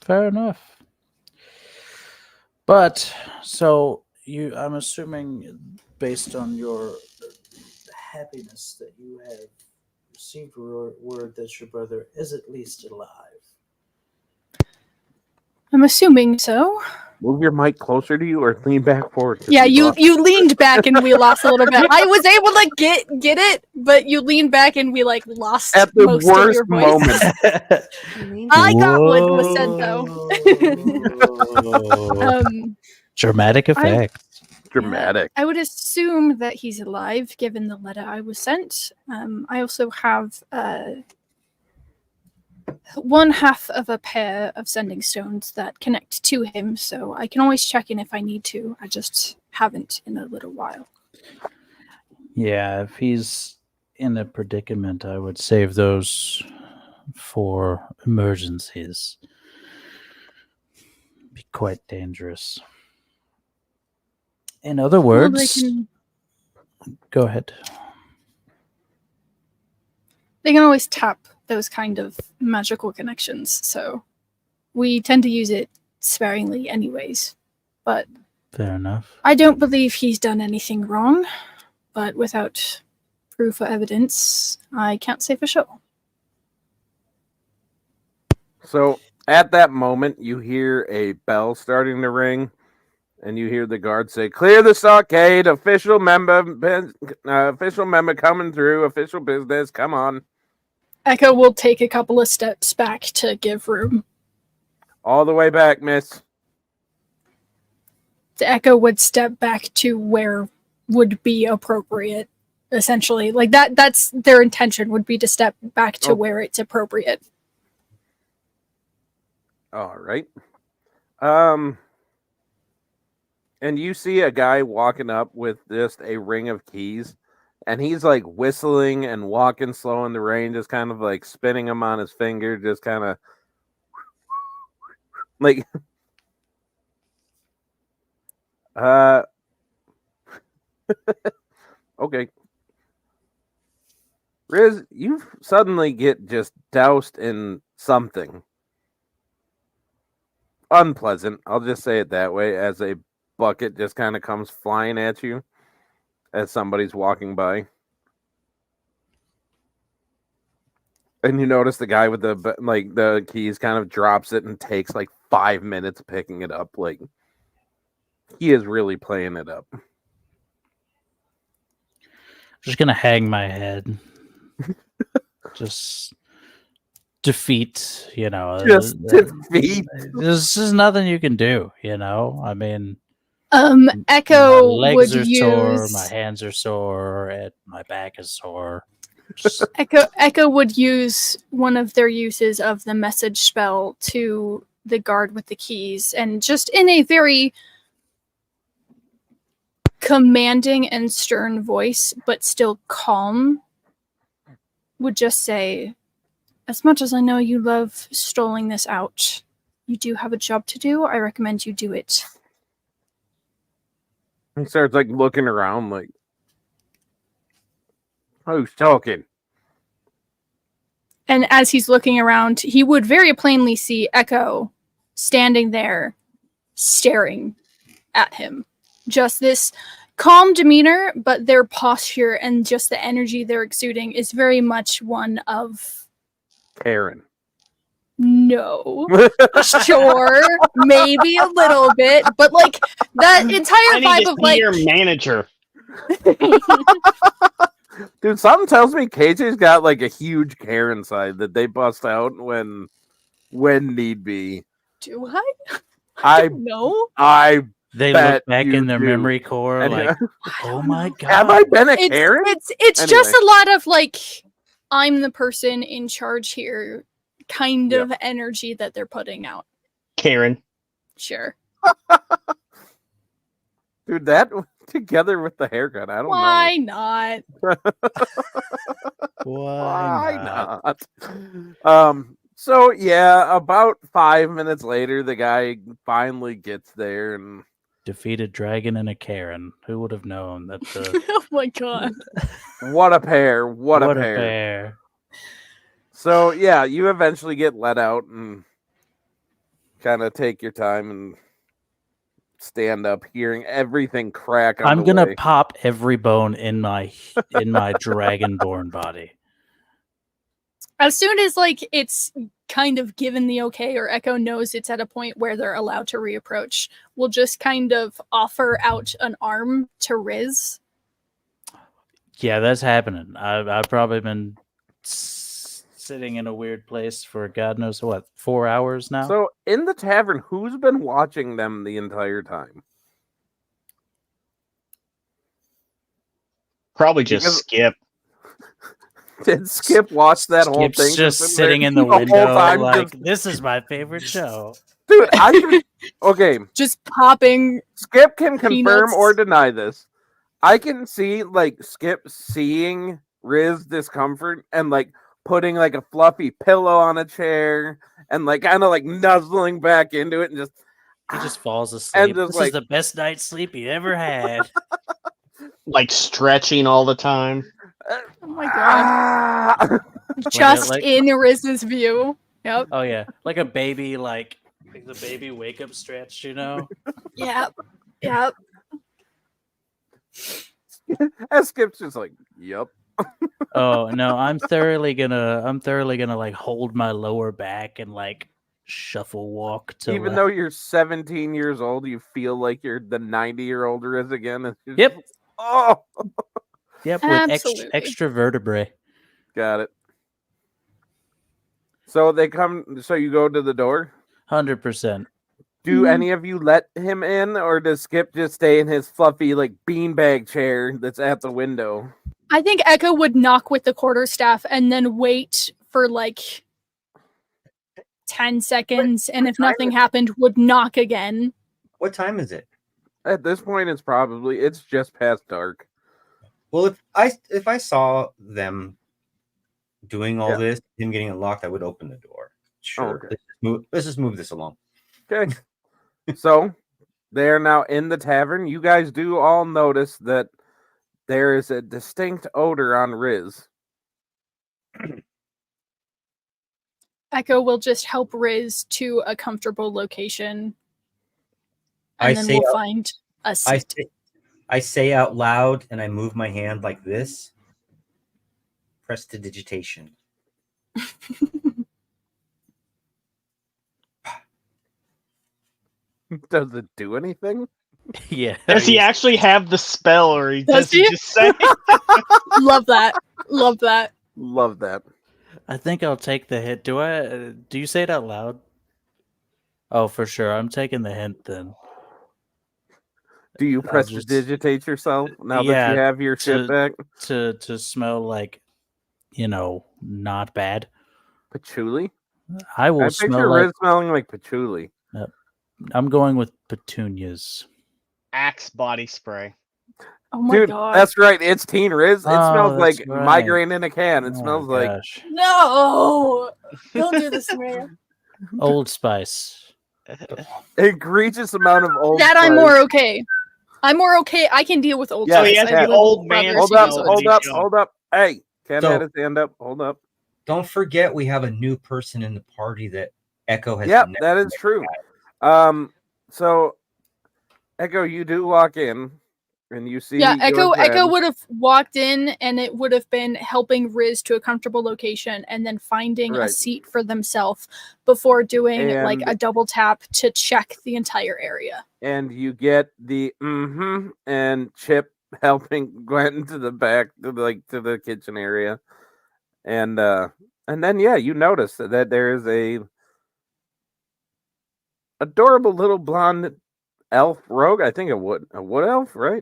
[SPEAKER 3] Fair enough. But, so, I'm assuming, based on your happiness, that you have received word that your brother is at least alive.
[SPEAKER 2] I'm assuming so.
[SPEAKER 1] Move your mic closer to you or lean back forward.
[SPEAKER 2] Yeah, you leaned back and we lost a little bit. I was able to get it, but you leaned back and we lost
[SPEAKER 1] at the
[SPEAKER 2] most
[SPEAKER 1] worst
[SPEAKER 2] of your voice.
[SPEAKER 1] moment.
[SPEAKER 2] I got what was said though.
[SPEAKER 3] Dramatic effect.
[SPEAKER 1] Dramatic.
[SPEAKER 2] I would assume that he's alive, given the letter I was sent. I also have one half of a pair of sending stones that connect to him, so I can always check in if I need to. I just haven't in a little while.
[SPEAKER 3] Yeah, if he's in a predicament, I would save those for emergencies. Be quite dangerous. In other
[SPEAKER 2] Well,
[SPEAKER 3] words, go ahead.
[SPEAKER 2] they can always tap those kind of magical connections, so we tend to use it sparingly anyways. But
[SPEAKER 3] Fair enough.
[SPEAKER 2] I don't believe he's done anything wrong, but without proof or evidence, I can't say for sure.
[SPEAKER 1] So at that moment, you hear a bell starting to ring, and you hear the guard say, "Clear the stockade! Official member coming through. Official business. Come on."
[SPEAKER 2] Echo will take a couple of steps back to give room.
[SPEAKER 1] All the way back, miss.
[SPEAKER 2] The Echo would step back to where would be appropriate, essentially. Like that's their intention, would be to step back to where it's appropriate.
[SPEAKER 1] All right. And you see a guy walking up with just a ring of keys, and he's like whistling and walking slow in the rain, just kind of like spinning them on his finger, just kind of like okay. Riz, you suddenly get just doused in something unpleasant. I'll just say it that way, as a bucket just kind of comes flying at you as somebody's walking by. And you notice the guy with the keys kind of drops it and takes like 5 minutes picking it up. Like, he is really playing it up.
[SPEAKER 3] I'm just gonna hang my head. Just defeat,
[SPEAKER 1] Just defeat.
[SPEAKER 3] There's just nothing you can do, I mean,
[SPEAKER 2] Echo
[SPEAKER 3] my legs
[SPEAKER 2] would
[SPEAKER 3] are sore,
[SPEAKER 2] use
[SPEAKER 3] my hands are sore, and my back is sore.
[SPEAKER 2] Echo would use one of their uses of the message spell to the guard with the keys, and just in a very commanding and stern voice, but still calm, would just say, "As much as I know you love strolling this out, you do have a job to do. I recommend you do it."
[SPEAKER 1] He starts like looking around like, who's talking?
[SPEAKER 2] And as he's looking around, he would very plainly see Echo standing there, staring at him. Just this calm demeanor, but their posture and just the energy they're exuding is very much one of
[SPEAKER 1] Karen.
[SPEAKER 2] no. Sure, maybe a little bit, but like that entire
[SPEAKER 5] I need
[SPEAKER 2] vibe
[SPEAKER 5] to
[SPEAKER 2] of
[SPEAKER 5] see
[SPEAKER 2] like
[SPEAKER 5] your manager.
[SPEAKER 1] Dude, something tells me KJ's got like a huge Karen side that they bust out when need be.
[SPEAKER 2] do I?
[SPEAKER 1] I
[SPEAKER 2] No.
[SPEAKER 3] They
[SPEAKER 1] Bet
[SPEAKER 3] look back
[SPEAKER 1] you
[SPEAKER 3] in their
[SPEAKER 1] do.
[SPEAKER 3] memory core
[SPEAKER 1] And
[SPEAKER 3] like, oh my god.
[SPEAKER 1] have I been a Karen?
[SPEAKER 2] It's
[SPEAKER 1] Anyway.
[SPEAKER 2] just a lot of like, I'm the person in charge here kind of energy that they're putting out.
[SPEAKER 5] Karen.
[SPEAKER 2] Sure.
[SPEAKER 1] Dude, that together with the haircut, I don't
[SPEAKER 2] Why not?
[SPEAKER 1] know.
[SPEAKER 3] Why not?
[SPEAKER 1] not? So yeah, about 5 minutes later, the guy finally gets there, and
[SPEAKER 3] Defeated dragon and a Karen. Who would have known that the
[SPEAKER 2] Oh my god.
[SPEAKER 1] what a pair! What a pair!
[SPEAKER 3] pair.
[SPEAKER 1] So yeah, you eventually get let out and kind of take your time and stand up, hearing everything crack.
[SPEAKER 3] I'm gonna
[SPEAKER 1] way.
[SPEAKER 3] pop every bone in my dragonborn body.
[SPEAKER 2] As soon as like it's kind of given the okay, or Echo knows it's at a point where they're allowed to reapproach, we'll just kind of offer out an arm to Riz.
[SPEAKER 3] Yeah, that's happening. I've probably been sitting in a weird place for God knows what, 4 hours now.
[SPEAKER 1] So in the tavern, who's been watching them the entire time?
[SPEAKER 5] Probably just
[SPEAKER 1] Because-
[SPEAKER 5] Skip.
[SPEAKER 1] Did Skip watch that whole
[SPEAKER 3] Skip's
[SPEAKER 1] thing?
[SPEAKER 3] just
[SPEAKER 1] there
[SPEAKER 3] sitting in the
[SPEAKER 1] whole
[SPEAKER 3] window,
[SPEAKER 1] time,
[SPEAKER 3] like,
[SPEAKER 1] just-
[SPEAKER 3] this is my favorite show.
[SPEAKER 1] dude, okay.
[SPEAKER 2] Just popping.
[SPEAKER 1] Skip can confirm
[SPEAKER 2] Peanuts.
[SPEAKER 1] or deny this. I can see like Skip seeing Riz discomfort and like putting like a fluffy pillow on a chair and like kind of like nuzzling back into it and just
[SPEAKER 3] He just falls
[SPEAKER 1] and
[SPEAKER 3] asleep.
[SPEAKER 1] just
[SPEAKER 3] This
[SPEAKER 1] like
[SPEAKER 3] is the best night's sleep he ever had.
[SPEAKER 5] Like stretching all the time.
[SPEAKER 2] Oh my god. Just
[SPEAKER 3] like-
[SPEAKER 2] in Riz's view. Yep.
[SPEAKER 3] Oh yeah, like a baby, like the baby wake up stretch, you know.
[SPEAKER 2] Yep. Yep.
[SPEAKER 1] and Skip's just like, yep.
[SPEAKER 3] Oh no, I'm thoroughly gonna like hold my lower back and like shuffle walk to.
[SPEAKER 1] Even though you're 17 years old, you feel like you're the 90-year-old Riz again. It's just-
[SPEAKER 3] Yep.
[SPEAKER 1] Oh,
[SPEAKER 3] Yep, with
[SPEAKER 2] Absolutely.
[SPEAKER 3] extra vertebrae.
[SPEAKER 1] got it. So they come. So you go to the door.
[SPEAKER 3] 100%.
[SPEAKER 1] Do
[SPEAKER 2] Mhm.
[SPEAKER 1] any of you let him in, or does Skip just stay in his fluffy like beanbag chair that's at the window?
[SPEAKER 2] I think Echo would knock with the quarterstaff and then wait for like 10 seconds, and if nothing happened, would knock again.
[SPEAKER 7] What time is it?
[SPEAKER 1] At this point, it's just past dark.
[SPEAKER 7] Well, if I saw them doing all this, him getting it locked, I would open the door. Sure.
[SPEAKER 1] Okay.
[SPEAKER 7] Let's just move this along.
[SPEAKER 1] Okay. So they are now in the tavern. You guys do all notice that there is a distinct odor on Riz.
[SPEAKER 2] Echo will just help Riz to a comfortable location,
[SPEAKER 7] I
[SPEAKER 2] and then
[SPEAKER 7] say
[SPEAKER 2] we'll
[SPEAKER 7] out-
[SPEAKER 2] find a seat.
[SPEAKER 7] I say out loud and I move my hand like this. Prestidigitation.
[SPEAKER 1] Does it do anything?
[SPEAKER 3] Yeah.
[SPEAKER 5] Does he actually have the spell, or does he
[SPEAKER 2] he?
[SPEAKER 5] just say?
[SPEAKER 2] Love that. Love that.
[SPEAKER 1] Love that.
[SPEAKER 3] I think I'll take the hit. Do you say it out loud? Oh, for sure. I'm taking the hint then.
[SPEAKER 1] Do you
[SPEAKER 3] I'll just-
[SPEAKER 1] prestidigitate yourself now that
[SPEAKER 3] Yeah,
[SPEAKER 1] you have your shit back?
[SPEAKER 3] To smell like, not bad.
[SPEAKER 1] Patchouli?
[SPEAKER 3] I will
[SPEAKER 1] I
[SPEAKER 3] smell
[SPEAKER 1] picture
[SPEAKER 3] like
[SPEAKER 1] Riz smelling like patchouli.
[SPEAKER 3] I'm going with petunias.
[SPEAKER 5] Axe body spray.
[SPEAKER 2] Oh my
[SPEAKER 1] Dude,
[SPEAKER 2] god.
[SPEAKER 1] that's right. It's Teen Riz. It
[SPEAKER 3] Oh,
[SPEAKER 1] smells like
[SPEAKER 3] that's right.
[SPEAKER 1] migraine in a can. It
[SPEAKER 3] Oh,
[SPEAKER 1] smells like
[SPEAKER 3] gosh.
[SPEAKER 2] No! Don't do this to me.
[SPEAKER 3] Old Spice.
[SPEAKER 1] egregious amount of old.
[SPEAKER 2] That I'm
[SPEAKER 1] Spice.
[SPEAKER 2] more okay. I'm more okay. I can deal with Old
[SPEAKER 1] Yeah,
[SPEAKER 5] So he
[SPEAKER 2] Spice.
[SPEAKER 5] has
[SPEAKER 2] I
[SPEAKER 5] the
[SPEAKER 2] live with
[SPEAKER 5] old
[SPEAKER 2] brothers
[SPEAKER 5] man.
[SPEAKER 2] who
[SPEAKER 1] Hold
[SPEAKER 2] use
[SPEAKER 1] up,
[SPEAKER 5] smells.
[SPEAKER 2] Old
[SPEAKER 1] hold
[SPEAKER 5] He
[SPEAKER 1] up,
[SPEAKER 5] should.
[SPEAKER 1] hold up. Hey, Ken
[SPEAKER 7] So-
[SPEAKER 1] had his hand up. Hold up.
[SPEAKER 7] Don't forget we have a new person in the party that Echo has
[SPEAKER 1] Yep,
[SPEAKER 7] never
[SPEAKER 1] that is
[SPEAKER 7] met
[SPEAKER 1] true.
[SPEAKER 7] yet.
[SPEAKER 1] So Echo, you do walk in, and you see.
[SPEAKER 2] Yeah,
[SPEAKER 1] your
[SPEAKER 2] Echo
[SPEAKER 1] friend.
[SPEAKER 2] would have walked in, and it would have been helping Riz to a comfortable location, and then finding a
[SPEAKER 1] Right.
[SPEAKER 2] seat for themselves before doing like
[SPEAKER 1] And-
[SPEAKER 2] a double tap to check the entire area.
[SPEAKER 1] and you get the and Chip helping Gwen to the back to the kitchen area, and then you notice that there is a adorable little blonde elf rogue. I think a wood elf, right?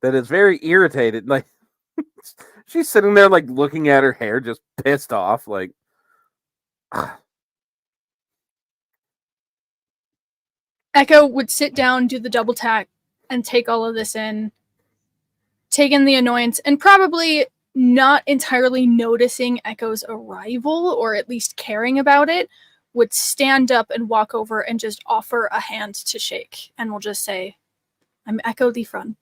[SPEAKER 1] That is very irritated. Like she's sitting there like looking at her hair, just pissed off. Like
[SPEAKER 2] Echo would sit down, do the double tap, and take all of this in, take in the annoyance, and probably not entirely noticing Echo's arrival, or at least caring about it, would stand up and walk over and just offer a hand to shake, and will just say, "I'm Echo the Front."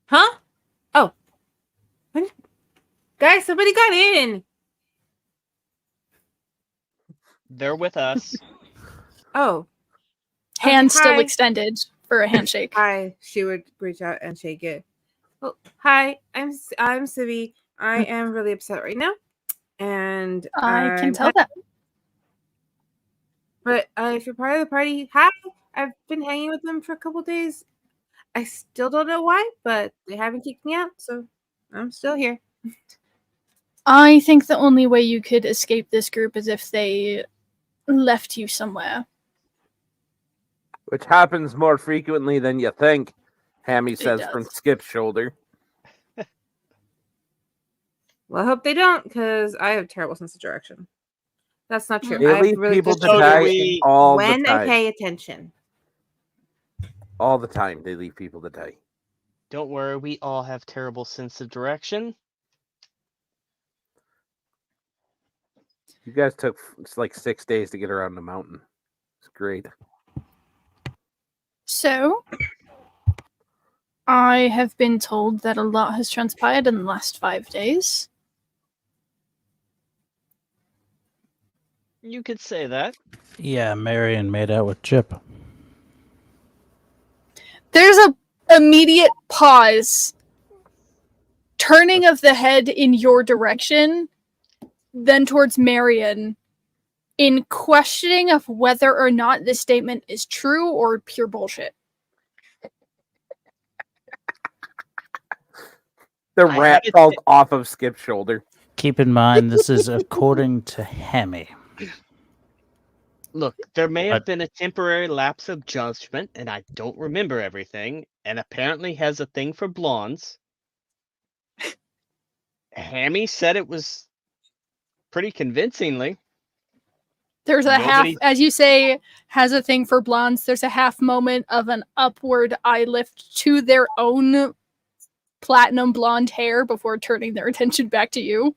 [SPEAKER 6] Huh? Oh. Guys, somebody got in.
[SPEAKER 5] They're with us.
[SPEAKER 6] Oh.
[SPEAKER 2] Hand still
[SPEAKER 6] hi.
[SPEAKER 2] extended for a handshake.
[SPEAKER 6] Hi. She would reach out and shake it. Oh, hi. I'm Civi. I am really upset right now. And
[SPEAKER 2] I can
[SPEAKER 6] I'm
[SPEAKER 2] tell that.
[SPEAKER 6] But if you're part of the party, hi. I've been hanging with them for a couple days. I still don't know why, but they haven't kicked me out, so I'm still here.
[SPEAKER 2] I think the only way you could escape this group is if they left you somewhere.
[SPEAKER 1] which happens more frequently than you think. Hammy says
[SPEAKER 2] does.
[SPEAKER 1] from Skip's shoulder.
[SPEAKER 6] Well, I hope they don't, because I have a terrible sense of direction. That's not true.
[SPEAKER 1] They
[SPEAKER 6] I have
[SPEAKER 1] leave
[SPEAKER 6] really
[SPEAKER 1] people
[SPEAKER 6] good
[SPEAKER 1] to
[SPEAKER 5] So do
[SPEAKER 1] die
[SPEAKER 5] we-
[SPEAKER 1] all
[SPEAKER 6] when
[SPEAKER 1] the
[SPEAKER 6] I
[SPEAKER 1] time.
[SPEAKER 6] pay attention.
[SPEAKER 1] All the time, they leave people to die.
[SPEAKER 5] Don't worry, we all have terrible sense of direction.
[SPEAKER 1] You guys took it's like 6 days to get around the mountain. It's great.
[SPEAKER 2] So, I have been told that a lot has transpired in the last 5 days.
[SPEAKER 5] You could say that.
[SPEAKER 3] Yeah, Marion made out with Chip.
[SPEAKER 2] There's a immediate pause, turning of the head in your direction, then towards Marion, in questioning of whether or not this statement is true or pure bullshit.
[SPEAKER 1] The
[SPEAKER 5] I
[SPEAKER 1] rat
[SPEAKER 5] haven't
[SPEAKER 1] falls
[SPEAKER 5] been-
[SPEAKER 1] off of Skip's shoulder.
[SPEAKER 3] Keep in mind, this is according to Hemi.
[SPEAKER 5] Look, there may have
[SPEAKER 3] But-
[SPEAKER 5] been a temporary lapse of judgment, and I don't remember everything, and apparently has a thing for blondes. Hammy said it was pretty convincingly.
[SPEAKER 2] There's a half,
[SPEAKER 5] Nobody-
[SPEAKER 2] as you say, has a thing for blondes. There's a half moment of an upward eye lift to their own platinum blonde hair before turning their attention back to you.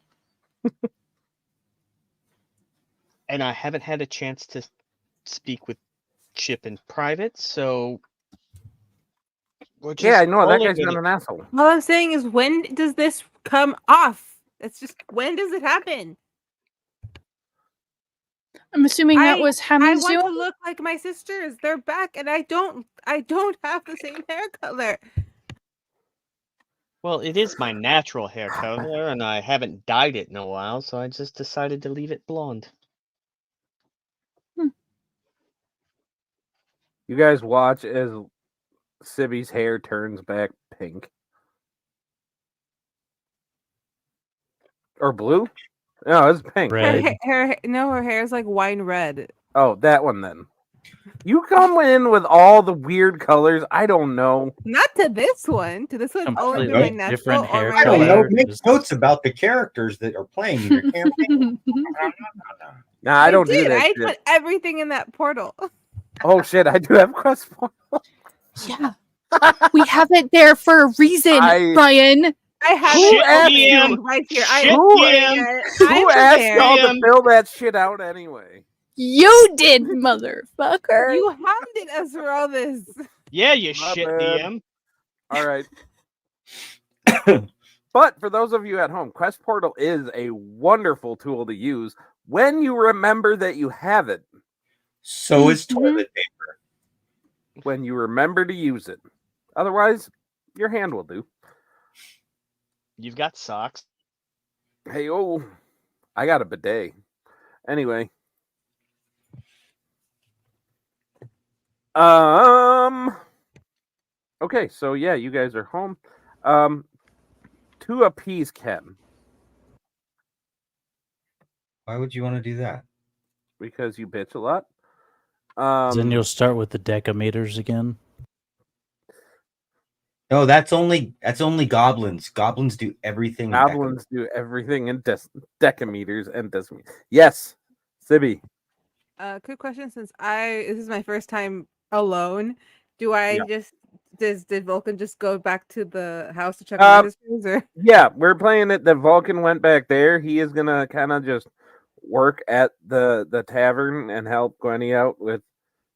[SPEAKER 5] And I haven't had a chance to speak with Chip in private, so we're just
[SPEAKER 1] Yeah, I know that
[SPEAKER 5] rolling
[SPEAKER 1] guy's
[SPEAKER 5] with
[SPEAKER 1] not
[SPEAKER 5] it.
[SPEAKER 1] an asshole.
[SPEAKER 6] All I'm saying is, when does this come off? It's just, when does it happen?
[SPEAKER 2] I'm assuming that was
[SPEAKER 6] I
[SPEAKER 2] Hami's
[SPEAKER 6] want to
[SPEAKER 2] doing.
[SPEAKER 6] look like my sisters. They're back, and I don't have the same hair color.
[SPEAKER 5] Well, it is my natural hair color, and I haven't dyed it in a while, so I just decided to leave it blonde.
[SPEAKER 1] You guys watch as Sibby's hair turns back pink. Or blue? No, it's pink.
[SPEAKER 3] Red.
[SPEAKER 6] Her hair is like wine red.
[SPEAKER 1] Oh, that one then. You come in with all the weird colors. I don't know.
[SPEAKER 6] Not to this one. To this one, only to
[SPEAKER 3] Completely
[SPEAKER 6] my natural
[SPEAKER 3] different
[SPEAKER 6] or
[SPEAKER 3] hair
[SPEAKER 6] my
[SPEAKER 7] I don't
[SPEAKER 3] color.
[SPEAKER 7] know.
[SPEAKER 6] red.
[SPEAKER 7] Make
[SPEAKER 3] Just-
[SPEAKER 7] notes about the characters that are playing in your campaign.
[SPEAKER 1] Nah, I don't do
[SPEAKER 6] did.
[SPEAKER 1] that
[SPEAKER 6] I
[SPEAKER 1] shit.
[SPEAKER 6] put everything in that portal.
[SPEAKER 1] Oh shit, I do have quest point.
[SPEAKER 2] Yeah. We have it there for a reason, Ryan.
[SPEAKER 6] I have
[SPEAKER 5] Shit,
[SPEAKER 6] it
[SPEAKER 5] DM.
[SPEAKER 6] open right here. I
[SPEAKER 5] Shit,
[SPEAKER 6] am
[SPEAKER 5] DM.
[SPEAKER 1] Who asked y'all to
[SPEAKER 5] DM.
[SPEAKER 1] fill that shit out anyway?
[SPEAKER 2] You did, motherfucker.
[SPEAKER 6] You hounded us for all this.
[SPEAKER 5] Yeah, you
[SPEAKER 1] My
[SPEAKER 5] shit
[SPEAKER 1] bad.
[SPEAKER 5] DM.
[SPEAKER 1] All right. But for those of you at home, Quest Portal is a wonderful tool to use when you remember that you have it.
[SPEAKER 7] So is toilet paper.
[SPEAKER 1] When you remember to use it. Otherwise, your hand will do.
[SPEAKER 5] You've got socks.
[SPEAKER 1] Hey, oh, I got a bidet. Anyway. Okay, so yeah, you guys are home. To appease Ken,
[SPEAKER 7] Why would you want to do that?
[SPEAKER 1] because you bitch a lot.
[SPEAKER 3] Then you'll start with the decameters again.
[SPEAKER 7] No, that's only goblins. Goblins do everything. in
[SPEAKER 1] Goblins do everything in decameters and decimeters. Yes, Sibby.
[SPEAKER 6] Quick question: since this is my first time alone, do I did Vulcan just go back to the house to check on my sisters, or?
[SPEAKER 1] Yeah, we're playing it. The Vulcan went back there. He is gonna kind of just work at the tavern and help Gwenny out with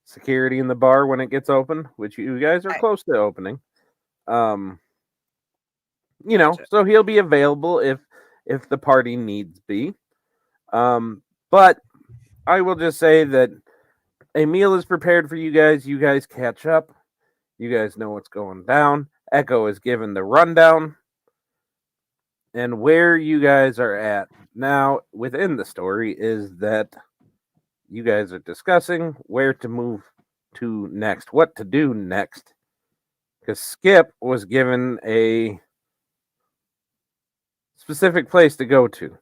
[SPEAKER 1] security in the bar when it gets open, which you guys are
[SPEAKER 6] Right.
[SPEAKER 1] close to opening. So he'll be available if the party needs be. But I will just say that a meal is prepared for you guys. You guys catch up. You guys know what's going down. Echo is given the rundown and where you guys are at now within the story is that you guys are discussing where to move to next, what to do next. Because Skip was given a specific place to go to.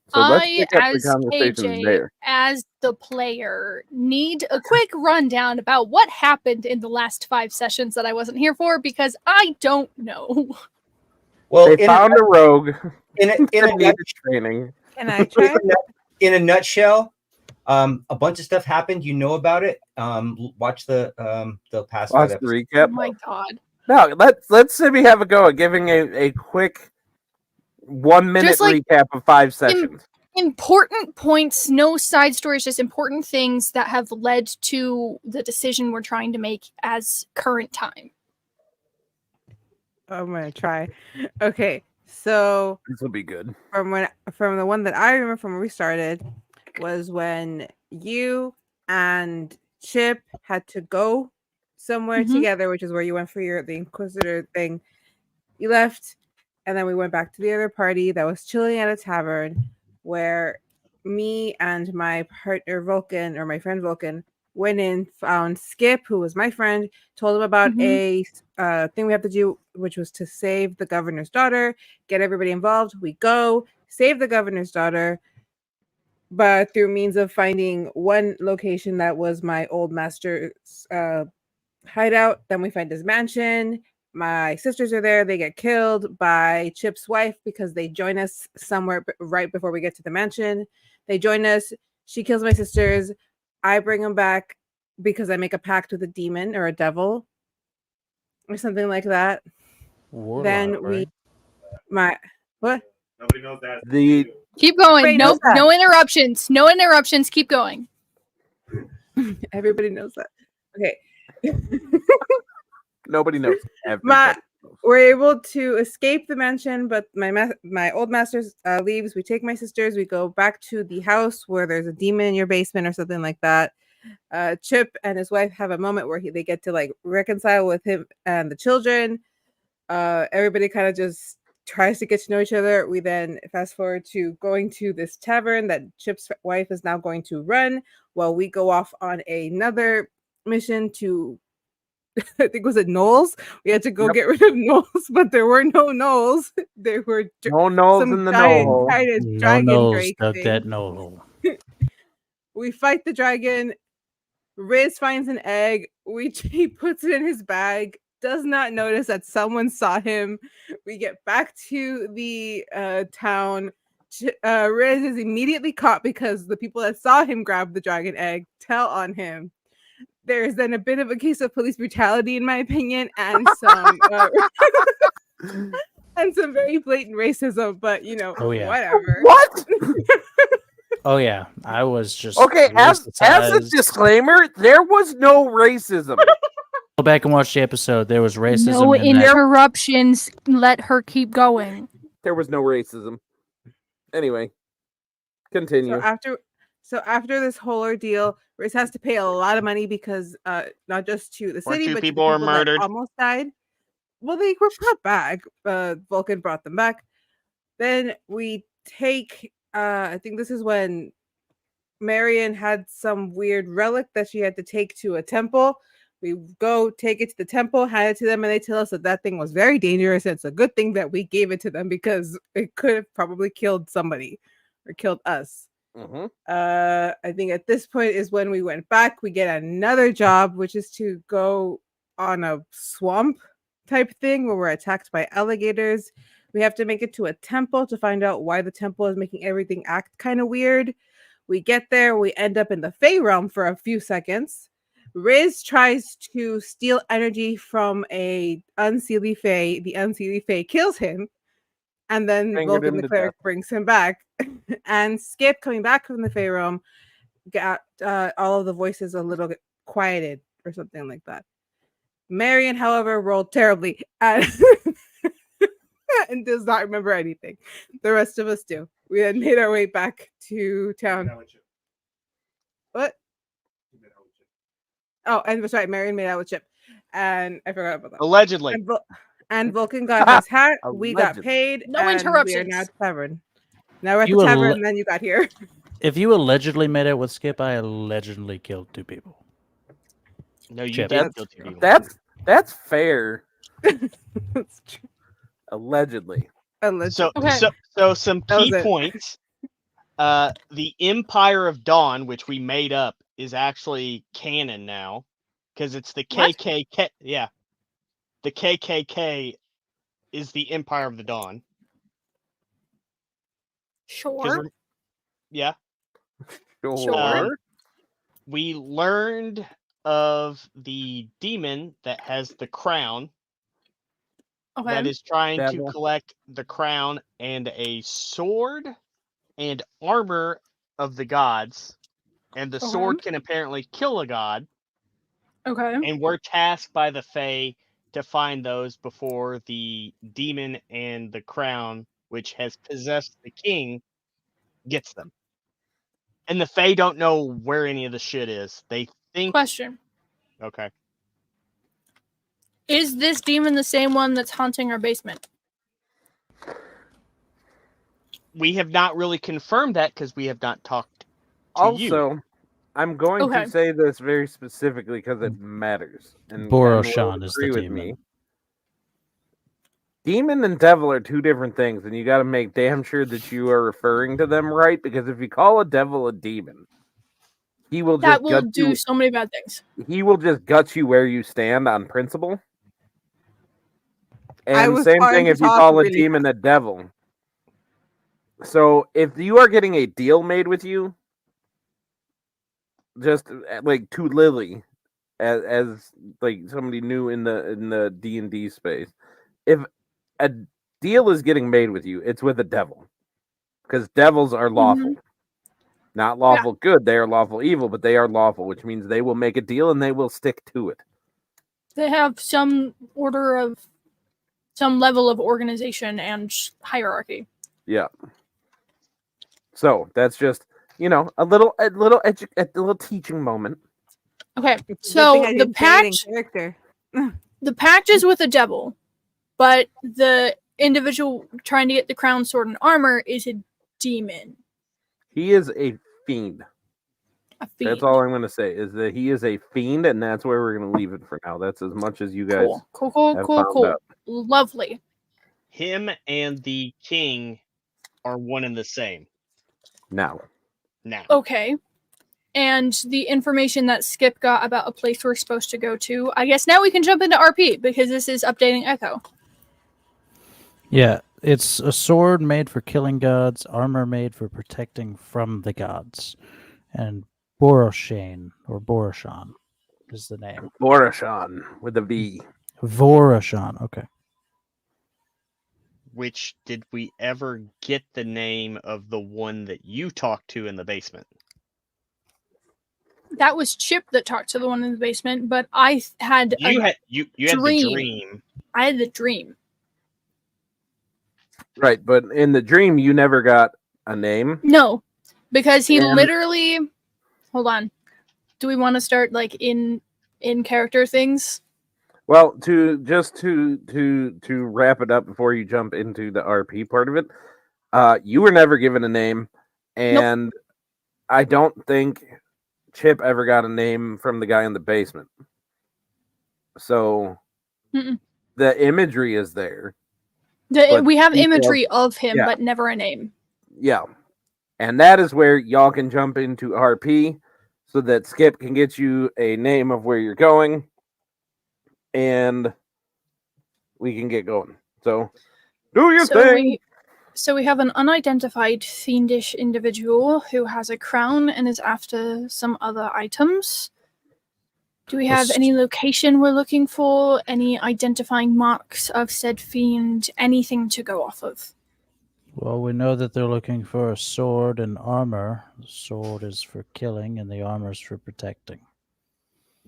[SPEAKER 1] So let's
[SPEAKER 2] I,
[SPEAKER 1] pick up the
[SPEAKER 2] as
[SPEAKER 1] conversation
[SPEAKER 2] KJ,
[SPEAKER 1] there.
[SPEAKER 2] as the player, need a quick rundown about what happened in the last 5 sessions that I wasn't here for because I don't know.
[SPEAKER 7] Well,
[SPEAKER 1] They found a rogue
[SPEAKER 7] in
[SPEAKER 1] that
[SPEAKER 7] a
[SPEAKER 1] needed training.
[SPEAKER 6] Can I try?
[SPEAKER 7] in a nutshell, a bunch of stuff happened. You know about it. Watch the past
[SPEAKER 1] Watch
[SPEAKER 7] 5
[SPEAKER 1] the
[SPEAKER 7] episodes.
[SPEAKER 2] Oh
[SPEAKER 1] recap.
[SPEAKER 2] my god.
[SPEAKER 1] No, let's say we have a go at giving a quick 1 minute
[SPEAKER 2] Just, like,
[SPEAKER 1] recap of 5 sessions.
[SPEAKER 2] Important points, no side stories, just important things that have led to the decision we're trying to make as current time.
[SPEAKER 6] I'm gonna try. Okay, so
[SPEAKER 1] This will be good.
[SPEAKER 6] from the one that I remember from when we started was when you and Chip had to go somewhere
[SPEAKER 2] Mhm.
[SPEAKER 6] together, which is where you went for the Inquisitor thing. You left, and then we went back to the other party that was chilling at a tavern, where me and my partner Vulcan, or my friend Vulcan, went in, found Skip, who was my friend, told him about a thing we have to do, which was to save the governor's daughter, get everybody involved. We go save the governor's daughter, but through means of finding one location that was my old master's hideout. Then we find his mansion. My sisters are there. They get killed by Chip's wife because they join us somewhere right before we get to the mansion. They join us. She kills my sisters. I bring them back because I make a pact with a demon or a devil or something like that.
[SPEAKER 3] Warlock,
[SPEAKER 6] Then we,
[SPEAKER 3] right?
[SPEAKER 6] what?
[SPEAKER 7] Nobody knows that.
[SPEAKER 2] Keep going.
[SPEAKER 6] Everybody knows
[SPEAKER 2] No
[SPEAKER 6] that.
[SPEAKER 2] interruptions. No interruptions. Keep going.
[SPEAKER 6] Everybody knows that. Okay.
[SPEAKER 1] Nobody knows. Everybody knows.
[SPEAKER 6] We're able to escape the mansion, but my old master leaves. We take my sisters. We go back to the house where there's a demon in your basement or something like that. Chip and his wife have a moment where they get to like reconcile with him and the children. Everybody kind of just tries to get to know each other. We then fast forward to going to this tavern that Chip's wife is now going to run, while we go off on another mission to I think was it Knowles? We had to go get rid of Knowles, but there were no Knowles. There were
[SPEAKER 1] No Knowles
[SPEAKER 6] some
[SPEAKER 1] in the
[SPEAKER 6] giant
[SPEAKER 1] no.
[SPEAKER 6] kind of
[SPEAKER 3] No
[SPEAKER 6] dragon
[SPEAKER 3] nose
[SPEAKER 6] drake
[SPEAKER 3] dug
[SPEAKER 6] thing.
[SPEAKER 3] that no hole.
[SPEAKER 6] We fight the dragon. Riz finds an egg. He puts it in his bag. Does not notice that someone saw him. We get back to the town. Riz is immediately caught because the people that saw him grab the dragon egg tell on him. There's then a bit of a case of police brutality, in my opinion, and some and some very blatant racism. But
[SPEAKER 3] Oh, yeah.
[SPEAKER 6] whatever.
[SPEAKER 1] What?
[SPEAKER 3] Oh yeah, I was just
[SPEAKER 1] Okay, as a
[SPEAKER 3] racist.
[SPEAKER 1] disclaimer, there was no racism.
[SPEAKER 3] Go back and watch the episode. There was racism
[SPEAKER 2] No
[SPEAKER 3] in that.
[SPEAKER 2] interruptions. Let her keep going.
[SPEAKER 1] There was no racism. Anyway, continue.
[SPEAKER 6] So after this whole ordeal, Riz has to pay a lot of money because not just to the city,
[SPEAKER 5] two
[SPEAKER 6] but to the
[SPEAKER 5] people were
[SPEAKER 6] that
[SPEAKER 5] murdered.
[SPEAKER 6] almost died. Well, they were brought back. Vulcan brought them back. Then we take. I think this is when Marion had some weird relic that she had to take to a temple. We go take it to the temple, hand it to them, and they tell us that thing was very dangerous. It's a good thing that we gave it to them because it could have probably killed somebody or killed us.
[SPEAKER 1] Mm-hmm.
[SPEAKER 6] I think at this point is when we went back. We get another job, which is to go on a swamp type thing where we're attacked by alligators. We have to make it to a temple to find out why the temple is making everything act kind of weird. We get there, we end up in the Fey realm for a few seconds. Riz tries to steal energy from a unseelie Fey. The unseelie Fey kills him, and then
[SPEAKER 1] Fingered
[SPEAKER 6] Vulcan
[SPEAKER 1] him
[SPEAKER 6] the
[SPEAKER 1] to
[SPEAKER 6] cleric
[SPEAKER 1] death.
[SPEAKER 6] brings him back. And Skip, coming back from the Fey realm, got all of the voices a little bit quieted or something like that. Marion, however, rolled terribly and does not remember anything. The rest of us do. We then made our way back to town. What? Oh, and that's right. Marion made out with Chip, and I forgot about that.
[SPEAKER 5] Allegedly.
[SPEAKER 6] And Vulcan got his hat. We got
[SPEAKER 1] Allegedly.
[SPEAKER 6] paid.
[SPEAKER 2] No
[SPEAKER 6] and we are
[SPEAKER 2] interruptions.
[SPEAKER 6] now at the tavern. Now we're at
[SPEAKER 3] You
[SPEAKER 6] the
[SPEAKER 3] alle-
[SPEAKER 6] tavern, and then you got here.
[SPEAKER 3] If you allegedly made out with Skip, I allegedly killed 2 people.
[SPEAKER 5] No, you
[SPEAKER 3] Chip.
[SPEAKER 5] did
[SPEAKER 1] That's
[SPEAKER 5] kill 2 people.
[SPEAKER 1] That's fair.
[SPEAKER 6] That's true.
[SPEAKER 1] Allegedly.
[SPEAKER 5] So,
[SPEAKER 2] Okay.
[SPEAKER 5] so some
[SPEAKER 6] That was
[SPEAKER 5] key
[SPEAKER 6] it.
[SPEAKER 5] points. The Empire of Dawn, which we made up, is actually canon now because it's the
[SPEAKER 2] What?
[SPEAKER 5] KKK. Yeah, the KKK is the Empire of the Dawn.
[SPEAKER 2] Sure.
[SPEAKER 5] Yeah.
[SPEAKER 2] Sure.
[SPEAKER 5] We learned of the demon that has the crown
[SPEAKER 2] Okay.
[SPEAKER 5] that is trying to
[SPEAKER 1] Devil.
[SPEAKER 5] collect the crown and a sword and armor of the gods. And the
[SPEAKER 2] Okay.
[SPEAKER 5] sword can apparently kill a god.
[SPEAKER 2] Okay.
[SPEAKER 5] And we're tasked by the Fae to find those before the demon and the crown, which has possessed the king, gets them. And the Fae don't know where any of the shit is. They think.
[SPEAKER 2] Question.
[SPEAKER 5] Okay.
[SPEAKER 2] Is this demon the same one that's haunting our basement?
[SPEAKER 5] We have not really confirmed that because we have not talked to you.
[SPEAKER 1] Also, I'm going
[SPEAKER 2] Okay.
[SPEAKER 1] to say this very specifically because it matters. And
[SPEAKER 3] Boroshan
[SPEAKER 1] will
[SPEAKER 3] is the
[SPEAKER 1] agree with
[SPEAKER 3] demon.
[SPEAKER 1] me. Demon and devil are two different things, and you got to make damn sure that you are referring to them right. Because if you call a devil a demon, he will
[SPEAKER 2] That
[SPEAKER 1] just
[SPEAKER 2] will
[SPEAKER 1] gut
[SPEAKER 2] do
[SPEAKER 1] you.
[SPEAKER 2] so many bad things.
[SPEAKER 1] He will just gut you where you stand on principle.
[SPEAKER 6] I
[SPEAKER 1] And
[SPEAKER 6] was
[SPEAKER 1] same
[SPEAKER 6] trying
[SPEAKER 1] thing
[SPEAKER 6] to
[SPEAKER 1] if you
[SPEAKER 6] talk
[SPEAKER 1] call a
[SPEAKER 6] really
[SPEAKER 1] demon a devil. So if you are getting a deal made with you, just like to Lily, as like somebody new in the D&D space, if a deal is getting made with you, it's with a devil, because devils are lawful, not lawful good. They are lawful evil, but they are lawful, which means they will make a deal and they will stick to it.
[SPEAKER 2] They have some level of organization and hierarchy.
[SPEAKER 1] Yeah. So that's just a little teaching moment.
[SPEAKER 2] Okay,
[SPEAKER 6] It's a good
[SPEAKER 2] so
[SPEAKER 6] thing I
[SPEAKER 2] the
[SPEAKER 6] didn't say it in
[SPEAKER 2] pact
[SPEAKER 6] character.
[SPEAKER 2] the pact is with the devil, but the individual trying to get the crown, sword, and armor is a demon.
[SPEAKER 1] He is a fiend.
[SPEAKER 2] A fiend.
[SPEAKER 1] That's all I'm going to say is that he is a fiend, and that's where we're going to leave it for now. That's as much as you guys have found out.
[SPEAKER 2] Lovely.
[SPEAKER 5] Him and the king are one and the same.
[SPEAKER 1] Now.
[SPEAKER 2] Okay. And the information that Skip got about a place we're supposed to go to, I guess now we can jump into RP because this is updating Echo.
[SPEAKER 3] Yeah, it's a sword made for killing gods, armor made for protecting from the gods. And Boroshan is the name.
[SPEAKER 1] Boroshan with a V.
[SPEAKER 3] Voroshan, okay.
[SPEAKER 5] Which, did we ever get the name of the one that you talked to in the basement?
[SPEAKER 2] That was Chip that talked to the one in the basement, but I had
[SPEAKER 5] you had the dream.
[SPEAKER 2] I had the dream.
[SPEAKER 1] Right, but in the dream, you never got a name.
[SPEAKER 2] No, because he literally. Hold on. Do we want to start like in character things?
[SPEAKER 1] Well, to wrap it up before you jump into the RP part of it, you were never given a name, and nope. I don't think Chip ever got a name from the guy in the basement. So the imagery is there.
[SPEAKER 2] We have imagery of him, but never a name.
[SPEAKER 1] Yeah. And that is where y'all can jump into RP so that Skip can get you a name of where you're going and we can get going. So do your thing.
[SPEAKER 2] So we have an unidentified fiendish individual who has a crown and is after some other items. Do we have any location we're looking for? Any identifying marks of said fiend? Anything to go off of?
[SPEAKER 3] Well, we know that they're looking for a sword and armor. The sword is for killing and the armor is for protecting.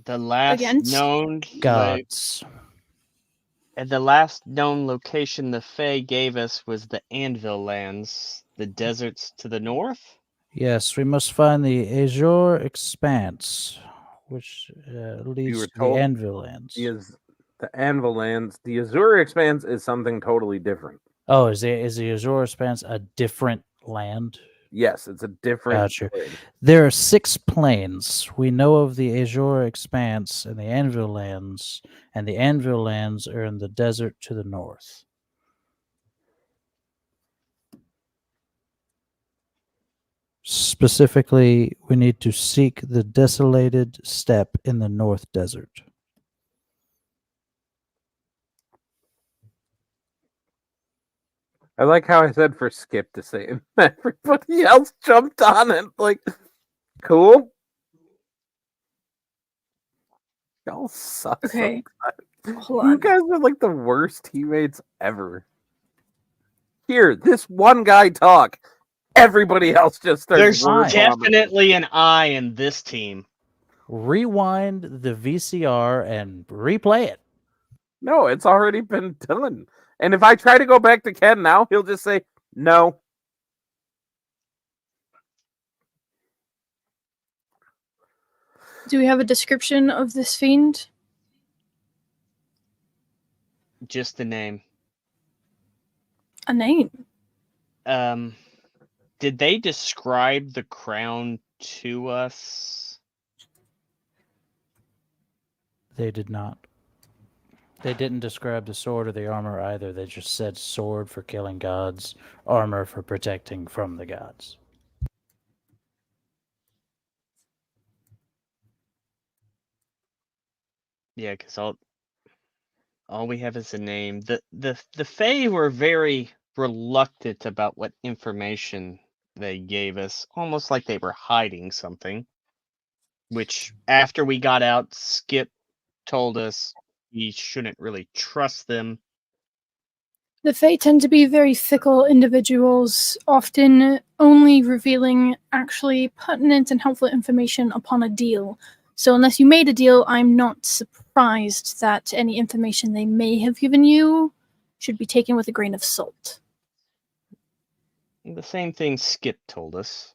[SPEAKER 5] The last known
[SPEAKER 3] gods.
[SPEAKER 5] And the last known location the Fae gave us was the Anvil Lands, the deserts to the north?
[SPEAKER 3] Yes, we must find the Azure Expanse, which leads to the Anvil Lands.
[SPEAKER 1] The Anvil Lands. The Azure Expanse is something totally different.
[SPEAKER 3] Oh, is the Azure Expanse a different land?
[SPEAKER 1] Yes, it's a different.
[SPEAKER 3] Gotcha. There are 6 planes. We know of the Azure Expanse and the Anvil Lands, and the Anvil Lands are in the desert to the north. Specifically, we need to seek the desolated steppe in the North Desert.
[SPEAKER 1] I like how I said for Skip to say it. Everybody else jumped on it. Like, cool. Y'all suck.
[SPEAKER 2] Okay. Hold
[SPEAKER 1] You
[SPEAKER 2] on.
[SPEAKER 1] guys are like the worst teammates ever. Here, this one guy talk. Everybody else just starts
[SPEAKER 5] There's
[SPEAKER 1] word vomiting.
[SPEAKER 5] definitely an I in this team.
[SPEAKER 3] Rewind the VCR and replay it.
[SPEAKER 1] No, it's already been done. And if I try to go back to Ken now, he'll just say no.
[SPEAKER 2] Do we have a description of this fiend?
[SPEAKER 5] Just the name.
[SPEAKER 2] A name?
[SPEAKER 5] Did they describe the crown to us?
[SPEAKER 3] They did not. They didn't describe the sword or the armor either. They just said sword for killing gods, armor for protecting from the gods.
[SPEAKER 5] Yeah, because all we have is a name. The Fae were very reluctant about what information they gave us, almost like they were hiding something. Which, after we got out, Skip told us we shouldn't really trust them.
[SPEAKER 2] The Fae tend to be very fickle individuals, often only revealing actually pertinent and helpful information upon a deal. So unless you made a deal, I'm not surprised that any information they may have given you should be taken with a grain of salt.
[SPEAKER 5] The same thing Skip told us.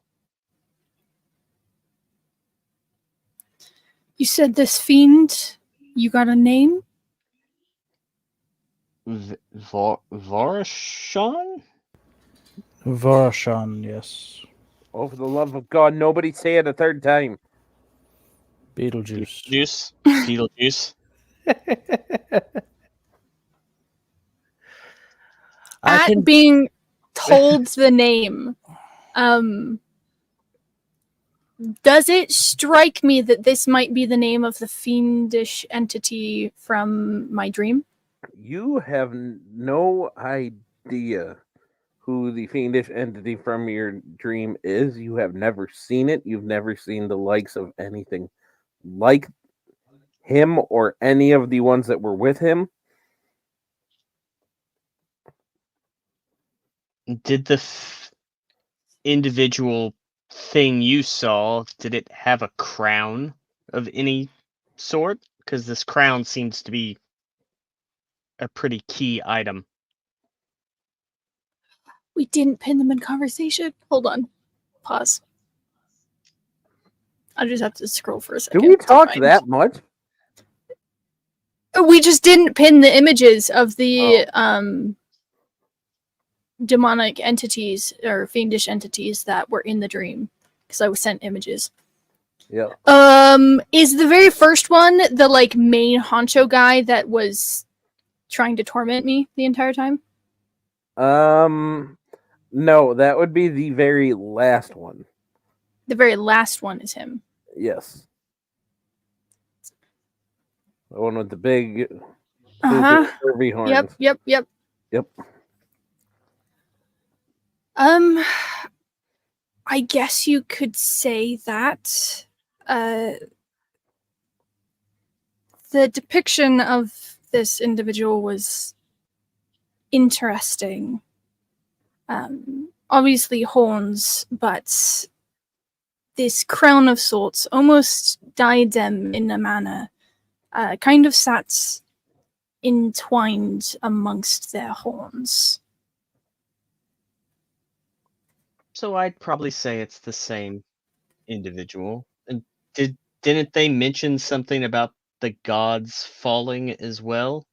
[SPEAKER 2] You said this fiend, you got a name?
[SPEAKER 5] Varashan?
[SPEAKER 3] Varashan, yes.
[SPEAKER 1] Oh, for the love of God, nobody say it a third time.
[SPEAKER 3] Beetlejuice.
[SPEAKER 5] Juice? Beetlejuice?
[SPEAKER 2] At being told the name, does it strike me that this might be the name of the fiendish entity from my dream?
[SPEAKER 1] You have no idea who the fiendish entity from your dream is. You have never seen it. You've never seen the likes of anything like him or any of the ones that were with him.
[SPEAKER 5] Did the individual thing you saw, did it have a crown of any sort? Because this crown seems to be a pretty key item.
[SPEAKER 2] We didn't pin them in conversation. Hold on. Pause. I just have to scroll for a second.
[SPEAKER 1] Do we talk that much?
[SPEAKER 2] We just didn't pin the images of the demonic entities or fiendish entities that were in the dream because I was sent images.
[SPEAKER 1] Yeah.
[SPEAKER 2] Is the very first one the like main honcho guy that was trying to torment me the entire time?
[SPEAKER 1] No, that would be the very last one.
[SPEAKER 2] The very last one is him.
[SPEAKER 1] Yes. The one with the big curvy horns.
[SPEAKER 2] Yep.
[SPEAKER 1] Yep.
[SPEAKER 2] I guess you could say that. The depiction of this individual was interesting. Obviously horns, but this crown of sorts, almost diadem in a manner, kind of sat entwined amongst their horns.
[SPEAKER 5] So I'd probably say it's the same individual. And didn't they mention something about the gods falling as well?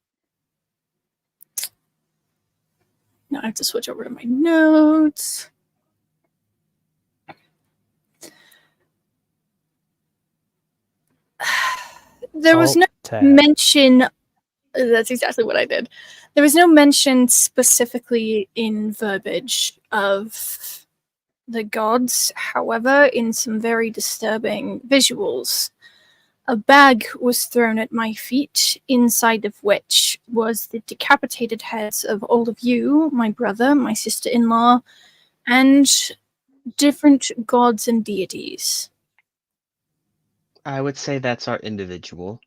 [SPEAKER 2] Now I have to switch over to my notes. There was no mention. That's exactly what I did. There was no mention specifically in verbiage of the gods. However, in some very disturbing visuals, a bag was thrown at my feet, inside of which was the decapitated heads of all of you, my brother, my sister-in-law, and different gods and deities.
[SPEAKER 5] I would say that's our individual.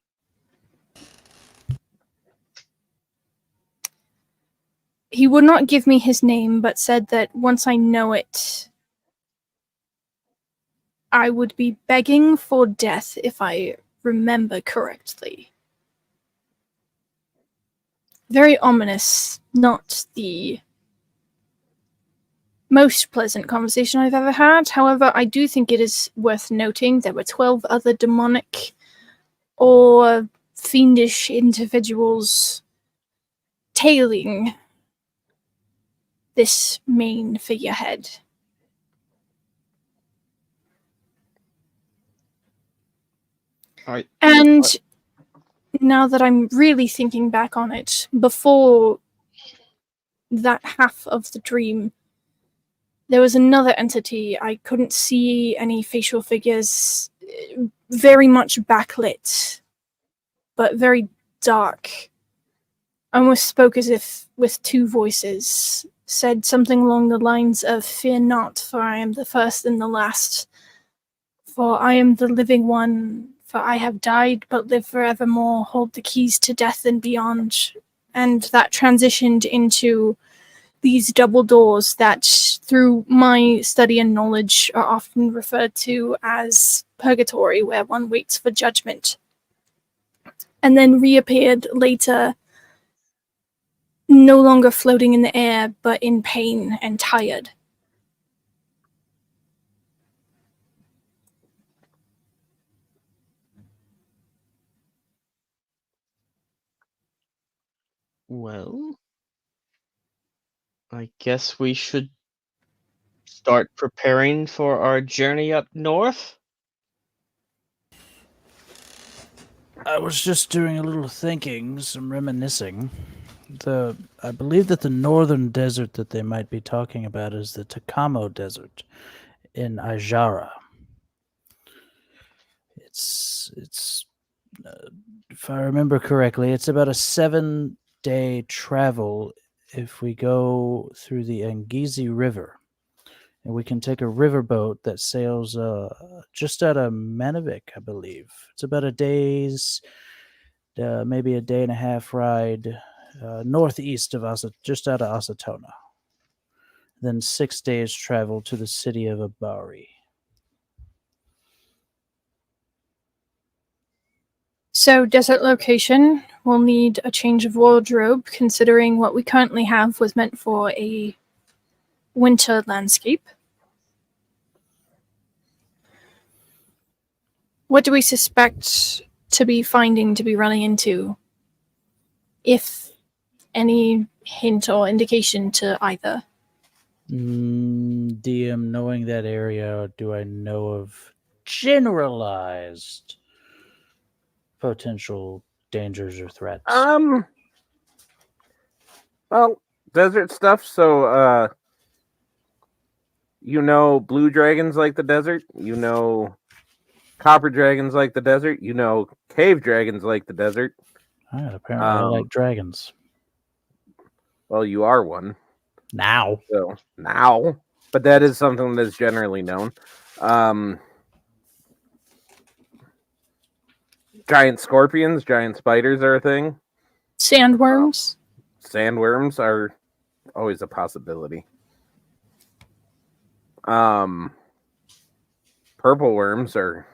[SPEAKER 2] He would not give me his name, but said that once I know it, I would be begging for death if I remember correctly. Very ominous, not the most pleasant conversation I've ever had. However, I do think it is worth noting there were 12 other demonic or fiendish individuals tailing this main figurehead.
[SPEAKER 5] Alright.
[SPEAKER 2] And now that I'm really thinking back on it, before that half of the dream, there was another entity. I couldn't see any facial figures, very much backlit, but very dark. Almost spoke as if with two voices, said something along the lines of, "Fear not, for I am the first and the last. For I am the living one, for I have died but live forevermore, hold the keys to death and beyond." And that transitioned into these double doors that, through my study and knowledge, are often referred to as purgatory, where one waits for judgment. And then reappeared later, no longer floating in the air, but in pain and tired.
[SPEAKER 5] Well, I guess we should start preparing for our journey up north.
[SPEAKER 3] I was just doing a little thinking, some reminiscing. I believe that the northern desert that they might be talking about is the Takamo Desert in Ajara. It's if I remember correctly, it's about a 7-day travel if we go through the Angizi River. And we can take a riverboat that sails just out of Manavik, I believe. It's about a day's, maybe a day and a half ride northeast of just out of Asatona. Then 6 days travel to the city of Abari.
[SPEAKER 2] So, desert location will need a change of wardrobe, considering what we currently have was meant for a winter landscape. What do we suspect to be running into? If any hint or indication to either.
[SPEAKER 3] DM, knowing that area, do I know of generalized potential dangers or threats?
[SPEAKER 1] Well, desert stuff, so blue dragons like the desert, copper dragons like the desert, cave dragons like the desert.
[SPEAKER 3] Apparently I like dragons.
[SPEAKER 1] Well, you are one.
[SPEAKER 3] Now.
[SPEAKER 1] But that is something that's generally known. Giant scorpions, giant spiders are a thing.
[SPEAKER 2] Sandworms?
[SPEAKER 1] Sandworms are always a possibility. Purple worms are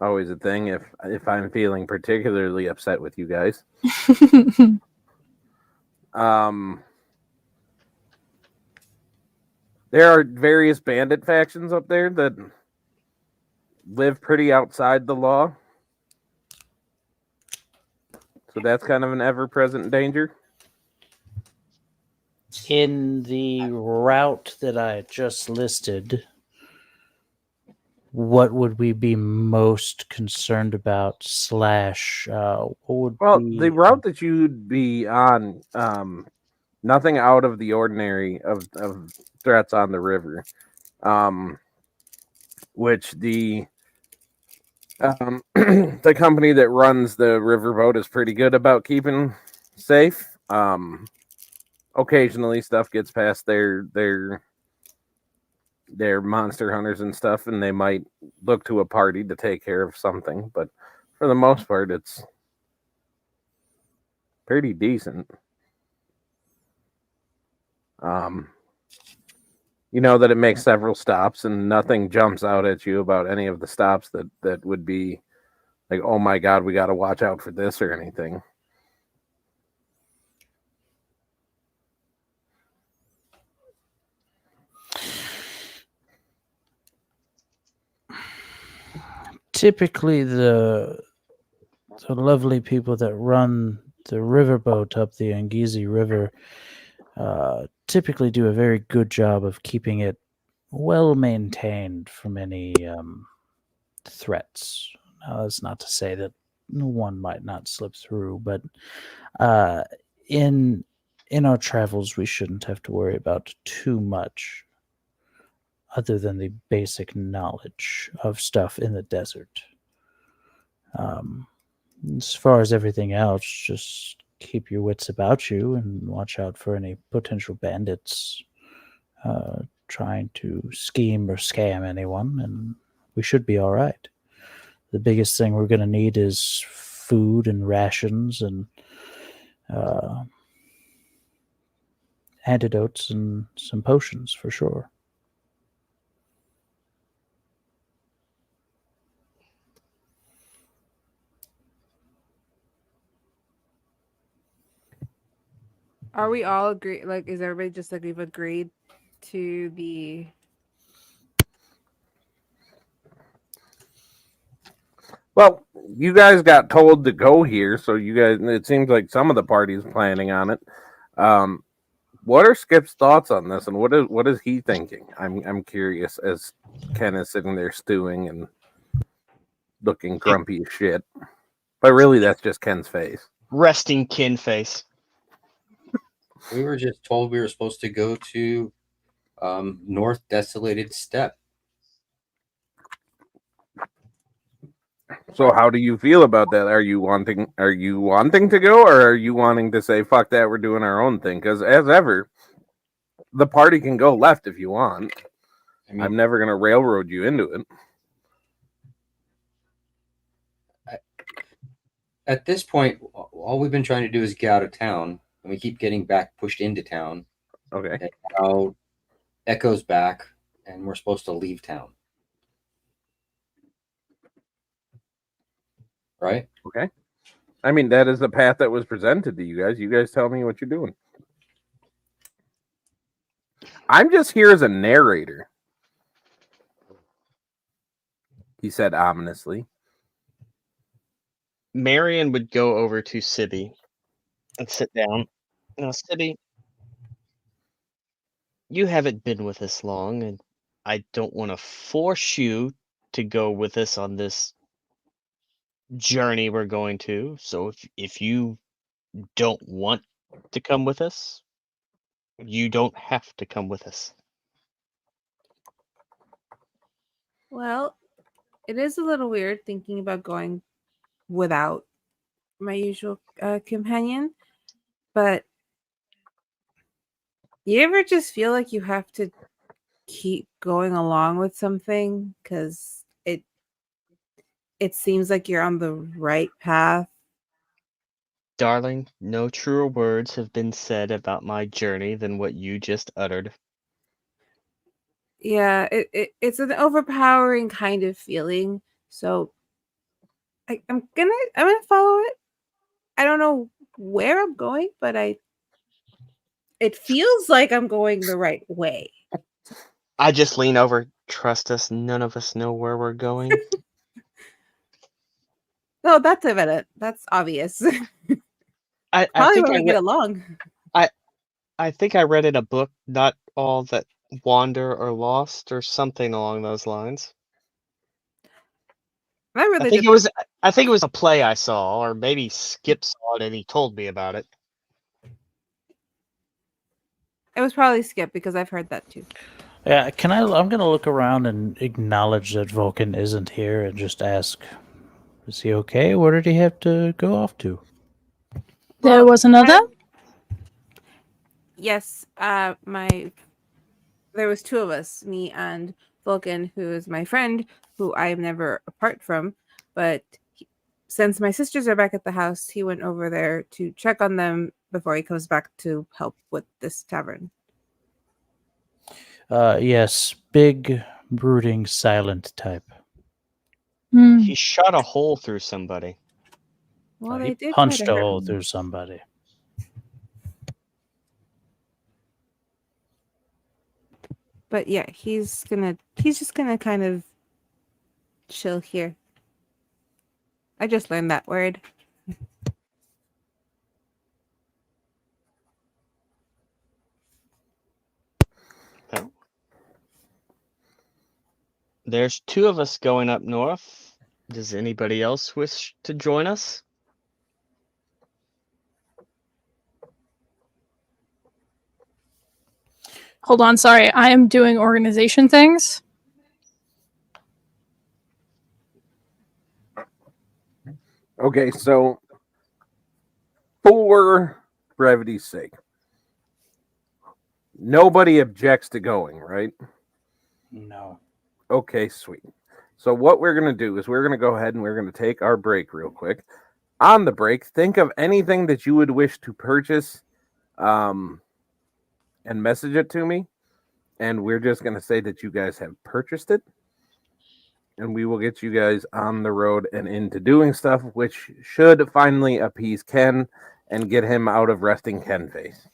[SPEAKER 1] always a thing if I'm feeling particularly upset with you guys. There are various bandit factions up there that live pretty outside the law. So that's kind of an ever-present danger.
[SPEAKER 3] In the route that I just listed, what would we be most concerned about? What would
[SPEAKER 1] the route that you'd be on, nothing out of the ordinary of threats on the river, which the the company that runs the riverboat is pretty good about keeping safe. Occasionally stuff gets past their monster hunters and stuff, and they might look to a party to take care of something, but for the most part it's pretty decent. You know that it makes several stops, and nothing jumps out at you about any of the stops that would be like, oh my god, we got to watch out for this or anything.
[SPEAKER 3] Typically, the lovely people that run the riverboat up the Angizi River typically do a very good job of keeping it well maintained from any threats. Now, that's not to say that one might not slip through, but in our travels, we shouldn't have to worry about too much other than the basic knowledge of stuff in the desert. As far as everything else, just keep your wits about you and watch out for any potential bandits trying to scheme or scam anyone, and we should be all right. The biggest thing we're going to need is food and rations and antidotes and some potions for sure.
[SPEAKER 6] Are we all agree? Like, is everybody just like we've agreed to the?
[SPEAKER 1] Well, you guys got told to go here, so you guys. It seems like some of the party's planning on it. What are Skip's thoughts on this, and what is he thinking? I'm curious as Ken is sitting there stewing and looking grumpy as shit. But really, that's just Ken's face.
[SPEAKER 5] Resting kin face.
[SPEAKER 7] We were just told we were supposed to go to North Desolated Steppe.
[SPEAKER 1] So how do you feel about that? Are you wanting to go, or are you wanting to say fuck that, we're doing our own thing? Because as ever, the party can go left if you want. I mean, I'm never gonna railroad you into it.
[SPEAKER 7] At this point, all we've been trying to do is get out of town, and we keep getting back pushed into town.
[SPEAKER 1] Okay.
[SPEAKER 7] And now Echo's back, and we're supposed to leave town. Right?
[SPEAKER 1] Okay. I mean, that is the path that was presented to you guys. You guys tell me what you're doing. I'm just here as a narrator, he said ominously.
[SPEAKER 5] Marion would go over to Sibby and sit down. Now, Sibby, you haven't been with us long, and I don't want to force you to go with us on this journey we're going to. So if you don't want to come with us, you don't have to come with us.
[SPEAKER 6] Well, it is a little weird thinking about going without my usual companion, but you ever just feel like you have to keep going along with something because it seems like you're on the right path?
[SPEAKER 5] Darling, no truer words have been said about my journey than what you just uttered.
[SPEAKER 6] Yeah, it's an overpowering kind of feeling. So I'm gonna follow it. I don't know where I'm going, but it feels like I'm going the right way.
[SPEAKER 5] I just lean over. Trust us, none of us know where we're going.
[SPEAKER 6] No, that's evident. That's obvious.
[SPEAKER 5] I
[SPEAKER 6] Probably
[SPEAKER 5] think
[SPEAKER 6] when
[SPEAKER 5] I
[SPEAKER 6] we get
[SPEAKER 5] read,
[SPEAKER 6] along.
[SPEAKER 5] I think I read in a book, not all that wander or lost, or something along those lines.
[SPEAKER 6] I really
[SPEAKER 5] I think
[SPEAKER 6] did.
[SPEAKER 5] it was a play I saw, or maybe Skip saw it and he told me about it.
[SPEAKER 6] It was probably Skip because I've heard that too.
[SPEAKER 3] Yeah, I'm gonna look around and acknowledge that Vulcan isn't here and just ask, is he okay? Where did he have to go off to?
[SPEAKER 2] There was another?
[SPEAKER 6] Yes, there was two of us, me and Vulcan, who is my friend, who I am never apart from. But since my sisters are back at the house, he went over there to check on them before he comes back to help with this tavern.
[SPEAKER 3] Yes, big, brooding, silent type.
[SPEAKER 2] Hmm.
[SPEAKER 5] He shot a hole through somebody.
[SPEAKER 6] Well,
[SPEAKER 3] He
[SPEAKER 6] they did
[SPEAKER 3] punched
[SPEAKER 6] try
[SPEAKER 3] a
[SPEAKER 6] to hurt
[SPEAKER 3] hole
[SPEAKER 6] me.
[SPEAKER 3] through somebody.
[SPEAKER 6] But yeah, he's just gonna kind of chill here. I just learned that word.
[SPEAKER 5] Oh. There's two of us going up north. Does anybody else wish to join us?
[SPEAKER 2] Hold on, sorry. I am doing organization things.
[SPEAKER 1] Okay, so for brevity's sake, nobody objects to going, right?
[SPEAKER 3] No.
[SPEAKER 1] Okay, sweet. So what we're going to do is we're going to go ahead and we're going to take our break real quick. On the break, think of anything that you would wish to purchase and message it to me. And we're just going to say that you guys have purchased it. And we will get you guys on the road and into doing stuff, which should finally appease Ken and get him out of resting Ken face.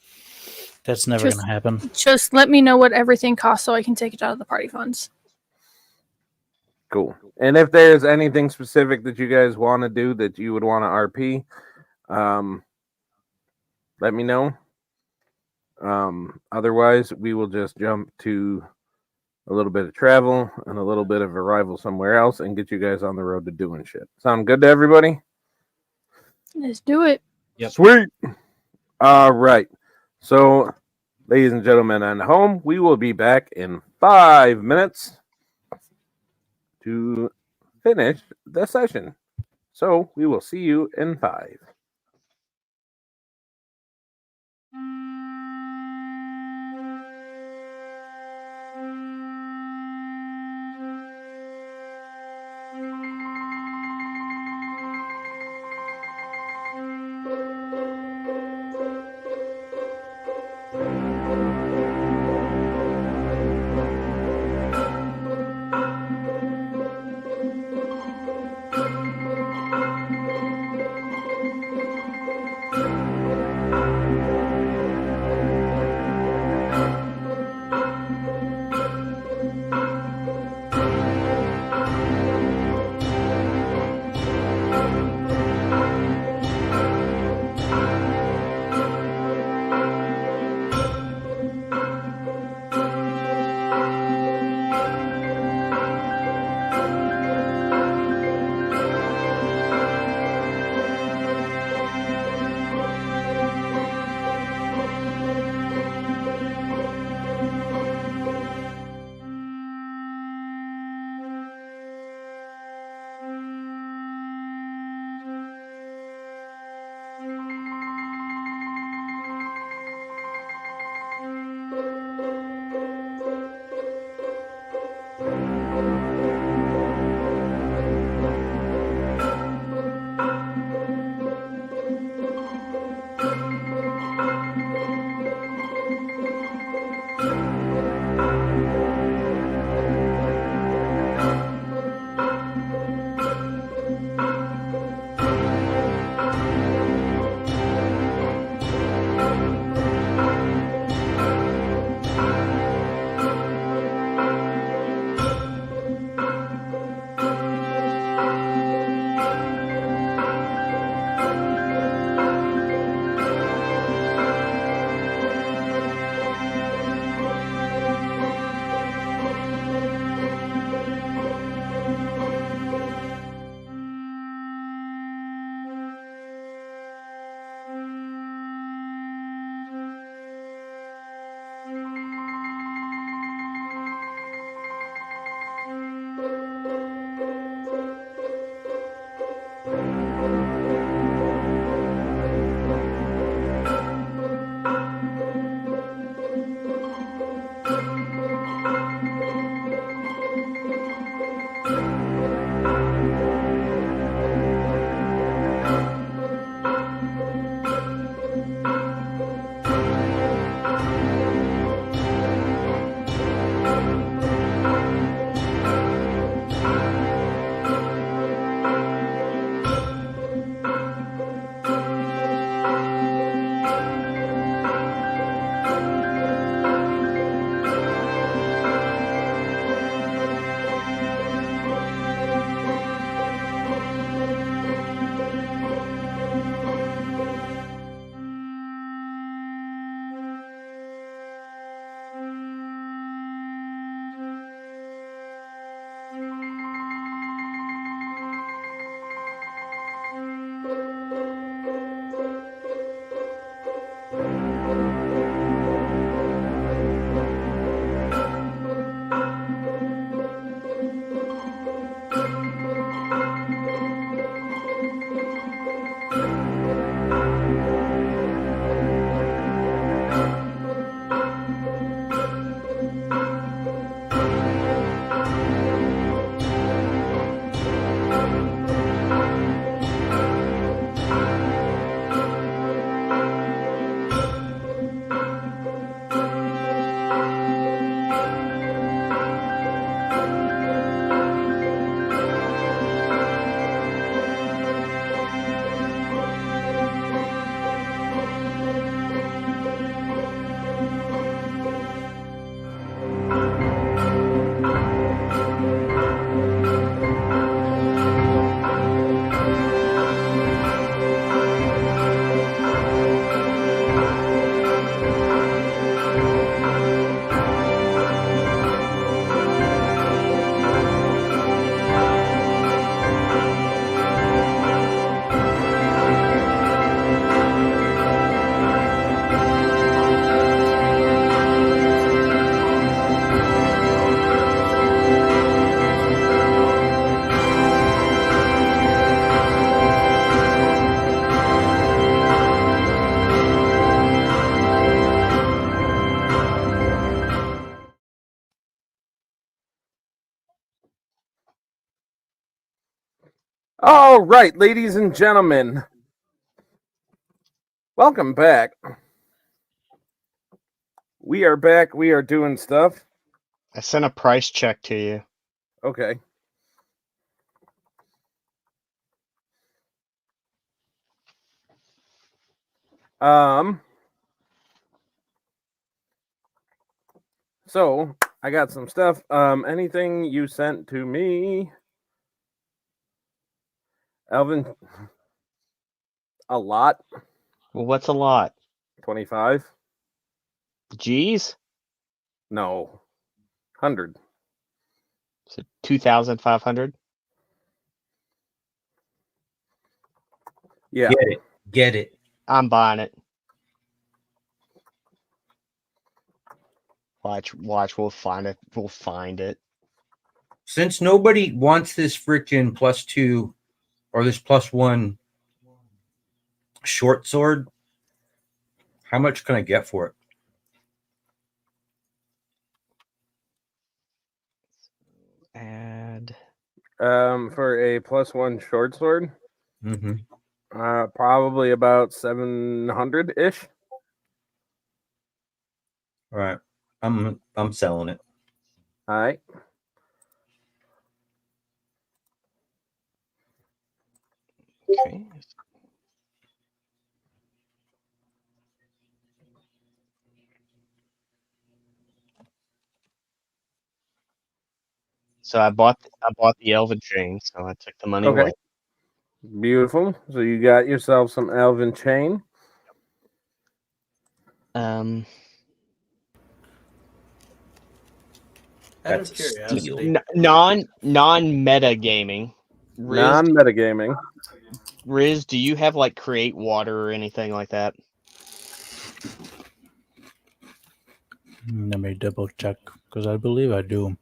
[SPEAKER 3] That's never
[SPEAKER 2] Just-
[SPEAKER 3] going to happen.
[SPEAKER 2] Just let me know what everything costs so I can take it out of the party funds.
[SPEAKER 1] Cool. And if there's anything specific that you guys want to do that you would want to RP, let me know. Otherwise, we will just jump to a little bit of travel and a little bit of arrival somewhere else and get you guys on the road to doing shit. Sound good to everybody?
[SPEAKER 2] Let's do it.
[SPEAKER 7] Yep.
[SPEAKER 1] Sweet. All right. So, ladies and gentlemen at home, we will be back in 5 minutes to finish the session. So, we will see you in 5. All right, ladies and gentlemen, welcome back. We are back. We are doing stuff.
[SPEAKER 5] I sent a price check to you.
[SPEAKER 1] Okay. So I got some stuff. Anything you sent to me, Alvin? A lot.
[SPEAKER 5] Well, what's a lot?
[SPEAKER 1] 25.
[SPEAKER 5] G's?
[SPEAKER 1] No. 100.
[SPEAKER 5] So 2,500.
[SPEAKER 1] Yeah.
[SPEAKER 7] Get it. Get it.
[SPEAKER 5] I'm buying it. Watch. We'll find it. We'll find it.
[SPEAKER 7] Since nobody wants this freaking +2 or this +1 short sword, how much can I get for it?
[SPEAKER 5] Add.
[SPEAKER 1] For a +1 short sword,
[SPEAKER 7] Mm-hmm.
[SPEAKER 1] probably about 700 ish.
[SPEAKER 7] All right. I'm selling it.
[SPEAKER 1] All right.
[SPEAKER 5] Okay. So I bought the Elven chain, so I took the money
[SPEAKER 1] Okay.
[SPEAKER 5] away.
[SPEAKER 1] Beautiful. So you got yourself some Elven chain.
[SPEAKER 3] Out
[SPEAKER 7] That's
[SPEAKER 3] of
[SPEAKER 7] a
[SPEAKER 3] curiosity,
[SPEAKER 7] steal.
[SPEAKER 5] Non-meta gaming.
[SPEAKER 1] Non-metagaming.
[SPEAKER 5] Riz, do you have like create water or anything like that?
[SPEAKER 3] let me double check because I believe I do.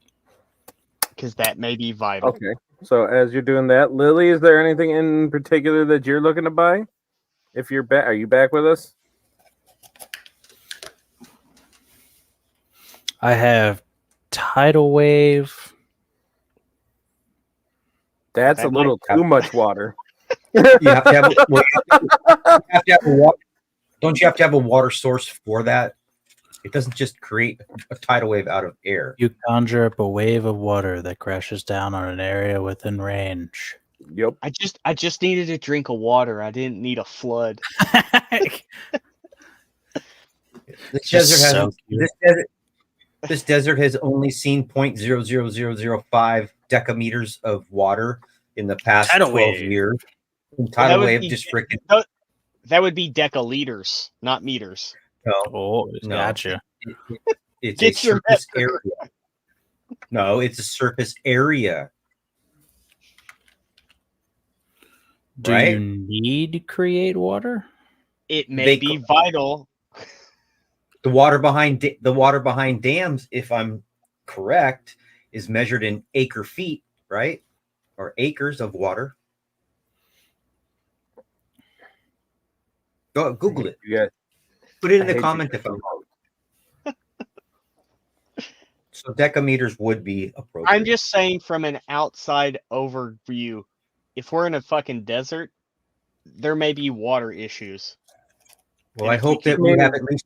[SPEAKER 5] Because that may be vital.
[SPEAKER 1] Okay. So as you're doing that, Lily, is there anything in particular that you're looking to buy? If you're back, are you back with us?
[SPEAKER 3] I have tidal wave.
[SPEAKER 1] That's
[SPEAKER 5] That
[SPEAKER 1] a little
[SPEAKER 7] might-
[SPEAKER 1] too much water.
[SPEAKER 7] You have to have a water. Don't you have to have a water source for that? It doesn't just create a tidal wave out of air.
[SPEAKER 3] You conjure up a wave of water that crashes down on an area within range.
[SPEAKER 1] Yep.
[SPEAKER 5] I just needed a drink of water. I didn't need a flood.
[SPEAKER 7] This
[SPEAKER 3] Just
[SPEAKER 7] desert has
[SPEAKER 3] so cute.
[SPEAKER 7] this desert has only seen 0.00005 decameters of water in the past
[SPEAKER 3] Tidal
[SPEAKER 7] 12
[SPEAKER 3] wave.
[SPEAKER 7] years. And
[SPEAKER 5] That
[SPEAKER 7] tidal
[SPEAKER 5] would
[SPEAKER 7] wave
[SPEAKER 5] be-
[SPEAKER 7] just freaking
[SPEAKER 5] That would be decaliters, not meters.
[SPEAKER 7] no.
[SPEAKER 3] Oh,
[SPEAKER 7] No.
[SPEAKER 3] gotcha.
[SPEAKER 7] It's
[SPEAKER 5] Get
[SPEAKER 7] a
[SPEAKER 5] your
[SPEAKER 7] surface
[SPEAKER 5] metric
[SPEAKER 7] area. No, it's a surface area.
[SPEAKER 3] Do
[SPEAKER 7] Right?
[SPEAKER 3] you need to create water?
[SPEAKER 5] It may
[SPEAKER 7] They
[SPEAKER 5] be
[SPEAKER 7] co-
[SPEAKER 5] vital.
[SPEAKER 7] The water behind dams, if I'm correct, is measured in acre feet, right? Or acres of water. Go Google it.
[SPEAKER 1] You guys,
[SPEAKER 7] Put it in
[SPEAKER 1] I
[SPEAKER 7] the
[SPEAKER 1] hate
[SPEAKER 7] comment
[SPEAKER 1] you.
[SPEAKER 7] if I'm wrong. So decameters would be appropriate.
[SPEAKER 5] I'm just saying from an outside overview, if we're in a fucking desert, there may be water issues.
[SPEAKER 7] well.
[SPEAKER 5] and
[SPEAKER 7] I
[SPEAKER 5] if we
[SPEAKER 7] hope that
[SPEAKER 5] can-
[SPEAKER 7] we have at least.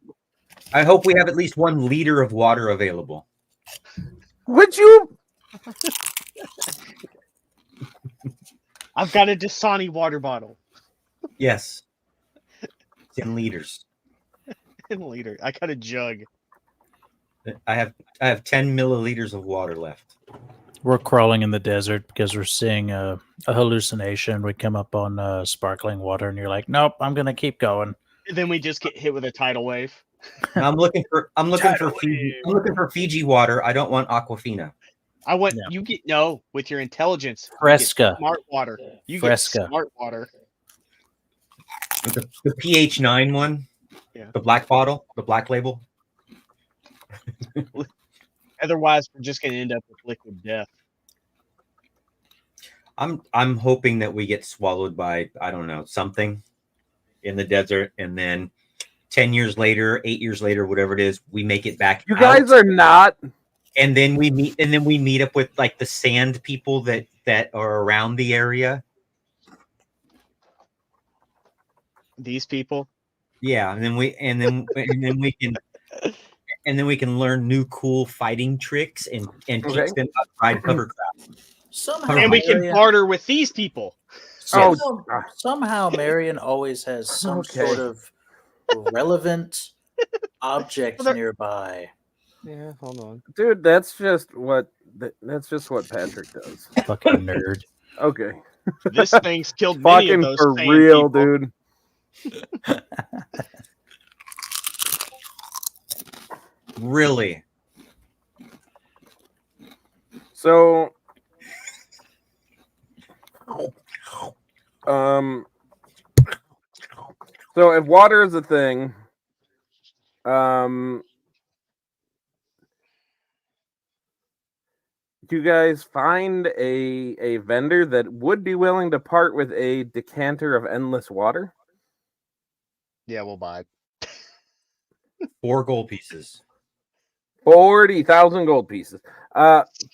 [SPEAKER 7] I hope we have at least 1 liter of water available.
[SPEAKER 1] Would you?
[SPEAKER 5] I've got a Dasani water bottle.
[SPEAKER 7] Yes, 10 liters.
[SPEAKER 5] In a liter. I got a jug.
[SPEAKER 7] I have 10 milliliters of water left.
[SPEAKER 3] We're crawling in the desert because we're seeing a hallucination. We come up on sparkling water, and you're like, "Nope, I'm gonna keep going."
[SPEAKER 5] And then we just get hit with a tidal wave.
[SPEAKER 7] Now I'm looking for
[SPEAKER 3] Tidal
[SPEAKER 7] Fiji.
[SPEAKER 3] wave.
[SPEAKER 7] I'm looking for Fiji water. I don't want Aquafina.
[SPEAKER 5] I want
[SPEAKER 3] Yeah.
[SPEAKER 5] you get no with your intelligence. you get
[SPEAKER 3] Fresca.
[SPEAKER 5] smart water. You
[SPEAKER 3] Fresca.
[SPEAKER 5] get smart water.
[SPEAKER 7] The pH 9 one.
[SPEAKER 5] Yeah.
[SPEAKER 7] The black bottle, the black label.
[SPEAKER 5] Otherwise, we're just going to end up with liquid death.
[SPEAKER 7] I'm hoping that we get swallowed by, I don't know, something in the desert, and then 10 years later, 8 years later, whatever it is, we make it back.
[SPEAKER 1] You guys are not.
[SPEAKER 7] and then we meet up with like the sand people that are around the area,
[SPEAKER 5] These people.
[SPEAKER 7] Yeah, and then we can learn new cool fighting tricks and
[SPEAKER 1] Okay.
[SPEAKER 7] teach them how to ride hovercraft.
[SPEAKER 3] Somehow,
[SPEAKER 5] And we can
[SPEAKER 3] Marion,
[SPEAKER 5] barter with these people.
[SPEAKER 3] somehow,
[SPEAKER 1] ah.
[SPEAKER 3] somehow Marion always has some
[SPEAKER 1] Okay.
[SPEAKER 3] sort of relevant object
[SPEAKER 5] Well,
[SPEAKER 3] nearby.
[SPEAKER 5] Yeah, hold on.
[SPEAKER 1] Dude, that's just what Patrick does.
[SPEAKER 3] Fucking nerd.
[SPEAKER 1] Okay.
[SPEAKER 5] This thing's killed many of
[SPEAKER 1] Fucking
[SPEAKER 5] those
[SPEAKER 1] for
[SPEAKER 5] same
[SPEAKER 1] real,
[SPEAKER 5] people.
[SPEAKER 1] dude.
[SPEAKER 7] Really?
[SPEAKER 1] So so if water is a thing, you guys find a vendor that would be willing to part with a decanter of endless water?
[SPEAKER 5] Yeah, we'll buy.
[SPEAKER 7] 4 gold pieces.
[SPEAKER 1] 40,000 gold pieces.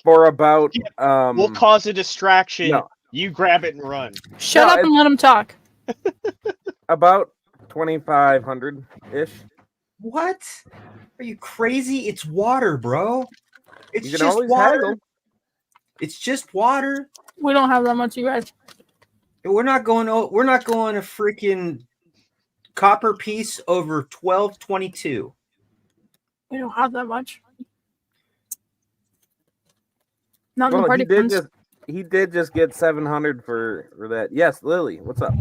[SPEAKER 1] For about
[SPEAKER 5] We'll cause a distraction.
[SPEAKER 1] no.
[SPEAKER 5] You grab it and run.
[SPEAKER 2] Shut
[SPEAKER 1] No,
[SPEAKER 2] up and let him talk.
[SPEAKER 1] about 2,500 ish.
[SPEAKER 7] What? Are you crazy? It's water, bro. It's
[SPEAKER 1] You can
[SPEAKER 7] just
[SPEAKER 1] always
[SPEAKER 7] water.
[SPEAKER 1] haggle.
[SPEAKER 7] It's just water.
[SPEAKER 2] We don't have that much, you guys.
[SPEAKER 7] We're not going a freaking copper piece over 12.22.
[SPEAKER 2] We don't have that much. Not in the
[SPEAKER 1] Well,
[SPEAKER 2] party funds.
[SPEAKER 1] he did just get 700 for that. Yes, Lily, what's up?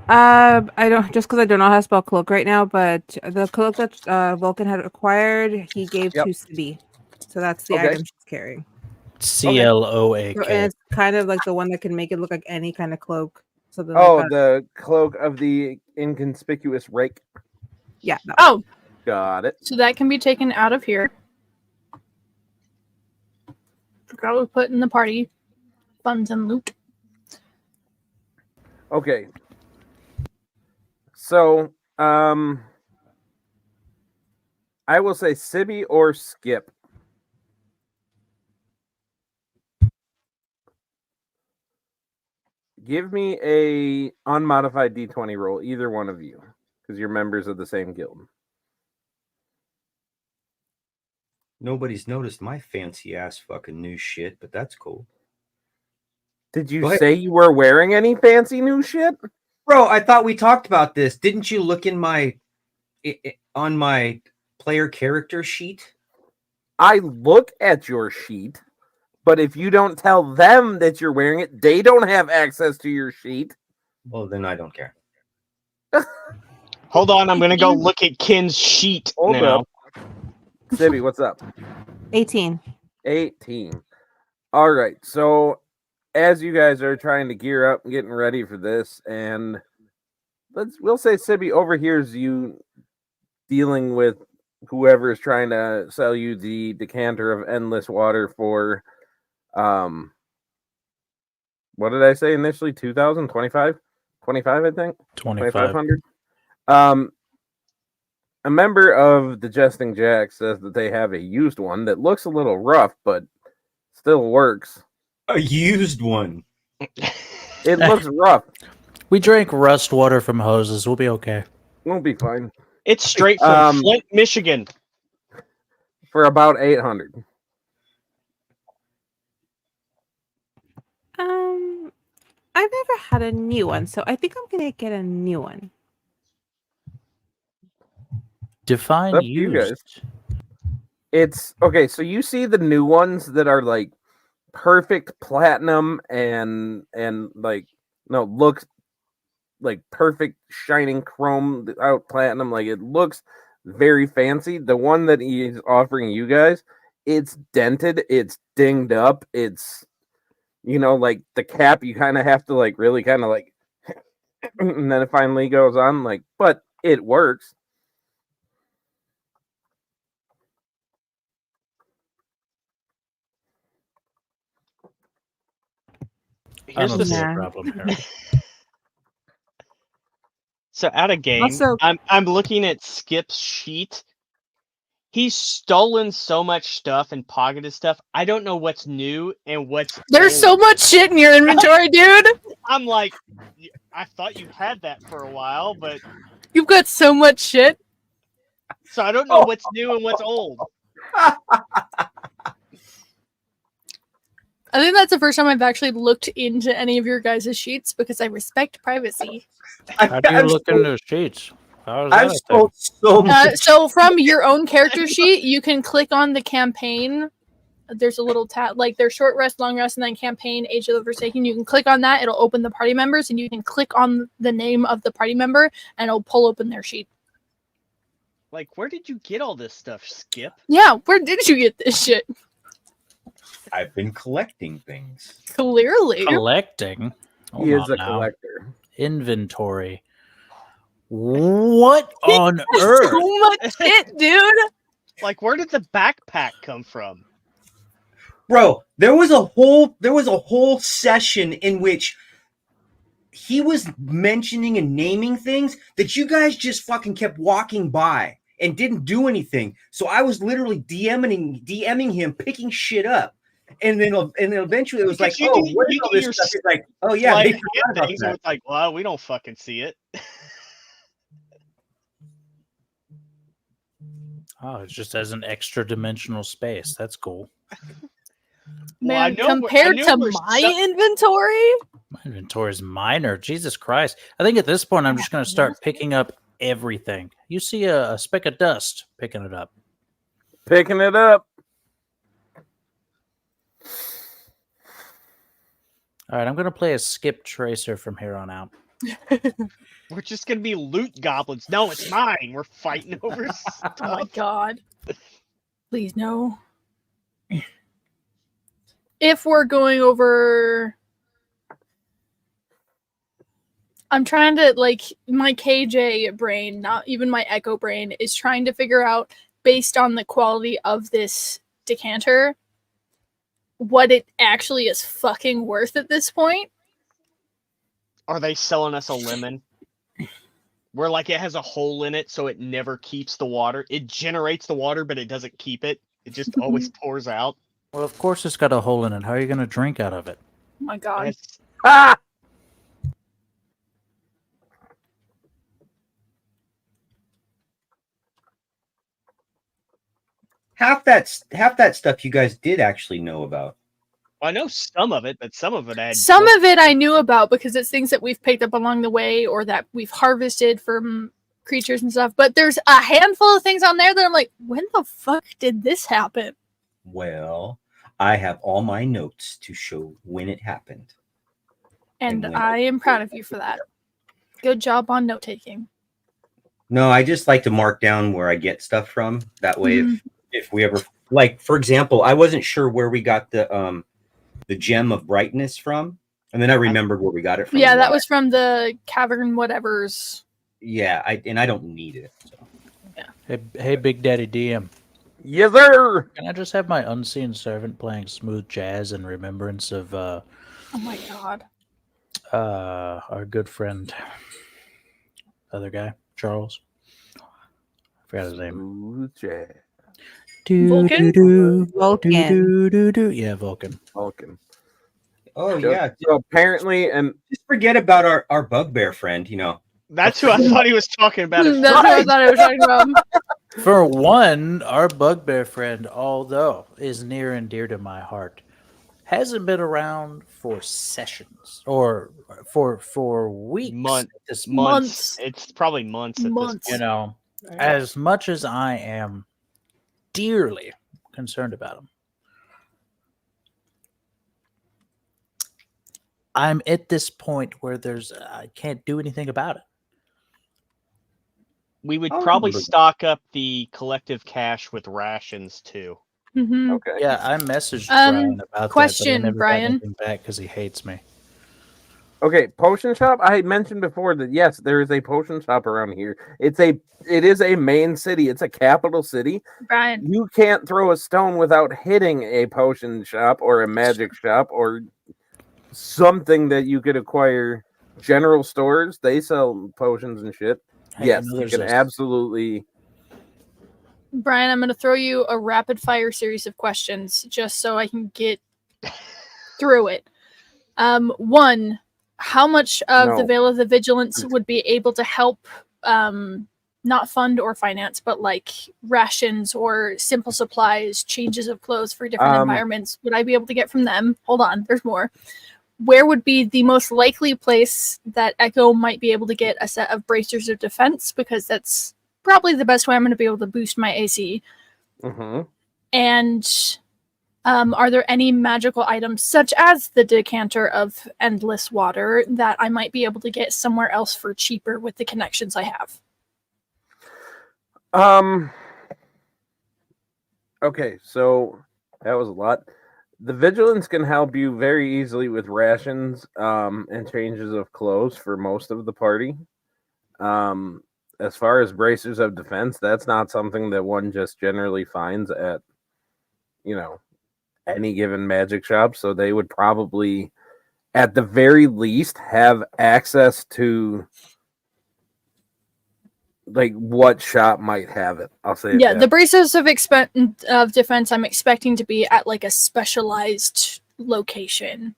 [SPEAKER 6] I don't, just because I don't know how to spell cloak right now, but the cloak that Vulcan had acquired, he gave
[SPEAKER 1] Yep.
[SPEAKER 6] to Sibi. So that's the
[SPEAKER 1] Okay.
[SPEAKER 6] item she's carrying.
[SPEAKER 3] CLOAK.
[SPEAKER 6] So, and it's kind of like the one that can make it look like any kind of cloak. Something
[SPEAKER 1] Oh,
[SPEAKER 6] like that.
[SPEAKER 1] the cloak of the inconspicuous rake.
[SPEAKER 6] Yeah. No.
[SPEAKER 2] Oh,
[SPEAKER 1] Got it.
[SPEAKER 2] so that can be taken out of here. Forgot we put in the party funds and loot.
[SPEAKER 1] Okay. So, I will say Sibby or Skip. Give me a unmodified D20 roll, either one of you, because you're members of the same guild.
[SPEAKER 7] Nobody's noticed my fancy ass fucking new shit, but that's cool.
[SPEAKER 1] Did
[SPEAKER 7] Go
[SPEAKER 1] you
[SPEAKER 7] ahead.
[SPEAKER 1] say you were wearing any fancy new shit?
[SPEAKER 7] Bro, I thought we talked about this. Didn't you look in on my player character sheet?
[SPEAKER 1] I look at your sheet, but if you don't tell them that you're wearing it, they don't have access to your sheet.
[SPEAKER 7] Well, then I don't care.
[SPEAKER 5] Hold on, I'm gonna go look at Ken's sheet
[SPEAKER 1] Hold
[SPEAKER 5] now.
[SPEAKER 1] up. Sibby, what's up?
[SPEAKER 6] 18.
[SPEAKER 1] 18. All right. So as you guys are trying to gear up and getting ready for this, and we'll say Sibby overhears you dealing with whoever is trying to sell you the decanter of endless water for what did I say initially? 2,000? 25? 25, I think.
[SPEAKER 3] 2500.
[SPEAKER 1] A member of the Jesting Jack says that they have a used one that looks a little rough, but still works.
[SPEAKER 7] A used one.
[SPEAKER 1] It looks rough.
[SPEAKER 3] We drank rust water from hoses. We'll be okay.
[SPEAKER 1] We'll be fine.
[SPEAKER 5] It's straight from Flint, Michigan.
[SPEAKER 1] For about 800.
[SPEAKER 6] I've never had a new one, so I think I'm gonna get a new one.
[SPEAKER 3] Define
[SPEAKER 1] Up to you guys.
[SPEAKER 3] used.
[SPEAKER 1] It's okay. So you see the new ones that are like perfect platinum and like looks like perfect shining chrome out platinum. Like it looks very fancy. The one that he's offering you guys, it's dented, it's dinged up, it's like the cap you kind of have to like really kind of like and then it finally goes on, like, but it works.
[SPEAKER 3] I
[SPEAKER 5] Here's
[SPEAKER 3] don't
[SPEAKER 5] the
[SPEAKER 3] see a
[SPEAKER 6] Nah.
[SPEAKER 3] problem here.
[SPEAKER 5] So out of game,
[SPEAKER 6] Also-
[SPEAKER 5] I'm looking at Skip's sheet. He's stolen so much stuff and pocketed stuff. I don't know what's new and what's
[SPEAKER 2] There's so
[SPEAKER 5] old.
[SPEAKER 2] much shit in your inventory, dude.
[SPEAKER 5] I'm like, I thought you had that for a while, but
[SPEAKER 2] You've got so much shit.
[SPEAKER 5] so I don't know what's new and what's old.
[SPEAKER 2] I think that's the first time I've actually looked into any of your guys' sheets because I respect privacy.
[SPEAKER 3] How do you look into sheets? How is
[SPEAKER 7] I've
[SPEAKER 3] that a thing?
[SPEAKER 7] sold so much.
[SPEAKER 2] So from your own character sheet, you can click on the campaign. There's a little tab, like there's short rest, long rest, and then campaign, Age of the Forsaken. You can click on that. It'll open the party members, and you can click on the name of the party member, and it'll pull open their sheet.
[SPEAKER 5] Like, where did you get all this stuff, Skip?
[SPEAKER 2] Yeah, where did you get this shit?
[SPEAKER 7] I've been collecting things.
[SPEAKER 2] Clearly.
[SPEAKER 3] Collecting. Hold
[SPEAKER 1] He is
[SPEAKER 3] on
[SPEAKER 1] a
[SPEAKER 3] now.
[SPEAKER 1] collector.
[SPEAKER 3] Inventory. What
[SPEAKER 2] He
[SPEAKER 3] on
[SPEAKER 2] has
[SPEAKER 3] earth?
[SPEAKER 2] so much shit, dude.
[SPEAKER 5] Like, where did the backpack come from?
[SPEAKER 7] Bro, there was a whole session in which he was mentioning and naming things that you guys just fucking kept walking by and didn't do anything. So I was literally DMing him, picking shit up. And then eventually it was
[SPEAKER 5] Because
[SPEAKER 7] like, oh, what is
[SPEAKER 5] you
[SPEAKER 7] all
[SPEAKER 5] do
[SPEAKER 7] this
[SPEAKER 5] your
[SPEAKER 7] stuff? It's like, oh yeah,
[SPEAKER 5] Like,
[SPEAKER 7] they forgot about
[SPEAKER 5] things,
[SPEAKER 7] that.
[SPEAKER 5] and it's like, well, we don't fucking see it.
[SPEAKER 3] Oh, it just has an extra dimensional space. That's cool.
[SPEAKER 5] Well, I
[SPEAKER 2] Man,
[SPEAKER 5] know
[SPEAKER 2] compared to
[SPEAKER 5] where
[SPEAKER 2] my inventory,
[SPEAKER 3] My inventory is minor. Jesus Christ. I think at this point, I'm just going to start picking up everything. You see a speck of dust, picking it up.
[SPEAKER 1] Picking it up.
[SPEAKER 3] All right, I'm going to play a Skip Tracer from here on out.
[SPEAKER 5] We're just gonna be loot goblins. No, it's mine. We're fighting over stuff.
[SPEAKER 2] oh my god. Please no. If we're going over, I'm trying to, like, my KJ brain, not even my Echo brain, is trying to figure out, based on the quality of this decanter, what it actually is fucking worth at this point.
[SPEAKER 5] Are they selling us a lemon? Where, like, it has a hole in it so it never keeps the water. It generates the water, but it doesn't keep it. It just always pours out.
[SPEAKER 3] Well, of course it's got a hole in it. How are you going to drink out of it?
[SPEAKER 2] Oh my god.
[SPEAKER 5] That's-
[SPEAKER 1] Ah!
[SPEAKER 7] Half that stuff you guys did actually know about.
[SPEAKER 5] I know some of it, but some of it I had
[SPEAKER 2] Some of it I knew about because it's things that we've picked up along the way or that we've harvested from creatures and stuff. But there's a handful of things on there that I'm like, when the fuck did this happen?
[SPEAKER 7] Well, I have all my notes to show when it happened.
[SPEAKER 2] And
[SPEAKER 7] when
[SPEAKER 2] I am proud of you for that. Good job on note taking.
[SPEAKER 7] No, I just like to mark down where I get stuff from. That way, if we ever, like, for example, I wasn't sure where we got the gem of brightness from, and then I remembered where we got it from.
[SPEAKER 2] Yeah, that was from the cavern whatevers.
[SPEAKER 7] Yeah, I don't need it. So.
[SPEAKER 3] Hey, Big Daddy DM.
[SPEAKER 1] Yes, sir.
[SPEAKER 3] Can I just have my unseen servant playing smooth jazz in remembrance of
[SPEAKER 2] Oh my god.
[SPEAKER 3] our good friend, other guy, Charles? I forgot his name.
[SPEAKER 1] Smooth jazz.
[SPEAKER 2] Vulcan?
[SPEAKER 6] Vulcan.
[SPEAKER 3] Yeah, Vulcan.
[SPEAKER 1] Vulcan.
[SPEAKER 7] Oh
[SPEAKER 1] So-
[SPEAKER 7] yeah,
[SPEAKER 1] So apparently, and
[SPEAKER 7] just forget about our bugbear friend. You know,
[SPEAKER 5] That's who I thought he was talking about. at
[SPEAKER 2] That's what I thought I was talking about.
[SPEAKER 3] For one, our bugbear friend, although is near and dear to my heart, hasn't been around for sessions or for weeks.
[SPEAKER 5] Months.
[SPEAKER 3] at this
[SPEAKER 2] Months.
[SPEAKER 5] It's probably months at
[SPEAKER 2] Months.
[SPEAKER 5] this
[SPEAKER 3] You
[SPEAKER 5] point.
[SPEAKER 3] know, as much as I am dearly concerned about him, I'm at this point where I can't do anything about it.
[SPEAKER 5] We would
[SPEAKER 7] I'll
[SPEAKER 5] probably
[SPEAKER 7] remember.
[SPEAKER 5] stock up the collective cache with rations too.
[SPEAKER 2] Mhm.
[SPEAKER 1] okay.
[SPEAKER 3] Yeah, I messaged
[SPEAKER 2] Um,
[SPEAKER 3] Brian about
[SPEAKER 2] question,
[SPEAKER 3] that, but I never
[SPEAKER 2] Brian.
[SPEAKER 3] got anything back because he hates me.
[SPEAKER 1] Okay, potion shop. I had mentioned before that yes, there is a potion shop around here. It is a main city. It's a capital city.
[SPEAKER 2] Brian.
[SPEAKER 1] You can't throw a stone without hitting a potion shop or a magic shop or something that you could acquire. General stores, they sell potions and shit.
[SPEAKER 3] Hey,
[SPEAKER 1] Yes,
[SPEAKER 3] you know
[SPEAKER 1] you
[SPEAKER 3] there's
[SPEAKER 1] can
[SPEAKER 3] a-
[SPEAKER 1] absolutely.
[SPEAKER 2] Brian, I'm going to throw you a rapid fire series of questions just so I can get through it. One, how much of the
[SPEAKER 1] No.
[SPEAKER 2] Veil of the Vigilance would be able to help not fund or finance, but like rations or simple supplies, changes of clothes for different environments, would I be able to get from them? Hold on, there's more. Where would be the most likely place that Echo might be able to get a set of bracers of defense? Because that's probably the best way I'm going to be able to boost my AC.
[SPEAKER 1] Mm-hmm.
[SPEAKER 2] And are there any magical items, such as the decanter of endless water, that I might be able to get somewhere else for cheaper with the connections I have?
[SPEAKER 1] Okay, so that was a lot. The vigilance can help you very easily with rations and changes of clothes for most of the party. As far as bracers of defense, that's not something that one just generally finds at, any given magic shop. So they would probably, at the very least, have access to like what shop might have it. I'll say it
[SPEAKER 2] Yeah,
[SPEAKER 1] that
[SPEAKER 2] the bracers of defense I'm expecting to be at like a specialized location,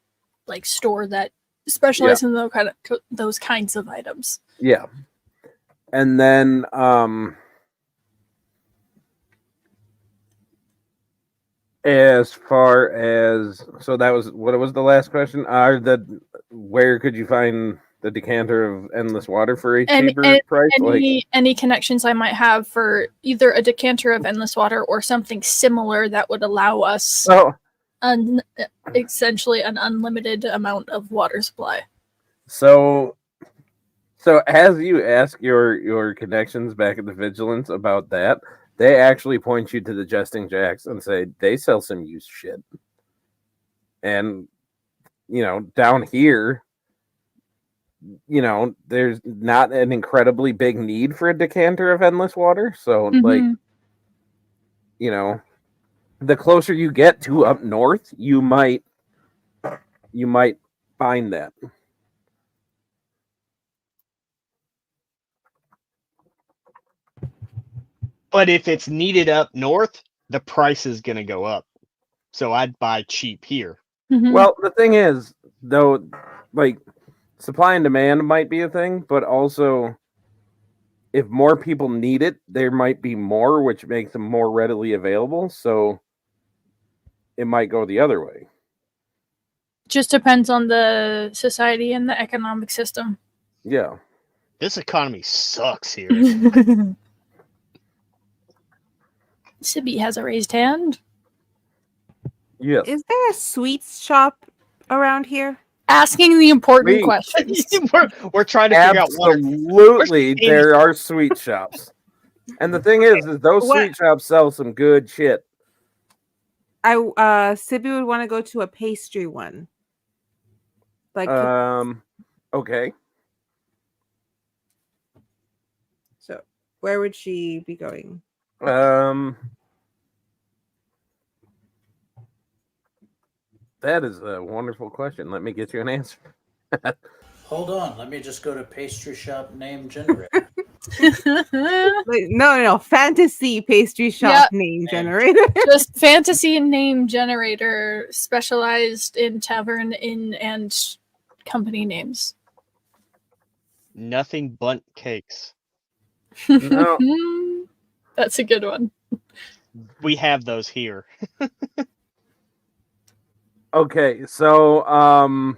[SPEAKER 2] like store that specializes in those kinds of items.
[SPEAKER 1] Yeah. And then as far as that was what was the last question? Where could you find the decanter of endless water for a cheaper price?
[SPEAKER 2] Any connections I might have for either a decanter of endless water or something similar that would allow us essentially an unlimited amount of water supply.
[SPEAKER 1] So as you ask your connections back at the Vigilance about that, they actually point you to the Jesting Jacks and say they sell some used shit. And down here, there's not an incredibly big need for a decanter of endless water. So the closer you get to up north, you might find that.
[SPEAKER 5] But if it's needed up north, the price is going to go up. So I'd buy cheap here.
[SPEAKER 1] Well, the thing is, though, like supply and demand might be a thing, but also if more people need it, there might be more, which makes them more readily available. So it might go the other way.
[SPEAKER 2] Just depends on the society and the economic system.
[SPEAKER 1] Yeah.
[SPEAKER 5] This economy sucks here.
[SPEAKER 2] Sibby has a raised hand.
[SPEAKER 1] Yes.
[SPEAKER 6] Is there a sweets shop around here?
[SPEAKER 2] Asking the important questions.
[SPEAKER 5] we're trying to figure out what.
[SPEAKER 1] Absolutely, there are sweet shops. And the thing is those sweet shops sell some good shit.
[SPEAKER 6] Sibby would want to go to a pastry one. Like
[SPEAKER 1] okay.
[SPEAKER 6] So where would she be going?
[SPEAKER 1] That is a wonderful question. Let me get you an answer.
[SPEAKER 3] Hold on, let me just go to pastry shop name generator.
[SPEAKER 6] No, fantasy pastry shop name generator.
[SPEAKER 2] Just fantasy name generator, specialized in tavern, inn, and company names.
[SPEAKER 5] Nothing but cakes.
[SPEAKER 1] No.
[SPEAKER 2] That's a good one.
[SPEAKER 5] We have those here.
[SPEAKER 1] Okay, so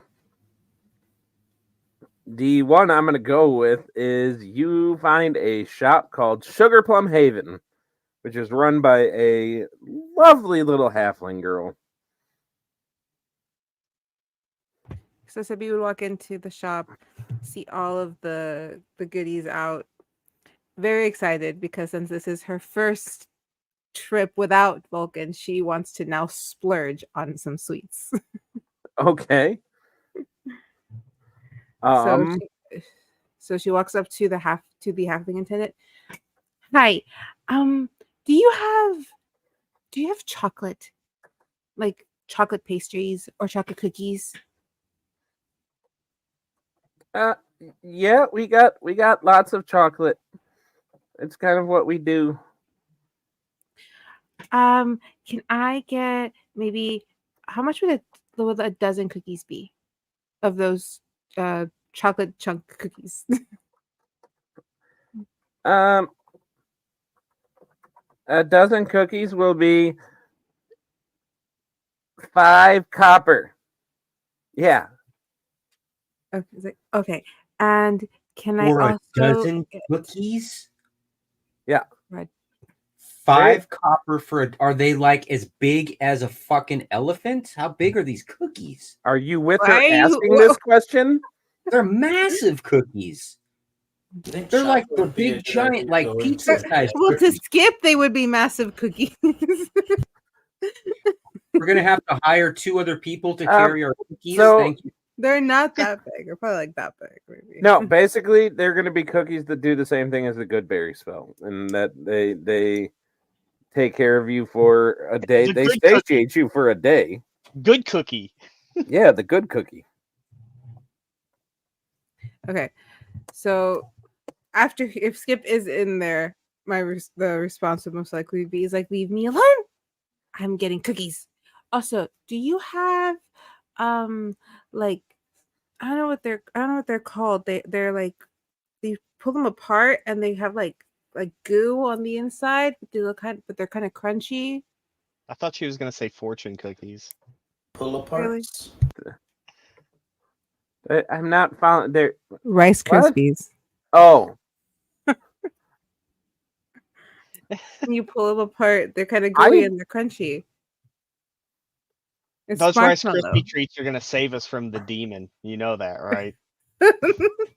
[SPEAKER 1] the one I'm gonna go with is you find a shop called Sugar Plum Haven, which is run by a lovely little halfling girl.
[SPEAKER 6] So Sibby would walk into the shop, see all of the goodies out, very excited because since this is her first trip without Vulcan, she wants to now splurge on some sweets.
[SPEAKER 1] Okay.
[SPEAKER 6] So she walks up to the halfling attendant. Hi, do you have chocolate, like chocolate pastries or chocolate cookies?
[SPEAKER 1] Yeah, we got lots of chocolate. It's kind of what we do.
[SPEAKER 6] Can I get maybe how much would a dozen cookies be of those chocolate chunk cookies.
[SPEAKER 1] A dozen cookies will be 5 copper. Yeah.
[SPEAKER 6] Okay. And can I
[SPEAKER 7] For a
[SPEAKER 6] also
[SPEAKER 7] dozen cookies?
[SPEAKER 1] Yeah.
[SPEAKER 6] Right.
[SPEAKER 7] 5 copper for are they like as big as a fucking elephant? How big are these cookies?
[SPEAKER 1] Are you with
[SPEAKER 6] Why
[SPEAKER 1] her
[SPEAKER 6] are you-
[SPEAKER 1] asking this question?
[SPEAKER 7] They're massive cookies. They're like the big giant, like pizza sized
[SPEAKER 6] Well, to
[SPEAKER 7] cookies.
[SPEAKER 6] Skip, they would be massive cookies.
[SPEAKER 7] We're gonna have to hire 2 other people to
[SPEAKER 1] Um,
[SPEAKER 7] carry our cookies.
[SPEAKER 1] so-
[SPEAKER 7] Thank you.
[SPEAKER 6] They're not that big. They're probably like that big, maybe.
[SPEAKER 1] No, basically they're going to be cookies that do the same thing as the good berry spell, and that they take care of you for a day.
[SPEAKER 5] The
[SPEAKER 1] They
[SPEAKER 5] good cookie.
[SPEAKER 1] satiate you for a day.
[SPEAKER 5] Good cookie.
[SPEAKER 1] Yeah, the good cookie.
[SPEAKER 6] Okay, so after if Skip is in there, the response would most likely be is like, "Leave me alone. I'm getting cookies." Also, do you have like I don't know what they're called. They're like they pull them apart and they have like goo on the inside, but they're kind of crunchy.
[SPEAKER 5] I thought she was gonna say fortune cookies.
[SPEAKER 3] Pull
[SPEAKER 6] Really?
[SPEAKER 3] aparts.
[SPEAKER 1] I'm not following there.
[SPEAKER 6] Rice
[SPEAKER 1] What?
[SPEAKER 6] Krispies.
[SPEAKER 1] Oh,
[SPEAKER 6] When you pull them apart, they're kind of gooey and they're crunchy. It's
[SPEAKER 5] Those Rice
[SPEAKER 6] marshmallow.
[SPEAKER 5] Krispie treats are gonna save us from the demon. You know that, right?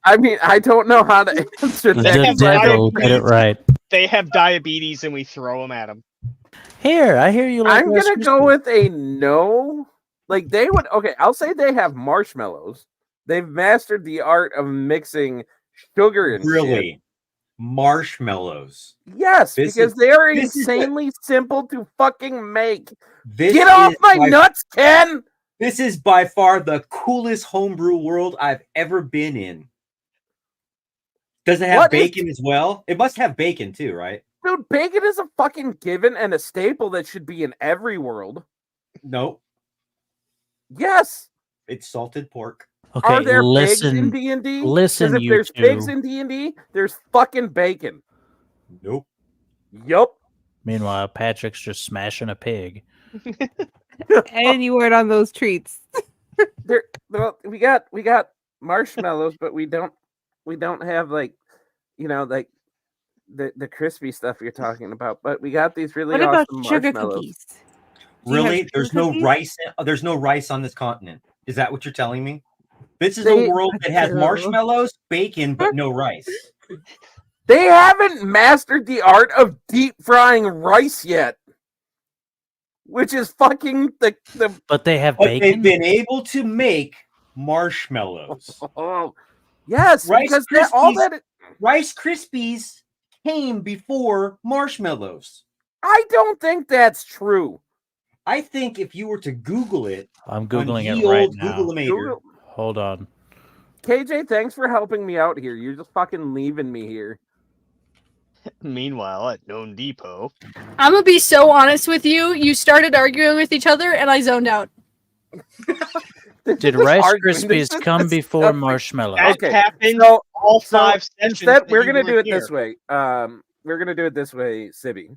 [SPEAKER 1] I mean, I don't know how to answer
[SPEAKER 3] The
[SPEAKER 1] that.
[SPEAKER 3] devil, get it right.
[SPEAKER 5] They have diabetes, and we throw them at them.
[SPEAKER 3] Here, I hear you like
[SPEAKER 1] I'm
[SPEAKER 3] Rice
[SPEAKER 1] gonna go
[SPEAKER 3] Krispies.
[SPEAKER 1] with a no. Like they would. Okay, I'll say they have marshmallows. They've mastered the art of mixing sugar and shit.
[SPEAKER 7] Really? Marshmallows.
[SPEAKER 1] Yes,
[SPEAKER 7] This
[SPEAKER 1] because
[SPEAKER 7] is-
[SPEAKER 1] they are
[SPEAKER 7] this is the-
[SPEAKER 1] insanely simple to fucking make.
[SPEAKER 7] This
[SPEAKER 1] Get off
[SPEAKER 7] is
[SPEAKER 1] my
[SPEAKER 7] by-
[SPEAKER 1] nuts, Ken!
[SPEAKER 7] This is by far the coolest homebrew world I've ever been in. Does it have
[SPEAKER 1] What is-
[SPEAKER 7] bacon as well? It must have bacon too, right?
[SPEAKER 1] Dude, bacon is a fucking given and a staple that should be in every world.
[SPEAKER 7] No,
[SPEAKER 1] Yes.
[SPEAKER 7] it's salted pork.
[SPEAKER 3] Okay,
[SPEAKER 1] Are there pigs in
[SPEAKER 3] listen.
[SPEAKER 1] D&D?
[SPEAKER 3] listen,
[SPEAKER 1] if
[SPEAKER 3] you
[SPEAKER 1] there's pigs
[SPEAKER 3] two.
[SPEAKER 1] in D&D, there's fucking bacon.
[SPEAKER 7] Nope.
[SPEAKER 1] Yup.
[SPEAKER 3] Meanwhile, Patrick's just smashing a pig.
[SPEAKER 6] And you weren't on those treats.
[SPEAKER 1] Well, we got marshmallows, but we don't have like like the crispy stuff you're talking about. But we got these really
[SPEAKER 6] What about
[SPEAKER 1] awesome
[SPEAKER 6] sugar
[SPEAKER 1] marshmallows.
[SPEAKER 6] cookies? Do you have
[SPEAKER 7] Really?
[SPEAKER 6] sugar
[SPEAKER 7] There's no
[SPEAKER 6] cookies?
[SPEAKER 7] rice. There's no rice on this continent. Is that what you're telling me? This is
[SPEAKER 1] They-
[SPEAKER 7] a world that has
[SPEAKER 6] True.
[SPEAKER 7] marshmallows, bacon, but no rice.
[SPEAKER 1] They haven't mastered the art of deep frying rice yet, which is fucking the
[SPEAKER 3] But they have
[SPEAKER 7] But
[SPEAKER 3] bacon.
[SPEAKER 7] they've been able to make marshmallows.
[SPEAKER 1] oh yes,
[SPEAKER 7] Rice
[SPEAKER 1] because all
[SPEAKER 7] Krispies-
[SPEAKER 1] that
[SPEAKER 7] Rice Krispies came before marshmallows.
[SPEAKER 1] I don't think that's true.
[SPEAKER 7] I think if you were to Google it,
[SPEAKER 3] I'm
[SPEAKER 7] on
[SPEAKER 3] googling
[SPEAKER 7] ye
[SPEAKER 3] it right
[SPEAKER 7] old
[SPEAKER 3] now.
[SPEAKER 7] Google-omator,
[SPEAKER 1] Google-
[SPEAKER 3] Hold on.
[SPEAKER 1] KJ, thanks for helping me out here. You're just fucking leaving me here.
[SPEAKER 5] Meanwhile, at Known Depot,
[SPEAKER 2] I'm gonna be so honest with you. You started arguing with each other, and I zoned out.
[SPEAKER 3] Did
[SPEAKER 1] This
[SPEAKER 3] Rice
[SPEAKER 1] argument,
[SPEAKER 3] Krispies
[SPEAKER 1] this-
[SPEAKER 3] come
[SPEAKER 1] this
[SPEAKER 3] before
[SPEAKER 1] stuff-
[SPEAKER 3] marshmallows?
[SPEAKER 5] that
[SPEAKER 1] Okay,
[SPEAKER 5] happened
[SPEAKER 1] So
[SPEAKER 5] all
[SPEAKER 1] so
[SPEAKER 5] 5 sessions.
[SPEAKER 1] instead,
[SPEAKER 5] that
[SPEAKER 1] we're
[SPEAKER 5] you
[SPEAKER 1] gonna do
[SPEAKER 5] weren't
[SPEAKER 1] it this
[SPEAKER 5] here.
[SPEAKER 1] way. We're gonna do it this way, Sibby.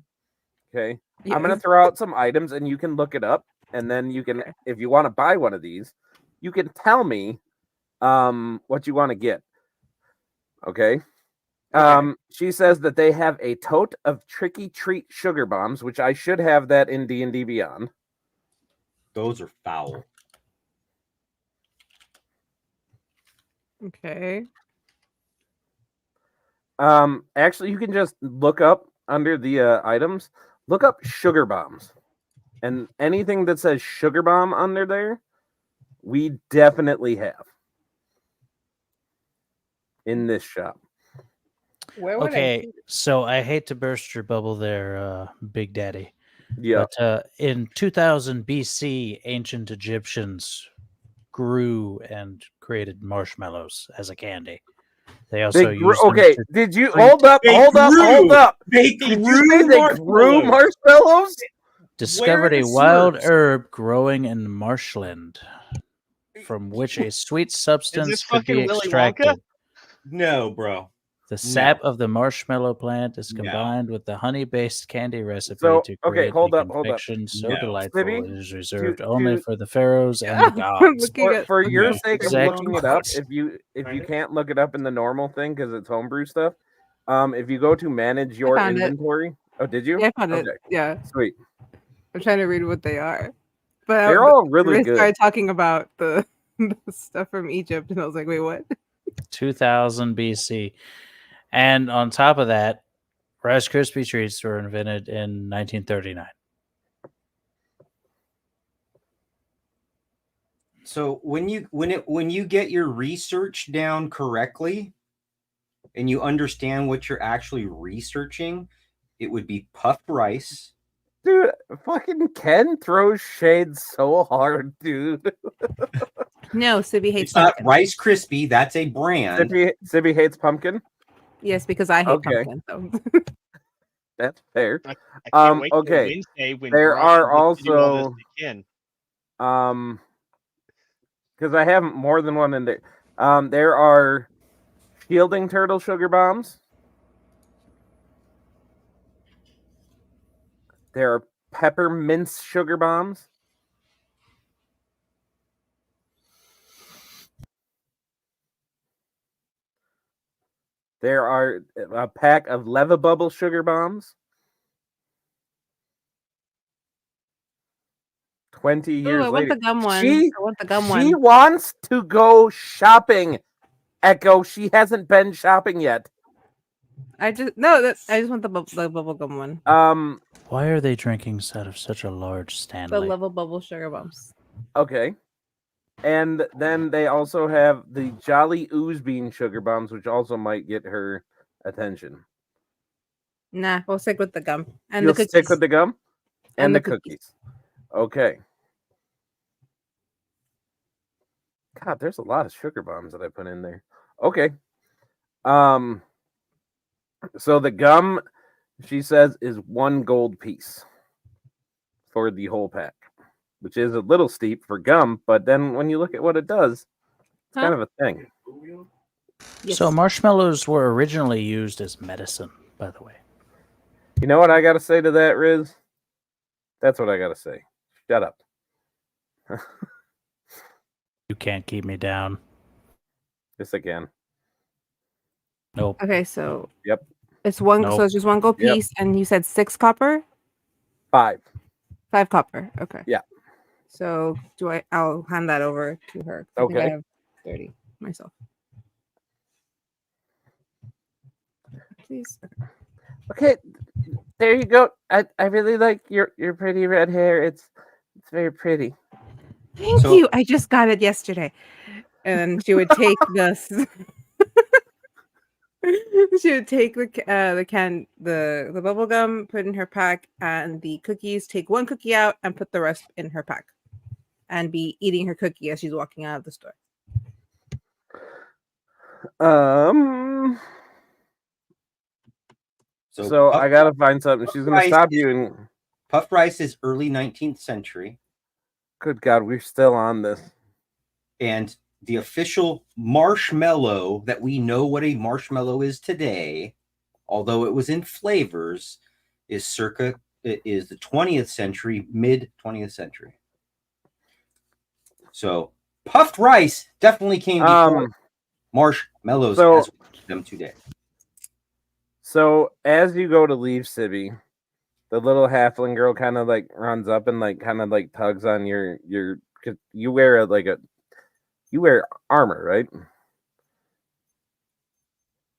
[SPEAKER 1] Okay,
[SPEAKER 6] Yes.
[SPEAKER 1] I'm gonna throw out some items, and you can look it up, and then you can, if you want to buy one of these, you can tell me, what you want to get. Okay. She says that they have a tote of tricky treat sugar bombs, which I should have that in D&D Beyond.
[SPEAKER 7] those are foul.
[SPEAKER 6] Okay.
[SPEAKER 1] Actually, you can just look up under the items, look up sugar bombs, and anything that says sugar bomb under there, we definitely have in this shop.
[SPEAKER 6] Where would I
[SPEAKER 3] Okay,
[SPEAKER 6] see-
[SPEAKER 3] so I hate to burst your bubble there, Big Daddy.
[SPEAKER 1] Yeah,
[SPEAKER 3] But in 2000 BC, ancient Egyptians grew and created marshmallows as a candy. They also
[SPEAKER 1] they grew,
[SPEAKER 3] used them
[SPEAKER 1] okay.
[SPEAKER 3] to-
[SPEAKER 1] Did you
[SPEAKER 3] treat-
[SPEAKER 1] hold up?
[SPEAKER 7] They
[SPEAKER 1] Hold up! Hold
[SPEAKER 7] grew.
[SPEAKER 1] up!
[SPEAKER 7] They
[SPEAKER 1] Did
[SPEAKER 7] grew
[SPEAKER 1] you say they grew marshmallows?
[SPEAKER 3] discovered
[SPEAKER 7] Where
[SPEAKER 3] a
[SPEAKER 7] are the
[SPEAKER 3] wild
[SPEAKER 7] Slurps?
[SPEAKER 3] herb growing in marshland. from which a sweet substance
[SPEAKER 5] this
[SPEAKER 3] could be
[SPEAKER 5] fucking Willy
[SPEAKER 3] extracted.
[SPEAKER 5] Wonka?
[SPEAKER 7] No, bro.
[SPEAKER 3] The sap of the marshmallow plant is
[SPEAKER 7] No.
[SPEAKER 3] combined with the honey-based candy recipe
[SPEAKER 1] So,
[SPEAKER 3] to
[SPEAKER 1] okay,
[SPEAKER 3] create
[SPEAKER 1] hold
[SPEAKER 3] a
[SPEAKER 1] up.
[SPEAKER 3] confection so
[SPEAKER 7] No.
[SPEAKER 3] delightful
[SPEAKER 1] Sibby,
[SPEAKER 3] it is reserved
[SPEAKER 1] to-
[SPEAKER 3] only
[SPEAKER 1] to-
[SPEAKER 3] for the pharaohs and the
[SPEAKER 6] I'm
[SPEAKER 3] gods.
[SPEAKER 6] looking at
[SPEAKER 1] For your
[SPEAKER 7] No.
[SPEAKER 1] sake of
[SPEAKER 3] Exact
[SPEAKER 1] looking it up,
[SPEAKER 3] quote.
[SPEAKER 1] if you can't look it up in the normal thing because it's homebrew stuff, if you go to manage your
[SPEAKER 6] found it.
[SPEAKER 1] inventory. Oh, did you?
[SPEAKER 6] Yeah, I found it.
[SPEAKER 1] Okay,
[SPEAKER 6] Yeah,
[SPEAKER 1] sweet.
[SPEAKER 6] I'm trying to read what they are. But
[SPEAKER 1] They're all really
[SPEAKER 6] Riz
[SPEAKER 1] good.
[SPEAKER 6] started talking about the stuff from Egypt, and I was like, wait, what?
[SPEAKER 3] 2000 BC. And on top of that, Rice Krispie treats were invented in 1939.
[SPEAKER 7] So when you get your research down correctly and you understand what you're actually researching, it would be puffed rice.
[SPEAKER 1] Dude, fucking Ken throws shade so hard, dude.
[SPEAKER 6] No, Sibby hates
[SPEAKER 7] It's not
[SPEAKER 6] pumpkin.
[SPEAKER 7] Rice Krispie, that's a brand.
[SPEAKER 1] Sibby hates pumpkin.
[SPEAKER 6] Yes, because I hate
[SPEAKER 1] Okay.
[SPEAKER 6] pumpkin. So.
[SPEAKER 1] That's fair.
[SPEAKER 5] I can't wait till
[SPEAKER 1] Okay.
[SPEAKER 5] Wednesday when
[SPEAKER 1] There
[SPEAKER 5] Brian
[SPEAKER 1] are
[SPEAKER 5] gets to do all this
[SPEAKER 1] also
[SPEAKER 5] again.
[SPEAKER 1] Because I have more than one in there. There are shielding turtle sugar bombs. There are peppermint sugar bombs. There are a pack of Leva Bubble sugar bombs. 20 years
[SPEAKER 6] I want
[SPEAKER 1] later.
[SPEAKER 6] the gum one.
[SPEAKER 1] She
[SPEAKER 6] I want the gum one.
[SPEAKER 1] wants to go shopping. Echo, she hasn't been shopping yet.
[SPEAKER 6] I just want the bubble gum one.
[SPEAKER 3] Why are they drinking out of such a large
[SPEAKER 6] The
[SPEAKER 3] Stanley?
[SPEAKER 6] level bubble sugar bumps.
[SPEAKER 1] Okay. And then they also have the Jolly Ooze Bean sugar bombs, which also might get her attention.
[SPEAKER 6] Nah, we'll stick with the gum and
[SPEAKER 1] You'll
[SPEAKER 6] the cookies.
[SPEAKER 1] stick with the gum and the
[SPEAKER 6] the cookies.
[SPEAKER 1] cookies. Okay. God, there's a lot of sugar bombs that I put in there. Okay. So the gum, she says, is 1 gold piece for the whole pack, which is a little steep for gum, but then when you look at what it does, it's kind of a thing.
[SPEAKER 6] Yes.
[SPEAKER 3] So marshmallows were originally used as medicine, by the way.
[SPEAKER 1] You know what I got to say to that, Riz? That's what I got to say. Shut up.
[SPEAKER 3] You can't keep me down.
[SPEAKER 1] Yes, again.
[SPEAKER 3] Nope.
[SPEAKER 6] Okay, so
[SPEAKER 1] Yep.
[SPEAKER 6] it's one.
[SPEAKER 3] Nope.
[SPEAKER 6] So it's just 1 gold
[SPEAKER 1] Yep.
[SPEAKER 6] piece, and you said 6 copper,
[SPEAKER 1] 5.
[SPEAKER 6] 5 copper. Okay.
[SPEAKER 1] Yeah.
[SPEAKER 6] So I'll hand that over to her. I think I
[SPEAKER 1] Okay.
[SPEAKER 6] have 30 myself. Please.
[SPEAKER 1] Okay, there you go. I really like your pretty red hair. It's very pretty.
[SPEAKER 6] Thank
[SPEAKER 7] So-
[SPEAKER 6] you. I just got it yesterday. And she would take this. She would take the bubble gum, put in her pack, and the cookies. Take 1 cookie out and put the rest in her pack, and be eating her cookie as she's walking out of the store.
[SPEAKER 1] So I
[SPEAKER 7] puffed-
[SPEAKER 1] gotta find something. She's gonna
[SPEAKER 7] rice
[SPEAKER 1] stop
[SPEAKER 7] is-
[SPEAKER 1] you and
[SPEAKER 7] puffed rice is early 19th century.
[SPEAKER 1] good God, we're still on this.
[SPEAKER 7] And the official marshmallow that we know what a marshmallow is today, although it was in flavors, is the 20th century, mid 20th century. So puffed rice definitely came before marshmallows
[SPEAKER 1] so-
[SPEAKER 7] as we know them today.
[SPEAKER 1] So as you go to leave Sibby, the little halfling girl kind of like runs up and like kind of like tugs on your cause you wear you wear armor, right?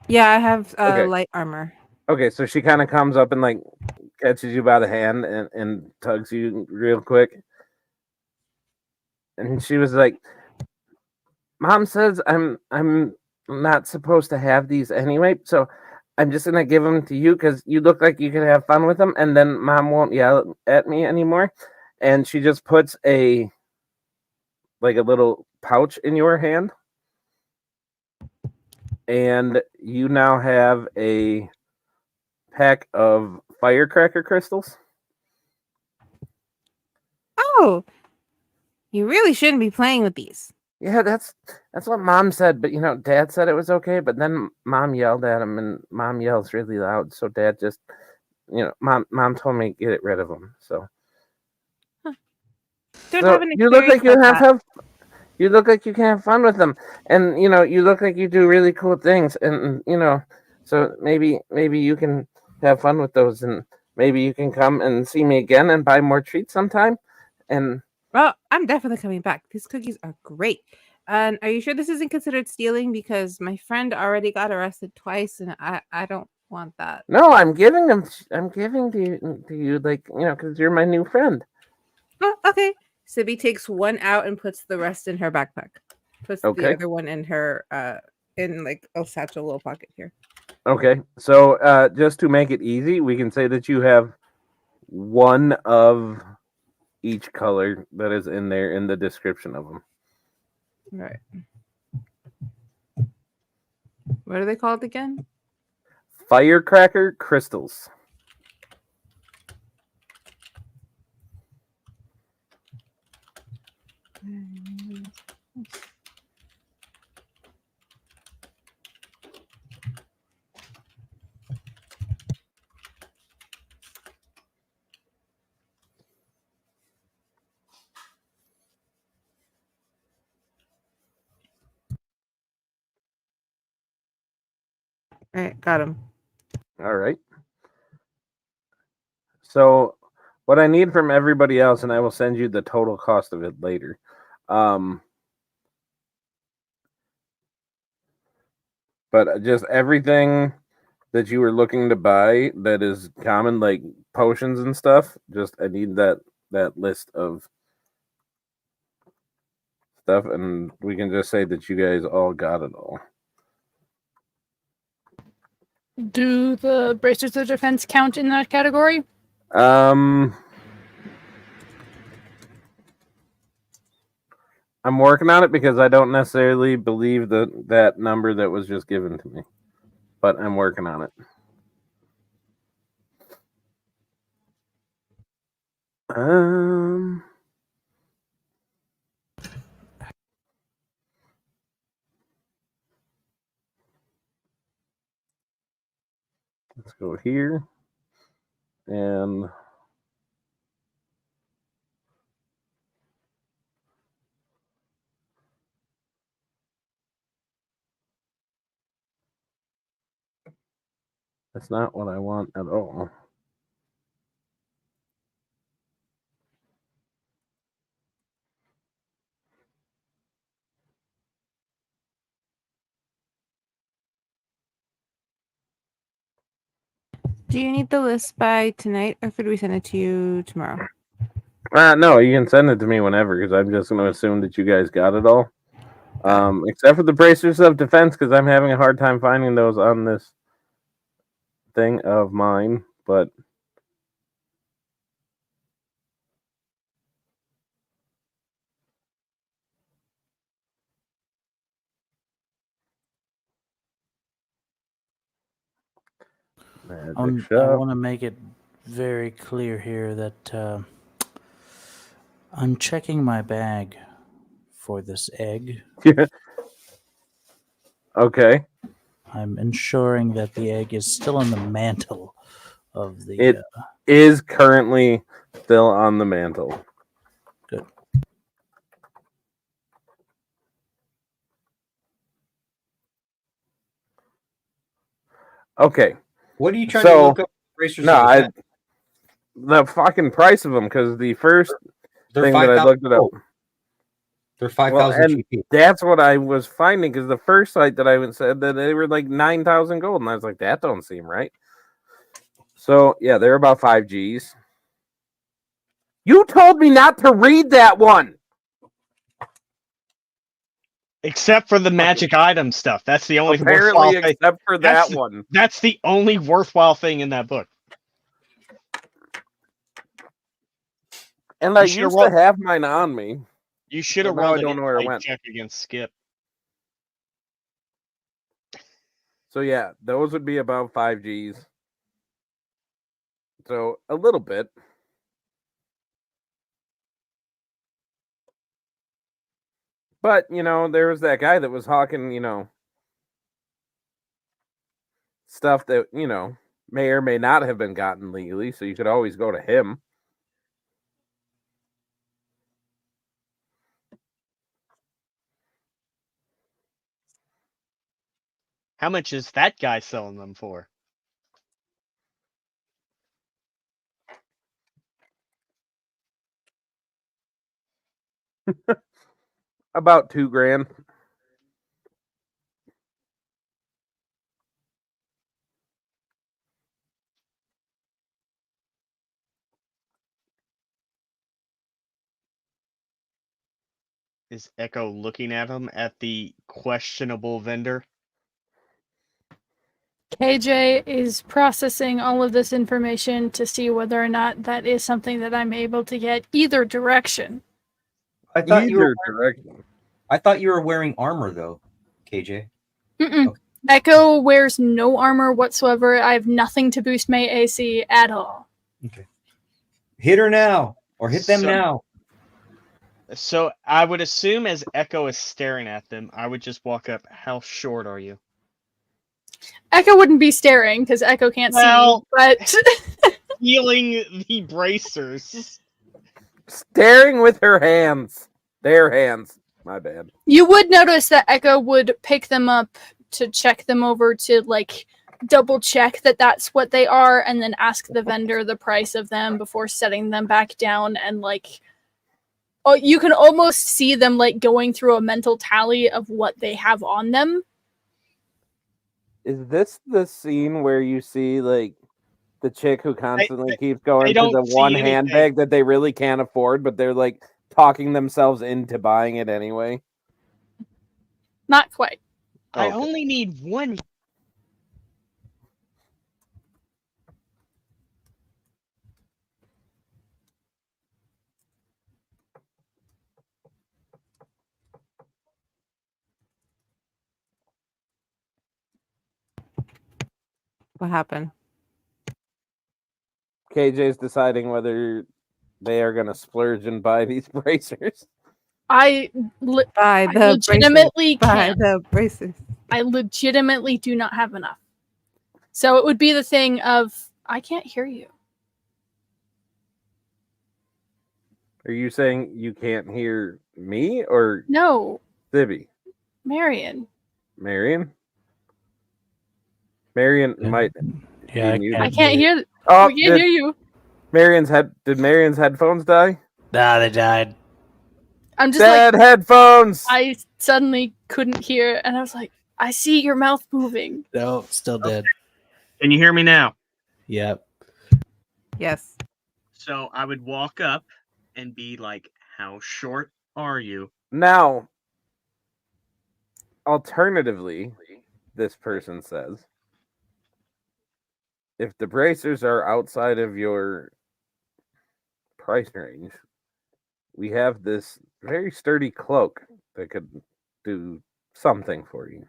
[SPEAKER 6] Yeah, I have
[SPEAKER 1] Okay.
[SPEAKER 6] light armor.
[SPEAKER 1] Okay, so she kind of comes up and like catches you by the hand and tugs you real quick. And she was like, Mom says I'm not supposed to have these anyway, so I'm just gonna give them to you because you look like you can have fun with them, and then Mom won't yell at me anymore. And she just puts a little pouch in your hand, and you now have a pack of firecracker crystals.
[SPEAKER 6] Oh, you really shouldn't be playing with these.
[SPEAKER 1] Yeah, that's what Mom said. But Dad said it was okay. But then Mom yelled at him, and Mom yells really loud. So Dad just, Mom told me get rid of him. So.
[SPEAKER 6] Don't
[SPEAKER 1] So
[SPEAKER 6] have an
[SPEAKER 1] you look
[SPEAKER 6] experience
[SPEAKER 1] like you
[SPEAKER 6] like that.
[SPEAKER 1] you look like you can have fun with them, and you look like you do really cool things, and so maybe you can have fun with those, and maybe you can come and see me again and buy more treats sometime. And
[SPEAKER 6] Well, I'm definitely coming back. These cookies are great. And are you sure this isn't considered stealing? Because my friend already got arrested twice, and I don't want that.
[SPEAKER 1] no, I'm giving them. I'm giving to you, like because you're my new friend.
[SPEAKER 6] Oh, okay. Sibby takes one out and puts the rest in her backpack. Puts the
[SPEAKER 1] Okay.
[SPEAKER 6] other one in her in like a satchel little pocket here.
[SPEAKER 1] Okay, so just to make it easy, we can say that you have one of each color that is in there in the description of them.
[SPEAKER 6] Right. What are they called again?
[SPEAKER 1] Firecracker crystals.
[SPEAKER 6] All right, got him.
[SPEAKER 1] All right. So, what I need from everybody else, and I will send you the total cost of it later. But just everything that you were looking to buy that is common, like potions and stuff. Just I need that list of stuff, and we can just say that you guys all got it all.
[SPEAKER 2] Do the bracers of defense count in that category?
[SPEAKER 1] I'm working on it because I don't necessarily believe that number that was just given to me, but I'm working on it. Let's go here and that's not what I want at all.
[SPEAKER 6] Do you need the list by tonight, or could we send it to you tomorrow?
[SPEAKER 1] No, you can send it to me whenever because I'm just going to assume that you guys got it all. Except for the bracers of defense because I'm having a hard time finding those on this thing of mine. But
[SPEAKER 3] I want to make it very clear here that I'm checking my bag for this egg.
[SPEAKER 1] Okay.
[SPEAKER 3] I'm ensuring that the egg is still in the mantle of the.
[SPEAKER 1] It is currently still on the mantle.
[SPEAKER 3] Good.
[SPEAKER 1] Okay.
[SPEAKER 7] What are you trying to look up?
[SPEAKER 1] No, the fucking price of them because the first
[SPEAKER 7] They're
[SPEAKER 1] thing that I looked it up.
[SPEAKER 7] They're 5,000 GP.
[SPEAKER 1] That's what I was finding because the first site that I went said that they were like 9,000 gold, and I was like, that don't seem right. So yeah, they're about 5 Gs. You told me not to read that one.
[SPEAKER 5] Except for the magic item stuff. That's the only
[SPEAKER 1] Apparently,
[SPEAKER 5] worthwhile thing.
[SPEAKER 1] except for that one.
[SPEAKER 5] That's the only worthwhile thing in that book.
[SPEAKER 1] And I used to have mine on me.
[SPEAKER 5] You should have rolled an check against Skip.
[SPEAKER 1] So yeah, those would be about 5 Gs. So a little bit. But, there was that guy that was hawking, stuff that, may or may not have been gotten legally, so you could always go to him.
[SPEAKER 5] How much is that guy selling them for?
[SPEAKER 1] About $2,000.
[SPEAKER 5] Is Echo looking at him at the questionable vendor?
[SPEAKER 2] KJ is processing all of this information to see whether or not that is something that I'm able to get either direction.
[SPEAKER 7] I thought
[SPEAKER 1] Either direction.
[SPEAKER 7] I thought you were wearing armor though, KJ.
[SPEAKER 2] Mm-mm.
[SPEAKER 7] Okay.
[SPEAKER 2] Echo wears no armor whatsoever. I have nothing to boost my AC at all.
[SPEAKER 7] Okay. Hit her now, or hit them now.
[SPEAKER 5] So I would assume as Echo is staring at them, I would just walk up. How short are you?
[SPEAKER 2] Echo wouldn't be staring because Echo can't
[SPEAKER 5] Well,
[SPEAKER 2] see, but
[SPEAKER 5] feeling the bracers.
[SPEAKER 1] Staring with her hands. Their hands. My bad.
[SPEAKER 2] you would notice that Echo would pick them up to check them over to like double check that that's what they are, and then ask the vendor the price of them before setting them back down. And like, oh, you can almost see them like going through a mental tally of what they have on them.
[SPEAKER 1] Is this the scene where you see like the chick who constantly keeps going to
[SPEAKER 5] don't
[SPEAKER 1] the
[SPEAKER 5] see
[SPEAKER 1] one
[SPEAKER 5] anything.
[SPEAKER 1] handbag that they really can't afford, but they're like talking themselves into buying it anyway?
[SPEAKER 2] Not quite.
[SPEAKER 5] I
[SPEAKER 1] Okay.
[SPEAKER 5] only need one.
[SPEAKER 6] What happened?
[SPEAKER 1] KJ's deciding whether they are going to splurge and buy these bracers.
[SPEAKER 2] I
[SPEAKER 6] Buy the
[SPEAKER 2] legitimately
[SPEAKER 6] braces. Buy
[SPEAKER 2] can't.
[SPEAKER 6] the braces.
[SPEAKER 2] I legitimately do not have enough. So it would be the thing of, I can't hear you.
[SPEAKER 1] Are you saying you can't hear me or
[SPEAKER 2] No,
[SPEAKER 1] Sibby?
[SPEAKER 2] Marion.
[SPEAKER 1] Marion? Marion might
[SPEAKER 3] Yeah,
[SPEAKER 1] be muted.
[SPEAKER 2] I can't hear.
[SPEAKER 1] Oh,
[SPEAKER 2] We can't hear you.
[SPEAKER 1] did Marion's headphones die?
[SPEAKER 3] Nah, they died.
[SPEAKER 2] I'm just
[SPEAKER 1] Dead
[SPEAKER 2] like,
[SPEAKER 1] headphones!
[SPEAKER 2] I suddenly couldn't hear, and I was like, I see your mouth moving.
[SPEAKER 3] No, still dead.
[SPEAKER 5] Can you hear me now?
[SPEAKER 3] Yep.
[SPEAKER 6] Yes.
[SPEAKER 5] So I would walk up and be like, how short are you?
[SPEAKER 1] Now, alternatively, this person says, if the bracers are outside of your price range, we have this very sturdy cloak that could do something for you.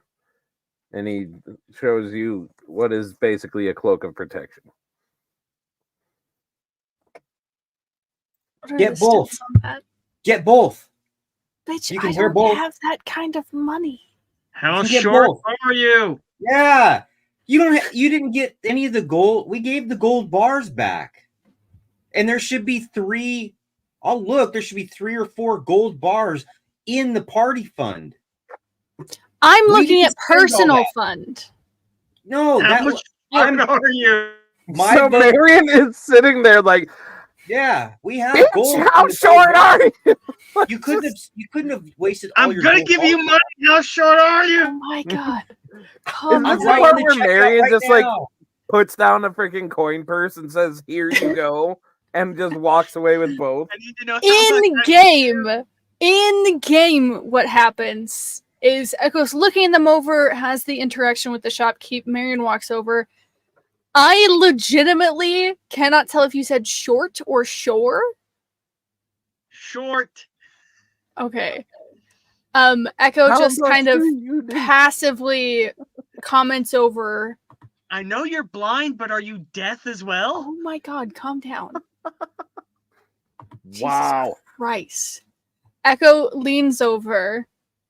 [SPEAKER 1] And he shows you what is basically a cloak of protection.
[SPEAKER 2] What are
[SPEAKER 7] Get
[SPEAKER 2] the
[SPEAKER 7] both.
[SPEAKER 2] stats on that?
[SPEAKER 7] Get both.
[SPEAKER 2] Bitch,
[SPEAKER 7] You
[SPEAKER 2] I
[SPEAKER 7] can wear
[SPEAKER 2] don't
[SPEAKER 7] both.
[SPEAKER 2] have that kind of money.
[SPEAKER 5] How
[SPEAKER 7] You can get
[SPEAKER 5] short
[SPEAKER 7] both.
[SPEAKER 5] are you?
[SPEAKER 7] Yeah. You didn't get any of the gold. We gave the gold bars back. And there should be 3. I'll look, there should be 3 or 4 gold bars in the party fund.
[SPEAKER 2] I'm
[SPEAKER 7] We
[SPEAKER 2] looking
[SPEAKER 7] didn't
[SPEAKER 2] at
[SPEAKER 7] spend all
[SPEAKER 2] personal
[SPEAKER 7] that.
[SPEAKER 2] fund.
[SPEAKER 7] No,
[SPEAKER 5] How
[SPEAKER 7] that
[SPEAKER 5] much
[SPEAKER 7] was
[SPEAKER 5] short are you?
[SPEAKER 7] my
[SPEAKER 1] so
[SPEAKER 7] vote.
[SPEAKER 1] Marion is sitting there like,
[SPEAKER 7] Yeah, we have
[SPEAKER 1] bitch,
[SPEAKER 7] gold.
[SPEAKER 1] how
[SPEAKER 7] in the
[SPEAKER 1] short
[SPEAKER 7] gold
[SPEAKER 1] are you?
[SPEAKER 7] You couldn't have wasted all
[SPEAKER 5] I'm
[SPEAKER 7] your
[SPEAKER 5] gonna
[SPEAKER 7] gold
[SPEAKER 5] give you
[SPEAKER 7] bars.
[SPEAKER 5] money. How short are
[SPEAKER 2] Oh
[SPEAKER 5] you?
[SPEAKER 2] my god.
[SPEAKER 1] Is
[SPEAKER 2] Calm
[SPEAKER 1] this
[SPEAKER 7] I'm
[SPEAKER 1] the
[SPEAKER 2] down.
[SPEAKER 7] writing
[SPEAKER 1] part
[SPEAKER 7] the
[SPEAKER 1] where
[SPEAKER 7] check out
[SPEAKER 1] Marion
[SPEAKER 7] right
[SPEAKER 1] just
[SPEAKER 7] now.
[SPEAKER 1] like puts down a freaking coin purse and says, "Here you go," and just walks away with both?
[SPEAKER 5] I need to know how much
[SPEAKER 2] In game, what happens is Echo's looking them over, has the interaction with the shopkeep. Marion walks over. I legitimately cannot tell if you said short or shore.
[SPEAKER 5] short.
[SPEAKER 2] Okay. Echo
[SPEAKER 1] How
[SPEAKER 2] just
[SPEAKER 1] much
[SPEAKER 2] kind of
[SPEAKER 1] do you need?
[SPEAKER 2] passively comments over,
[SPEAKER 5] I know you're blind, but are you deaf as well?
[SPEAKER 2] oh my god, calm down.
[SPEAKER 1] Wow.
[SPEAKER 2] Jesus Christ. Echo leans over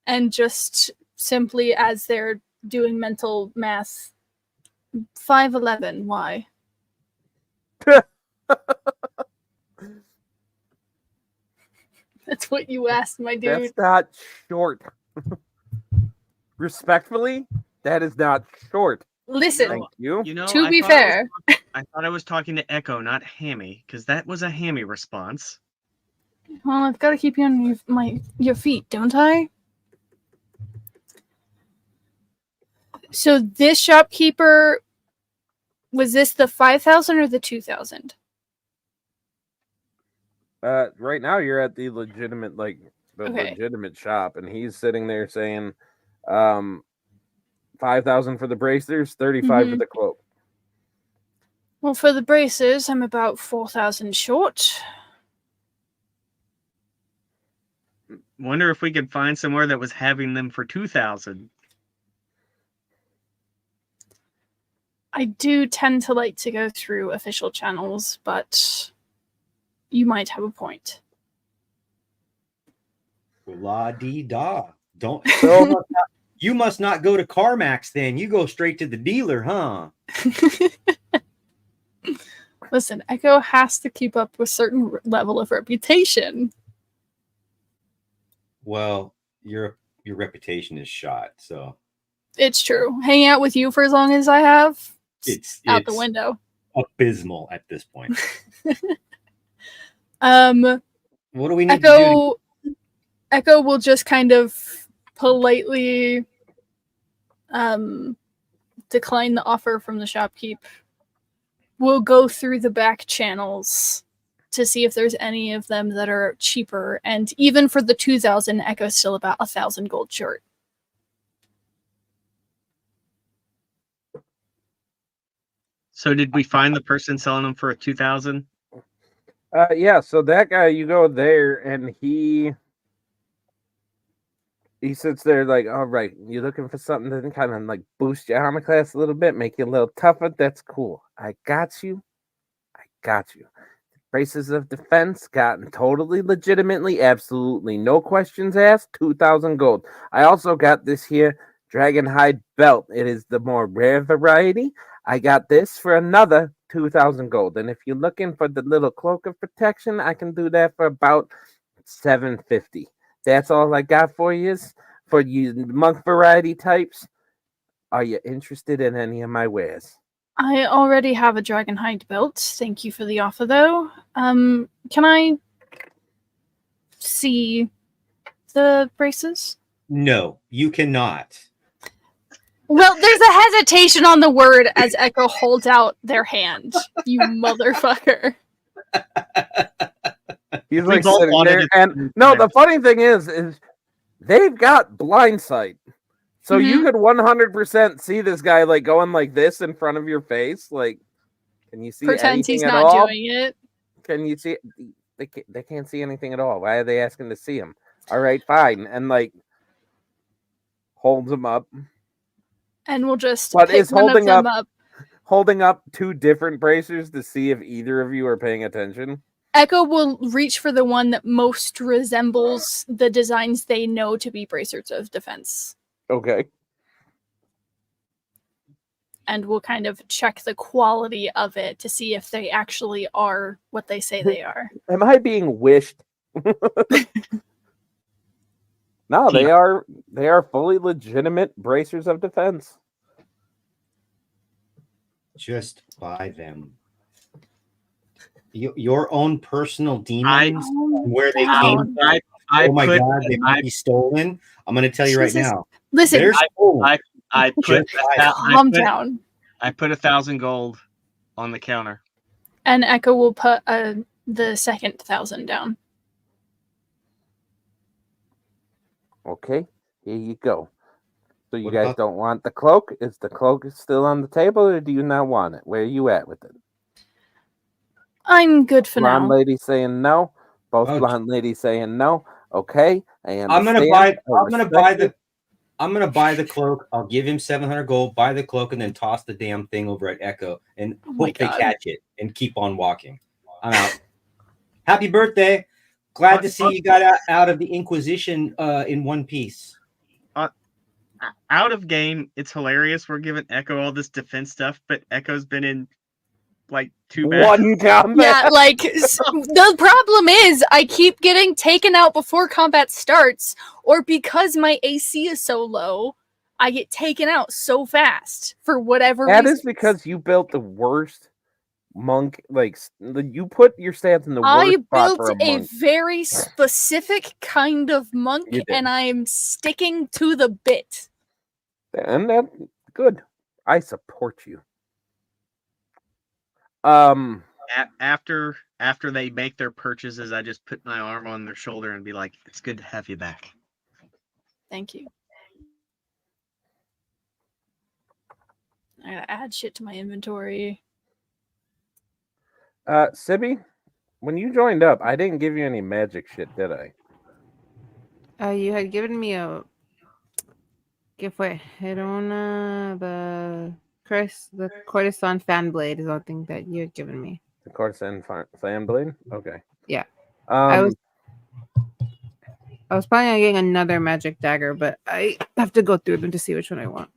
[SPEAKER 2] and just simply as they're doing mental math, 5'11", why? That's what you asked, my dude.
[SPEAKER 1] That's not short. Respectfully, that is not short.
[SPEAKER 2] Listen,
[SPEAKER 1] Thank you.
[SPEAKER 5] You know,
[SPEAKER 2] to
[SPEAKER 5] I
[SPEAKER 2] be
[SPEAKER 5] thought I was
[SPEAKER 2] fair,
[SPEAKER 5] I thought I was talking to Echo, not Hammy, because that was a Hammy response.
[SPEAKER 2] well, I've got to keep you on your feet, don't I? So this shopkeeper, was this the 5,000 or the 2,000?
[SPEAKER 1] Right now you're at the legitimate,
[SPEAKER 2] Okay.
[SPEAKER 1] legitimate shop, and he's sitting there saying, 5,000 for the bracers, 35 for the cloak.
[SPEAKER 2] Well, for the braces, I'm about 4,000 short.
[SPEAKER 5] Wonder if we could find somewhere that was having them for 2,000.
[SPEAKER 2] I do tend to like to go through official channels, but you might have a point.
[SPEAKER 7] La dee da. Don't.
[SPEAKER 1] So
[SPEAKER 7] You must not go to CarMax then. You go straight to the dealer, huh?
[SPEAKER 2] Listen, Echo has to keep up with certain level of reputation.
[SPEAKER 7] Well, your reputation is shot, so
[SPEAKER 2] It's true. Hanging out with you for as long as I have,
[SPEAKER 7] it's
[SPEAKER 2] out the window.
[SPEAKER 7] abysmal at this point. What do we need to do?
[SPEAKER 2] Echo will just kind of politely decline the offer from the shopkeep. We'll go through the back channels to see if there's any of them that are cheaper, and even for the 2,000, Echo's still about 1,000 gold short.
[SPEAKER 5] So did we find the person selling them for 2,000?
[SPEAKER 1] Yeah, so that guy, you go there, and he sits there like, all right, you looking for something that can kind of like boost your armor class a little bit, make you a little tougher? That's cool. I got you. Braces of defense, gotten totally legitimately, absolutely no questions asked, 2,000 gold. I also got this here dragon hide belt. It is the more rare variety. I got this for another 2,000 gold. And if you're looking for the little cloak of protection, I can do that for about 750. That's all I got for you. For you monk variety types, are you interested in any of my wares?
[SPEAKER 2] I already have a dragon hide belt. Thank you for the offer, though. Can I see the braces?
[SPEAKER 7] No, you cannot.
[SPEAKER 2] Well, there's a hesitation on the word as Echo holds out their hand. You motherfucker.
[SPEAKER 1] He's
[SPEAKER 5] We
[SPEAKER 1] like
[SPEAKER 5] both
[SPEAKER 1] sitting
[SPEAKER 5] wanted
[SPEAKER 1] there,
[SPEAKER 5] it
[SPEAKER 1] and no, the funny thing is they've got blind sight. So you could 100% see this guy like going like this in front of your face. Like, can you see
[SPEAKER 2] Pretends
[SPEAKER 1] anything
[SPEAKER 2] he's
[SPEAKER 1] at
[SPEAKER 2] not
[SPEAKER 1] all?
[SPEAKER 2] doing it.
[SPEAKER 1] Can you see? They can't see anything at all. Why are they asking to see him? All right, fine, and like holds him up.
[SPEAKER 2] And we'll just
[SPEAKER 1] But
[SPEAKER 2] pick
[SPEAKER 1] is
[SPEAKER 2] one of
[SPEAKER 1] holding
[SPEAKER 2] them
[SPEAKER 1] up
[SPEAKER 2] up.
[SPEAKER 1] Holding up two different bracers to see if either of you are paying attention.
[SPEAKER 2] Echo will reach for the one that most resembles the designs they know to be bracers of defense.
[SPEAKER 1] Okay.
[SPEAKER 2] And we'll kind of check the quality of it to see if they actually are what they say they are.
[SPEAKER 1] Am I being wished? No, they are fully legitimate bracers of defense.
[SPEAKER 7] Just buy them. Your own personal demons, where they came from. Oh my god, they might be stolen. I'm going to tell you right now.
[SPEAKER 2] Listen,
[SPEAKER 5] I put
[SPEAKER 2] calm down.
[SPEAKER 5] I put 1,000 gold on the counter.
[SPEAKER 2] And Echo will put the second 1,000 down.
[SPEAKER 1] Okay, here you go. So you guys don't want the cloak? Is the cloak still on the table, or do you not want it? Where are you at with it?
[SPEAKER 2] I'm good for
[SPEAKER 1] blonde
[SPEAKER 2] now.
[SPEAKER 1] lady saying no. Both blonde ladies saying no. Okay,
[SPEAKER 7] I'm gonna buy the cloak. I'll give him 700 gold. Buy the cloak and then toss the damn thing over at Echo and hope they catch it and keep on walking. I'm out. Happy birthday! Glad to see you got out of the Inquisition in one piece.
[SPEAKER 5] out of game, it's hilarious. We're giving Echo all this defense stuff, but Echo's been in like 2 battles.
[SPEAKER 1] One combat.
[SPEAKER 2] Yeah, like the problem is I keep getting taken out before combat starts, or because my AC is so low, I get taken out so fast for whatever
[SPEAKER 1] That
[SPEAKER 2] reason.
[SPEAKER 1] is because you built the worst monk. Like you put your stats in the worst
[SPEAKER 2] I
[SPEAKER 1] spot
[SPEAKER 2] built
[SPEAKER 1] for a
[SPEAKER 2] a
[SPEAKER 1] monk.
[SPEAKER 2] very specific kind of monk,
[SPEAKER 1] You did.
[SPEAKER 2] and I'm sticking to the bit.
[SPEAKER 1] And that's good. I support you.
[SPEAKER 5] After they make their purchases, I just put my arm on their shoulder and be like, "It's good to have you back."
[SPEAKER 2] Thank you. I gotta add shit to my inventory.
[SPEAKER 1] Sibby, when you joined up, I didn't give you any magic shit, did I?
[SPEAKER 6] You had given me a. ¿Qué fue? Herona, the Corazon fan blade is one thing that you had given me.
[SPEAKER 1] The Corazon fan blade? Okay.
[SPEAKER 6] Yeah. I was planning on getting another magic dagger, but I have to go through them to see which one I want.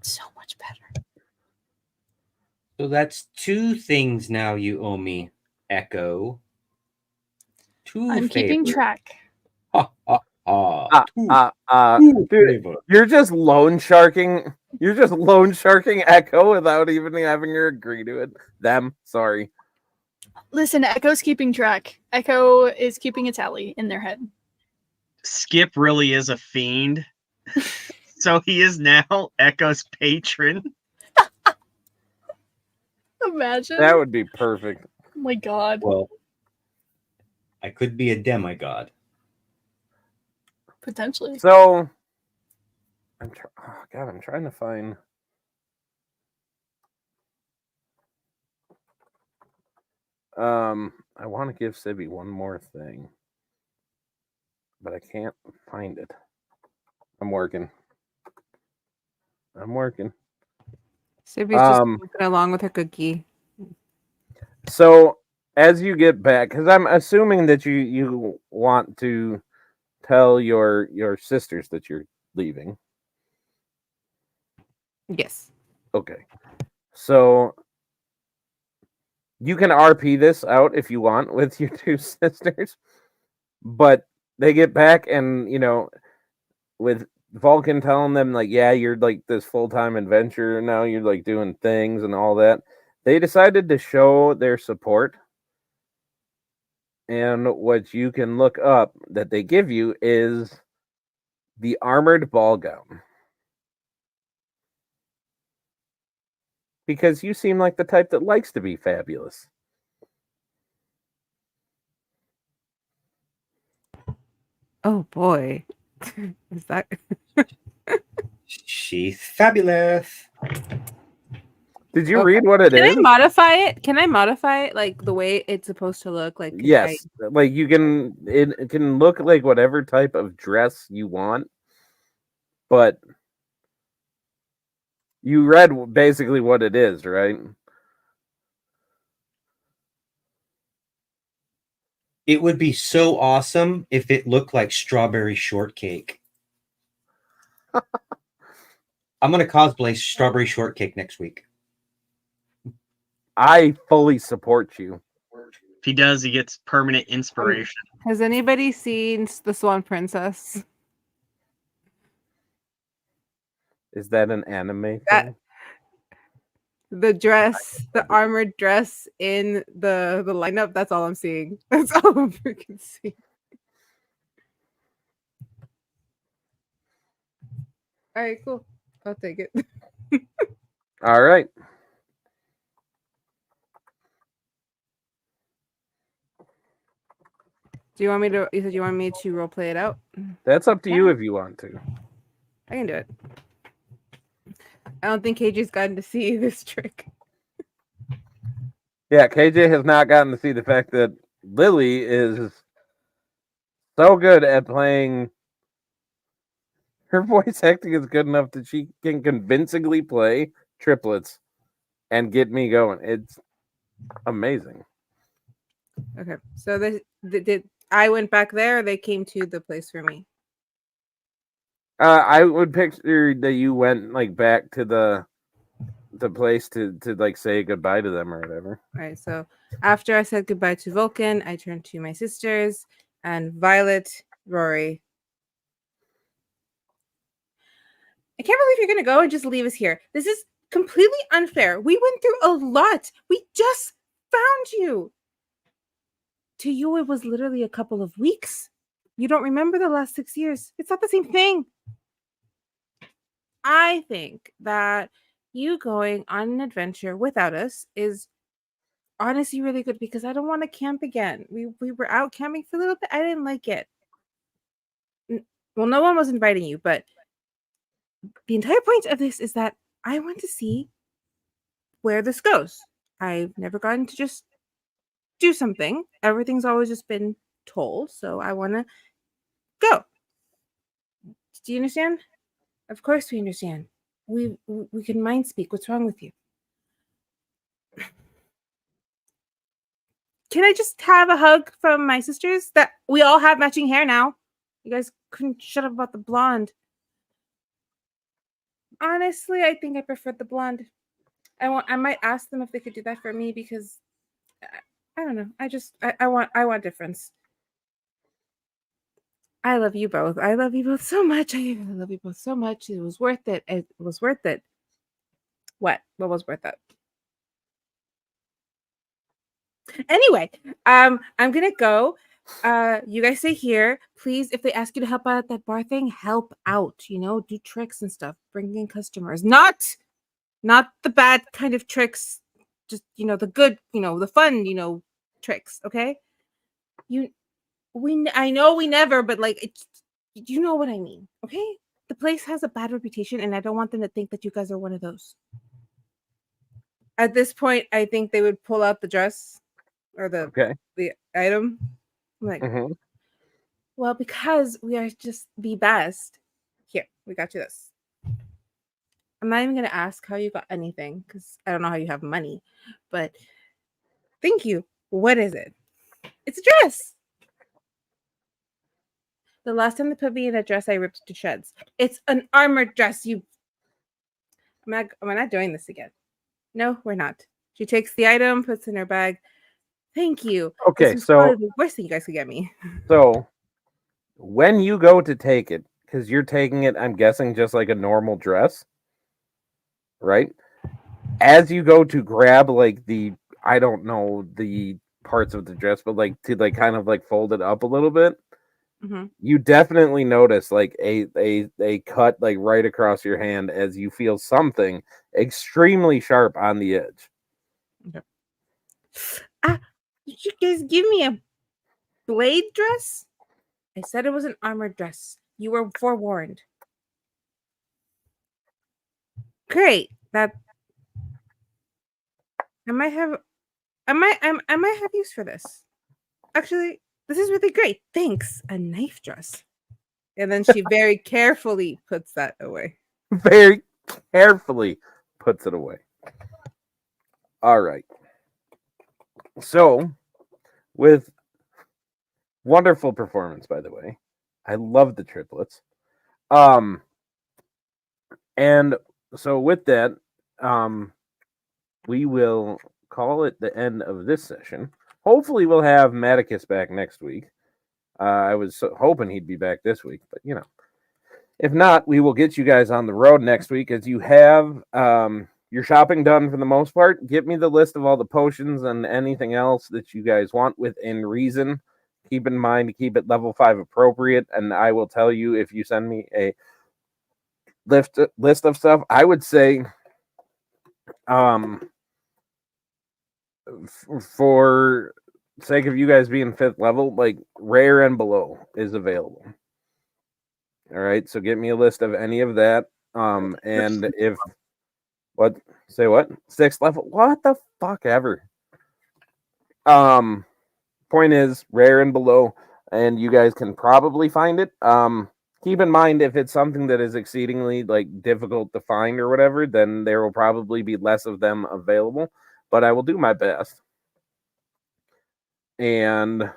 [SPEAKER 2] So much better.
[SPEAKER 7] So that's 2 things now you owe me, Echo. 2
[SPEAKER 2] I'm keeping
[SPEAKER 7] favors.
[SPEAKER 2] track.
[SPEAKER 7] Ha, ha, ha.
[SPEAKER 1] Dude, you're just loan sharking. You're just loan sharking Echo without even having her agree to it. Sorry.
[SPEAKER 2] Listen, Echo's keeping track. Echo is keeping a tally in their head.
[SPEAKER 5] Skip really is a fiend, so he is now Echo's patron.
[SPEAKER 2] Imagine.
[SPEAKER 1] That would be perfect.
[SPEAKER 2] Oh my god.
[SPEAKER 7] Well, I could be a demigod.
[SPEAKER 2] Potentially.
[SPEAKER 1] So, I'm trying to find. I want to give Sibby one more thing, but I can't find it. I'm working.
[SPEAKER 6] Sibby's just walking along with her cookie.
[SPEAKER 1] So, as you get back, because I'm assuming that you want to tell your sisters that you're leaving.
[SPEAKER 6] Yes.
[SPEAKER 1] Okay. So you can RP this out if you want with your 2 sisters, but they get back and with Vulcan telling them like, yeah, you're like this full-time adventurer now, you're like doing things and all that. They decided to show their support. And what you can look up that they give you is the armored ball gown. Because you seem like the type that likes to be fabulous.
[SPEAKER 6] Oh boy. Is that
[SPEAKER 7] She's fabulous.
[SPEAKER 1] Did you read what it is?
[SPEAKER 6] Can I modify it? Can I modify it like the way it's supposed to look? Like
[SPEAKER 1] Yes. Like you can it can look like whatever type of dress you want. But you read basically what it is, right?
[SPEAKER 7] It would be so awesome if it looked like strawberry shortcake. I'm going to cosplay strawberry shortcake next week.
[SPEAKER 1] I fully support you.
[SPEAKER 5] If he does, he gets permanent inspiration.
[SPEAKER 6] Has anybody seen The Swan Princess?
[SPEAKER 1] Is that an anime thing?
[SPEAKER 6] The dress, the armored dress in the lineup, that's all I'm seeing. That's all I'm freaking seeing. All right, cool. I'll take it.
[SPEAKER 1] All right.
[SPEAKER 6] Do you want me to? You said you want me to role play it out?
[SPEAKER 1] That's up to you if you want to.
[SPEAKER 6] I can do it. I don't think KJ's gotten to see this trick.
[SPEAKER 1] Yeah, KJ has not gotten to see the fact that Lily is so good at playing. Her voice acting is good enough that she can convincingly play triplets and get me going. It's amazing.
[SPEAKER 6] Okay, so I went back there. Or they came to the place for me.
[SPEAKER 1] I would picture that you went like back to the place to like say goodbye to them or whatever.
[SPEAKER 6] All right, so after I said goodbye to Vulcan, I turned to my sisters and Violet, Rory. I can't believe you're going to go and just leave us here. This is completely unfair. We went through a lot. We just found you. To you, it was literally a couple of weeks. You don't remember the last 6 years. It's not the same thing. I think that you going on an adventure without us is honestly really good because I don't want to camp again. We were out camping for a little bit. I didn't like it. Well, no one was inviting you, but the entire point of this is that I want to see where this goes. I've never gotten to just do something. Everything's always just been told, so I want to go. Do you understand? Of course we understand. We can mind speak. What's wrong with you? Can I just have a hug from my sisters? That we all have matching hair now. You guys couldn't shut up about the blonde. Honestly, I think I prefer the blonde. I might ask them if they could do that for me because I don't know. I want difference. I love you both. I love you both so much. I love you both so much. It was worth it. It was worth it. What? What was worth it? Anyway, I'm gonna go. You guys stay here, please. If they ask you to help out at that bar thing, help out. You know, do tricks and stuff, bring in customers. Not the bad kind of tricks. Just the good, the fun, tricks. Okay. I know we never, but like, you know what I mean. Okay. The place has a bad reputation, and I don't want them to think that you guys are one of those. At this point, I think they would pull out the dress or the item. I'm like, well, because we are just the best. Here, we got you this. I'm not even gonna ask how you got anything because I don't know how you have money, but thank you. What is it? It's a dress. The last time they put me in a dress, I ripped to shreds. It's an armored dress. We're not doing this again. No, we're not. She takes the item, puts it in her bag. Thank you.
[SPEAKER 1] Okay,
[SPEAKER 6] this was
[SPEAKER 1] so
[SPEAKER 6] probably the worst thing you guys could get me.
[SPEAKER 1] So when you go to take it, because you're taking it, I'm guessing just like a normal dress, right? As you go to grab like I don't know the parts of the dress, but like to like kind of like fold it up a little bit, you definitely notice like a cut like right across your hand as you feel something extremely sharp on the edge.
[SPEAKER 6] Okay. Did you guys give me a blade dress? I said it was an armored dress. You were forewarned. Great. That I might have use for this. Actually, this is really great. Thanks. A knife dress. And then she very carefully puts that away.
[SPEAKER 1] Very carefully puts it away. All right. So, with wonderful performance, by the way. I love the triplets. And so with that, we will call it the end of this session. Hopefully, we'll have Maticus back next week. I was hoping he'd be back this week, but if not, we will get you guys on the road next week as you have your shopping done for the most part. Get me the list of all the potions and anything else that you guys want within reason. Keep in mind to keep it level 5 appropriate, and I will tell you if you send me a list of stuff. I would say for sake of you guys being 5th level, like rare and below is available. All right, so get me a list of any of that. And if what 6th level? What the fuck ever. Point is rare and below, and you guys can probably find it. Keep in mind if it's something that is exceedingly like difficult to find or whatever, then there will probably be less of them available. But I will do my best. And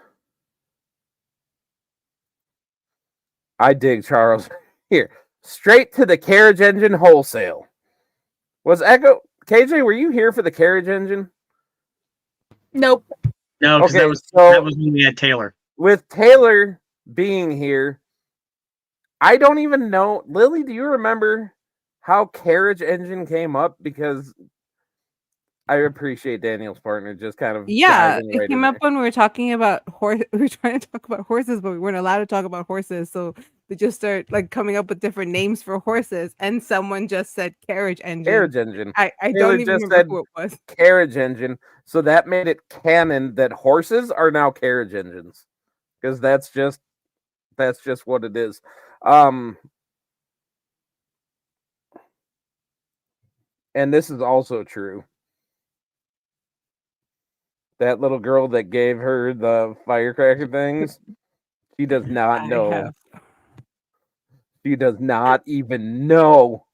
[SPEAKER 1] I dig Charles here. straight to the carriage engine wholesale. Was Echo KJ? Were you here for the carriage engine?
[SPEAKER 2] Nope.
[SPEAKER 8] No, because
[SPEAKER 1] Okay,
[SPEAKER 8] that was when we had Taylor.
[SPEAKER 1] With Taylor being here, I don't even know. Lily, do you remember how carriage engine came up? Because I appreciate Daniel's partner just kind of
[SPEAKER 6] Yeah,
[SPEAKER 1] diving
[SPEAKER 6] it
[SPEAKER 1] right
[SPEAKER 6] came
[SPEAKER 1] in
[SPEAKER 6] up
[SPEAKER 1] there.
[SPEAKER 6] when we were talking about horse. We were trying to talk about horses, but we weren't allowed to talk about horses. So they just start like coming up with different names for horses, and someone just said carriage engine.
[SPEAKER 1] Carriage engine.
[SPEAKER 6] I
[SPEAKER 1] Taylor
[SPEAKER 6] don't even
[SPEAKER 1] just
[SPEAKER 6] remember
[SPEAKER 1] said
[SPEAKER 6] who it was.
[SPEAKER 1] carriage engine, so that made it canon that horses are now carriage engines, because that's just what it is. And this is also true. That little girl that gave her the firecracker things, she does not know. She does not even know.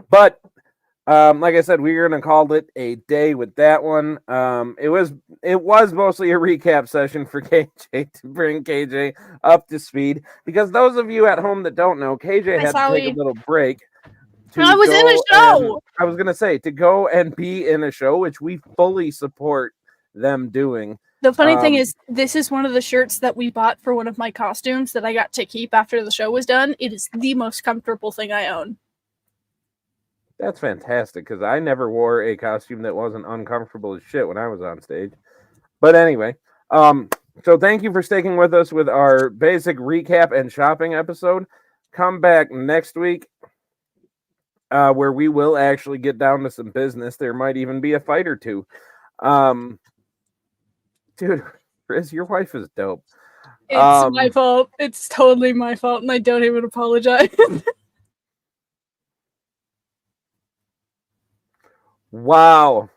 [SPEAKER 1] But like I said, we're gonna call it a day with that one. It was mostly a recap session for KJ to bring KJ up to speed, because those of you at home that don't know, KJ had to take a little break.
[SPEAKER 2] I was in a show.
[SPEAKER 1] I was gonna say to go and be in a show, which we fully support them doing.
[SPEAKER 2] The funny thing is, this is one of the shirts that we bought for one of my costumes that I got to keep after the show was done. It is the most comfortable thing I own.
[SPEAKER 1] That's fantastic, because I never wore a costume that wasn't uncomfortable as shit when I was on stage. But anyway, so thank you for sticking with us with our basic recap and shopping episode. Come back next week, where we will actually get down to some business. There might even be a fight or two. Dude, Riz, your wife is dope.
[SPEAKER 2] It's my fault. It's totally my fault, and I don't even apologize.
[SPEAKER 1] Wow.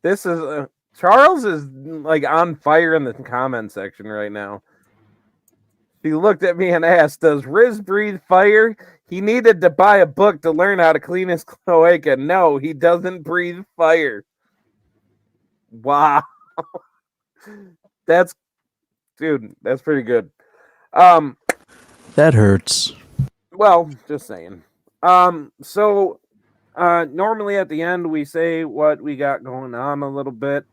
[SPEAKER 1] This is Charles is like on fire in the comment section right now. He looked at me and asked, "Does Riz breathe fire? He needed to buy a book to learn how to clean his cloaca." No, he doesn't breathe fire. Wow. That's pretty good.
[SPEAKER 3] That hurts.
[SPEAKER 1] Well, just saying. So normally at the end we say what we got going on a little bit.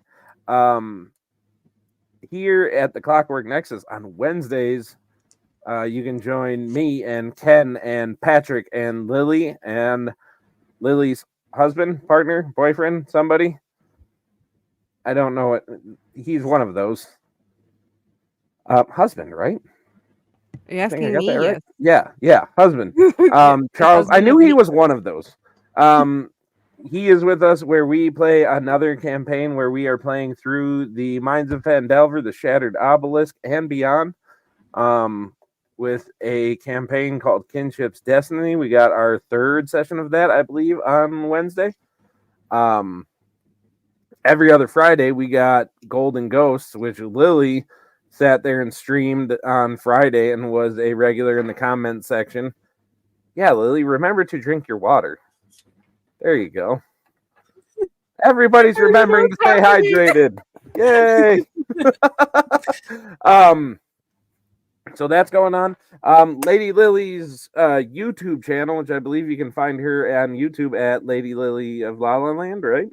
[SPEAKER 1] Here at the Clockwork Nexus on Wednesdays, you can join me and Ken and Patrick and Lily and Lily's husband, partner, boyfriend, somebody. I don't know what. He's one of those. Husband, right?
[SPEAKER 6] Are you asking me?
[SPEAKER 1] Right? Yeah, husband. Charles,
[SPEAKER 6] husband
[SPEAKER 1] I knew he was one of those. He is with us where we play another campaign where we are playing through the Mines of Phandelver, the Shattered Obelisk, and beyond. With a campaign called Kinship's Destiny. We got our third session of that, I believe, on Wednesday. Every other Friday, we got Golden Ghosts, which Lily sat there and streamed on Friday and was a regular in the comment section. Yeah, Lily, remember to drink your water. There you go. Everybody's remembering to stay hydrated. Yay! So that's going on. Lady Lily's YouTube channel, which I believe you can find her on YouTube at Lady Lily of La La Land, right?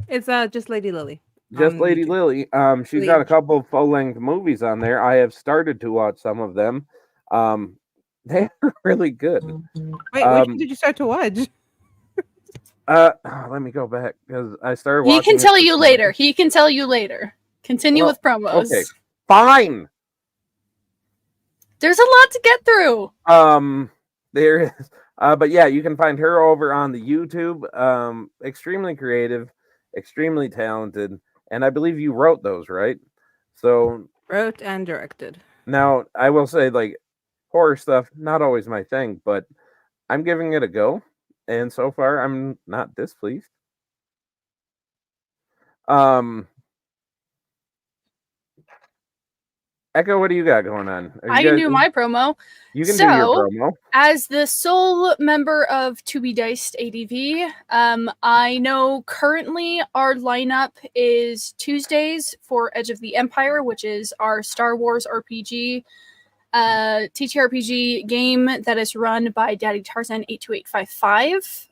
[SPEAKER 6] It's just Lady Lily.
[SPEAKER 1] Just Lady Lily. She's got a couple of full-length movies on there. I have started to watch some of them. They're really good.
[SPEAKER 6] Wait, which one did you start to watch?
[SPEAKER 1] Let me go back because I started watching.
[SPEAKER 2] He can tell you later. He can tell you later. Continue with promos.
[SPEAKER 1] Okay, fine.
[SPEAKER 2] There's a lot to get through.
[SPEAKER 1] There is. But yeah, you can find her over on the YouTube. Extremely creative, extremely talented, and I believe you wrote those, right? So
[SPEAKER 6] wrote and directed.
[SPEAKER 1] Now, I will say, like, horror stuff, not always my thing, but I'm giving it a go, and so far, I'm not displeased. Echo, what do you got going on?
[SPEAKER 2] I can do my promo.
[SPEAKER 1] You can do your promo.
[SPEAKER 2] As the sole member of To Be Diced ADV, I know currently our lineup is Tuesdays for Edge of the Empire, which is our Star Wars RPG, TTRPG game that is run by Daddy Tarzan 82855.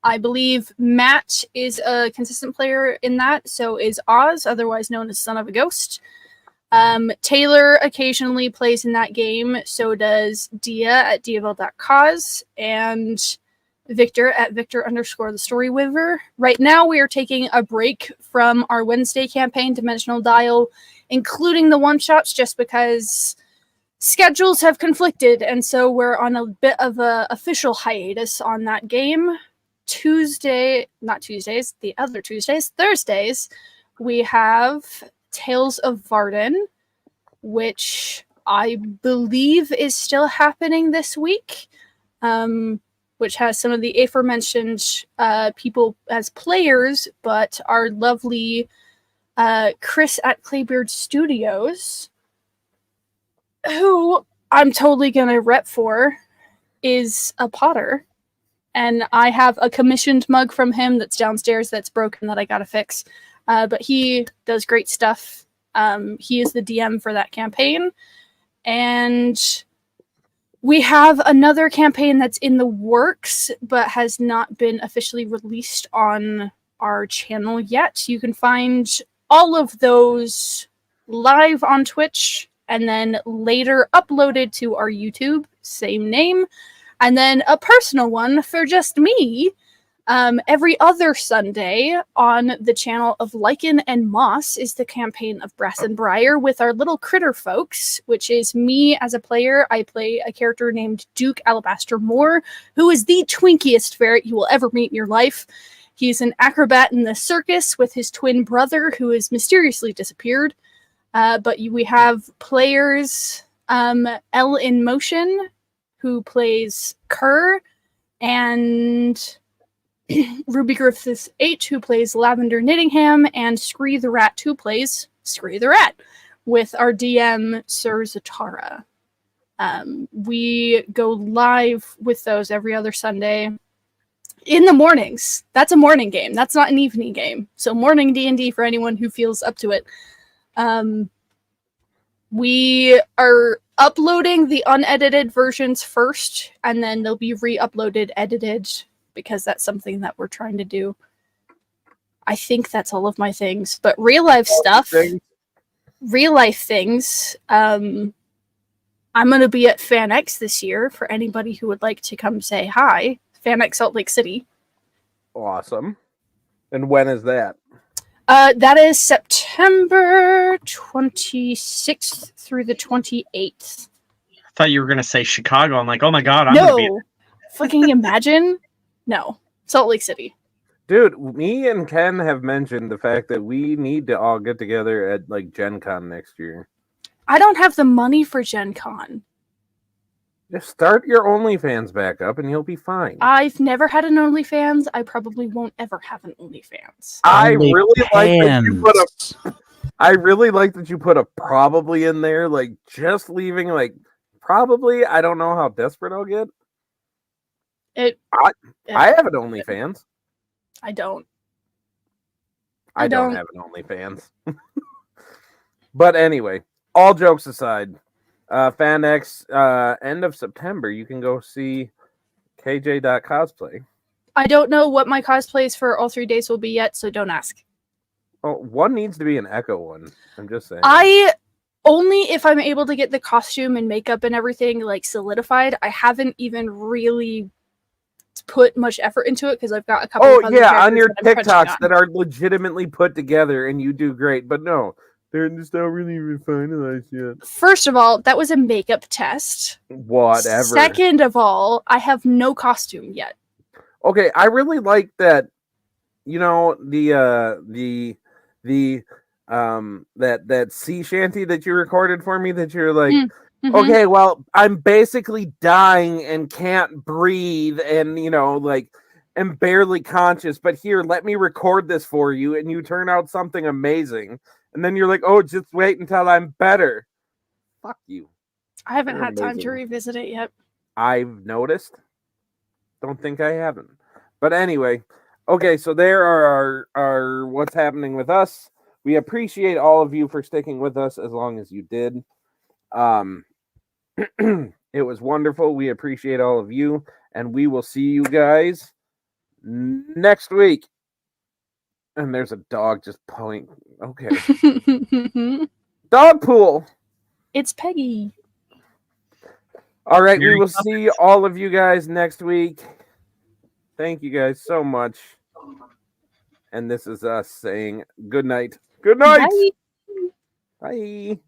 [SPEAKER 2] I believe Matt is a consistent player in that, so is Oz, otherwise known as Son of a Ghost. Taylor occasionally plays in that game, so does Dia at diaville.cause, and Victor at Victor_the Story Weaver. Right now, we are taking a break from our Wednesday campaign, Dimensional Dial, including the one-shots, just because schedules have conflicted, and so we're on a bit of a official hiatus on that game. Thursdays, we have Tales of Varden, which I believe is still happening this week, which has some of the aforementioned people as players, but our lovely Chris at Claybeard Studios, who I'm totally going to rep for, is a potter. And I have a commissioned mug from him that's downstairs that's broken that I got to fix. But he does great stuff. He is the DM for that campaign. And we have another campaign that's in the works, but has not been officially released on our channel yet. You can find all of those live on Twitch and then later uploaded to our YouTube, same name. And then a personal one for just me, every other Sunday on the channel of Lichen and Moss is the campaign of Brass and Briar with our little critter folks, which is me as a player. I play a character named Duke Alabaster Moore, who is the twinkiest ferret you will ever meet in your life. He's an acrobat in the circus with his twin brother, who has mysteriously disappeared. But we have players, L in Motion, who plays Kerr, and Ruby Griffiths H, who plays Lavender Knittingham, and Scree the Rat, who plays Scree the Rat, with our DM, Sir Zatara. We go live with those every other Sunday in the mornings. That's a morning game. That's not an evening game. So morning D&D for anyone who feels up to it. We are uploading the unedited versions first, and then they'll be re-uploaded edited, because that's something that we're trying to do. I think that's all of my things. But real life stuff, real life things, I'm going to be at FanX this year for anybody who would like to come say hi. FanX Salt Lake City.
[SPEAKER 1] Awesome. And when is that?
[SPEAKER 2] That is September 26th through the 28th.
[SPEAKER 8] I thought you were going to say Chicago. I'm like, oh my God, I'm
[SPEAKER 2] no,
[SPEAKER 8] going to be there.
[SPEAKER 2] Fucking imagine. No, Salt Lake City.
[SPEAKER 1] Dude, me and Ken have mentioned the fact that we need to all get together at like Gen Con next year.
[SPEAKER 2] I don't have the money for Gen Con.
[SPEAKER 1] Just start your OnlyFans back up and you'll be fine.
[SPEAKER 2] I've never had an OnlyFans. I probably won't ever have an OnlyFans.
[SPEAKER 1] I really like that you put a probably in there, like just leaving like probably. I don't know how desperate I'll get. I have an OnlyFans.
[SPEAKER 2] I don't.
[SPEAKER 1] I don't have an OnlyFans. But anyway, all jokes aside, FanX, end of September, you can go see KJ.cosplay.
[SPEAKER 2] I don't know what my cosplays for all 3 days will be yet, so don't ask.
[SPEAKER 1] Oh, one needs to be an Echo one. I'm just saying.
[SPEAKER 2] Only if I'm able to get the costume and makeup and everything like solidified. I haven't even really put much effort into it because I've got a couple of other
[SPEAKER 1] on your
[SPEAKER 2] that
[SPEAKER 1] TikToks that are legitimately put together and you do great, but no, they're just not really finalized yet.
[SPEAKER 2] First of all, that was a makeup test.
[SPEAKER 1] Whatever.
[SPEAKER 2] Second of all, I have no costume yet.
[SPEAKER 1] Okay, I really like that. You know, that sea shanty that you recorded for me that you're like, okay, well, I'm basically dying and can't breathe and, you know, like, am barely conscious, but here, let me record this for you, and you turn out something amazing. And then you're like, oh, just wait until I'm better. Fuck you.
[SPEAKER 2] I haven't
[SPEAKER 1] You're
[SPEAKER 2] had time to
[SPEAKER 1] amazing.
[SPEAKER 2] revisit it yet.
[SPEAKER 1] I've noticed. Don't think I haven't. But anyway, okay, so there are our what's happening with us. We appreciate all of you for sticking with us as long as you did. It was wonderful. We appreciate all of you, and we will see you guys next week. And there's a dog just pulling. Okay. Dog pool.
[SPEAKER 2] It's Peggy.
[SPEAKER 1] All right, we
[SPEAKER 8] Merry
[SPEAKER 1] will see all of you guys next week. Thank you guys so much. And this is us saying good night. Good night.
[SPEAKER 2] Bye.
[SPEAKER 1] Bye.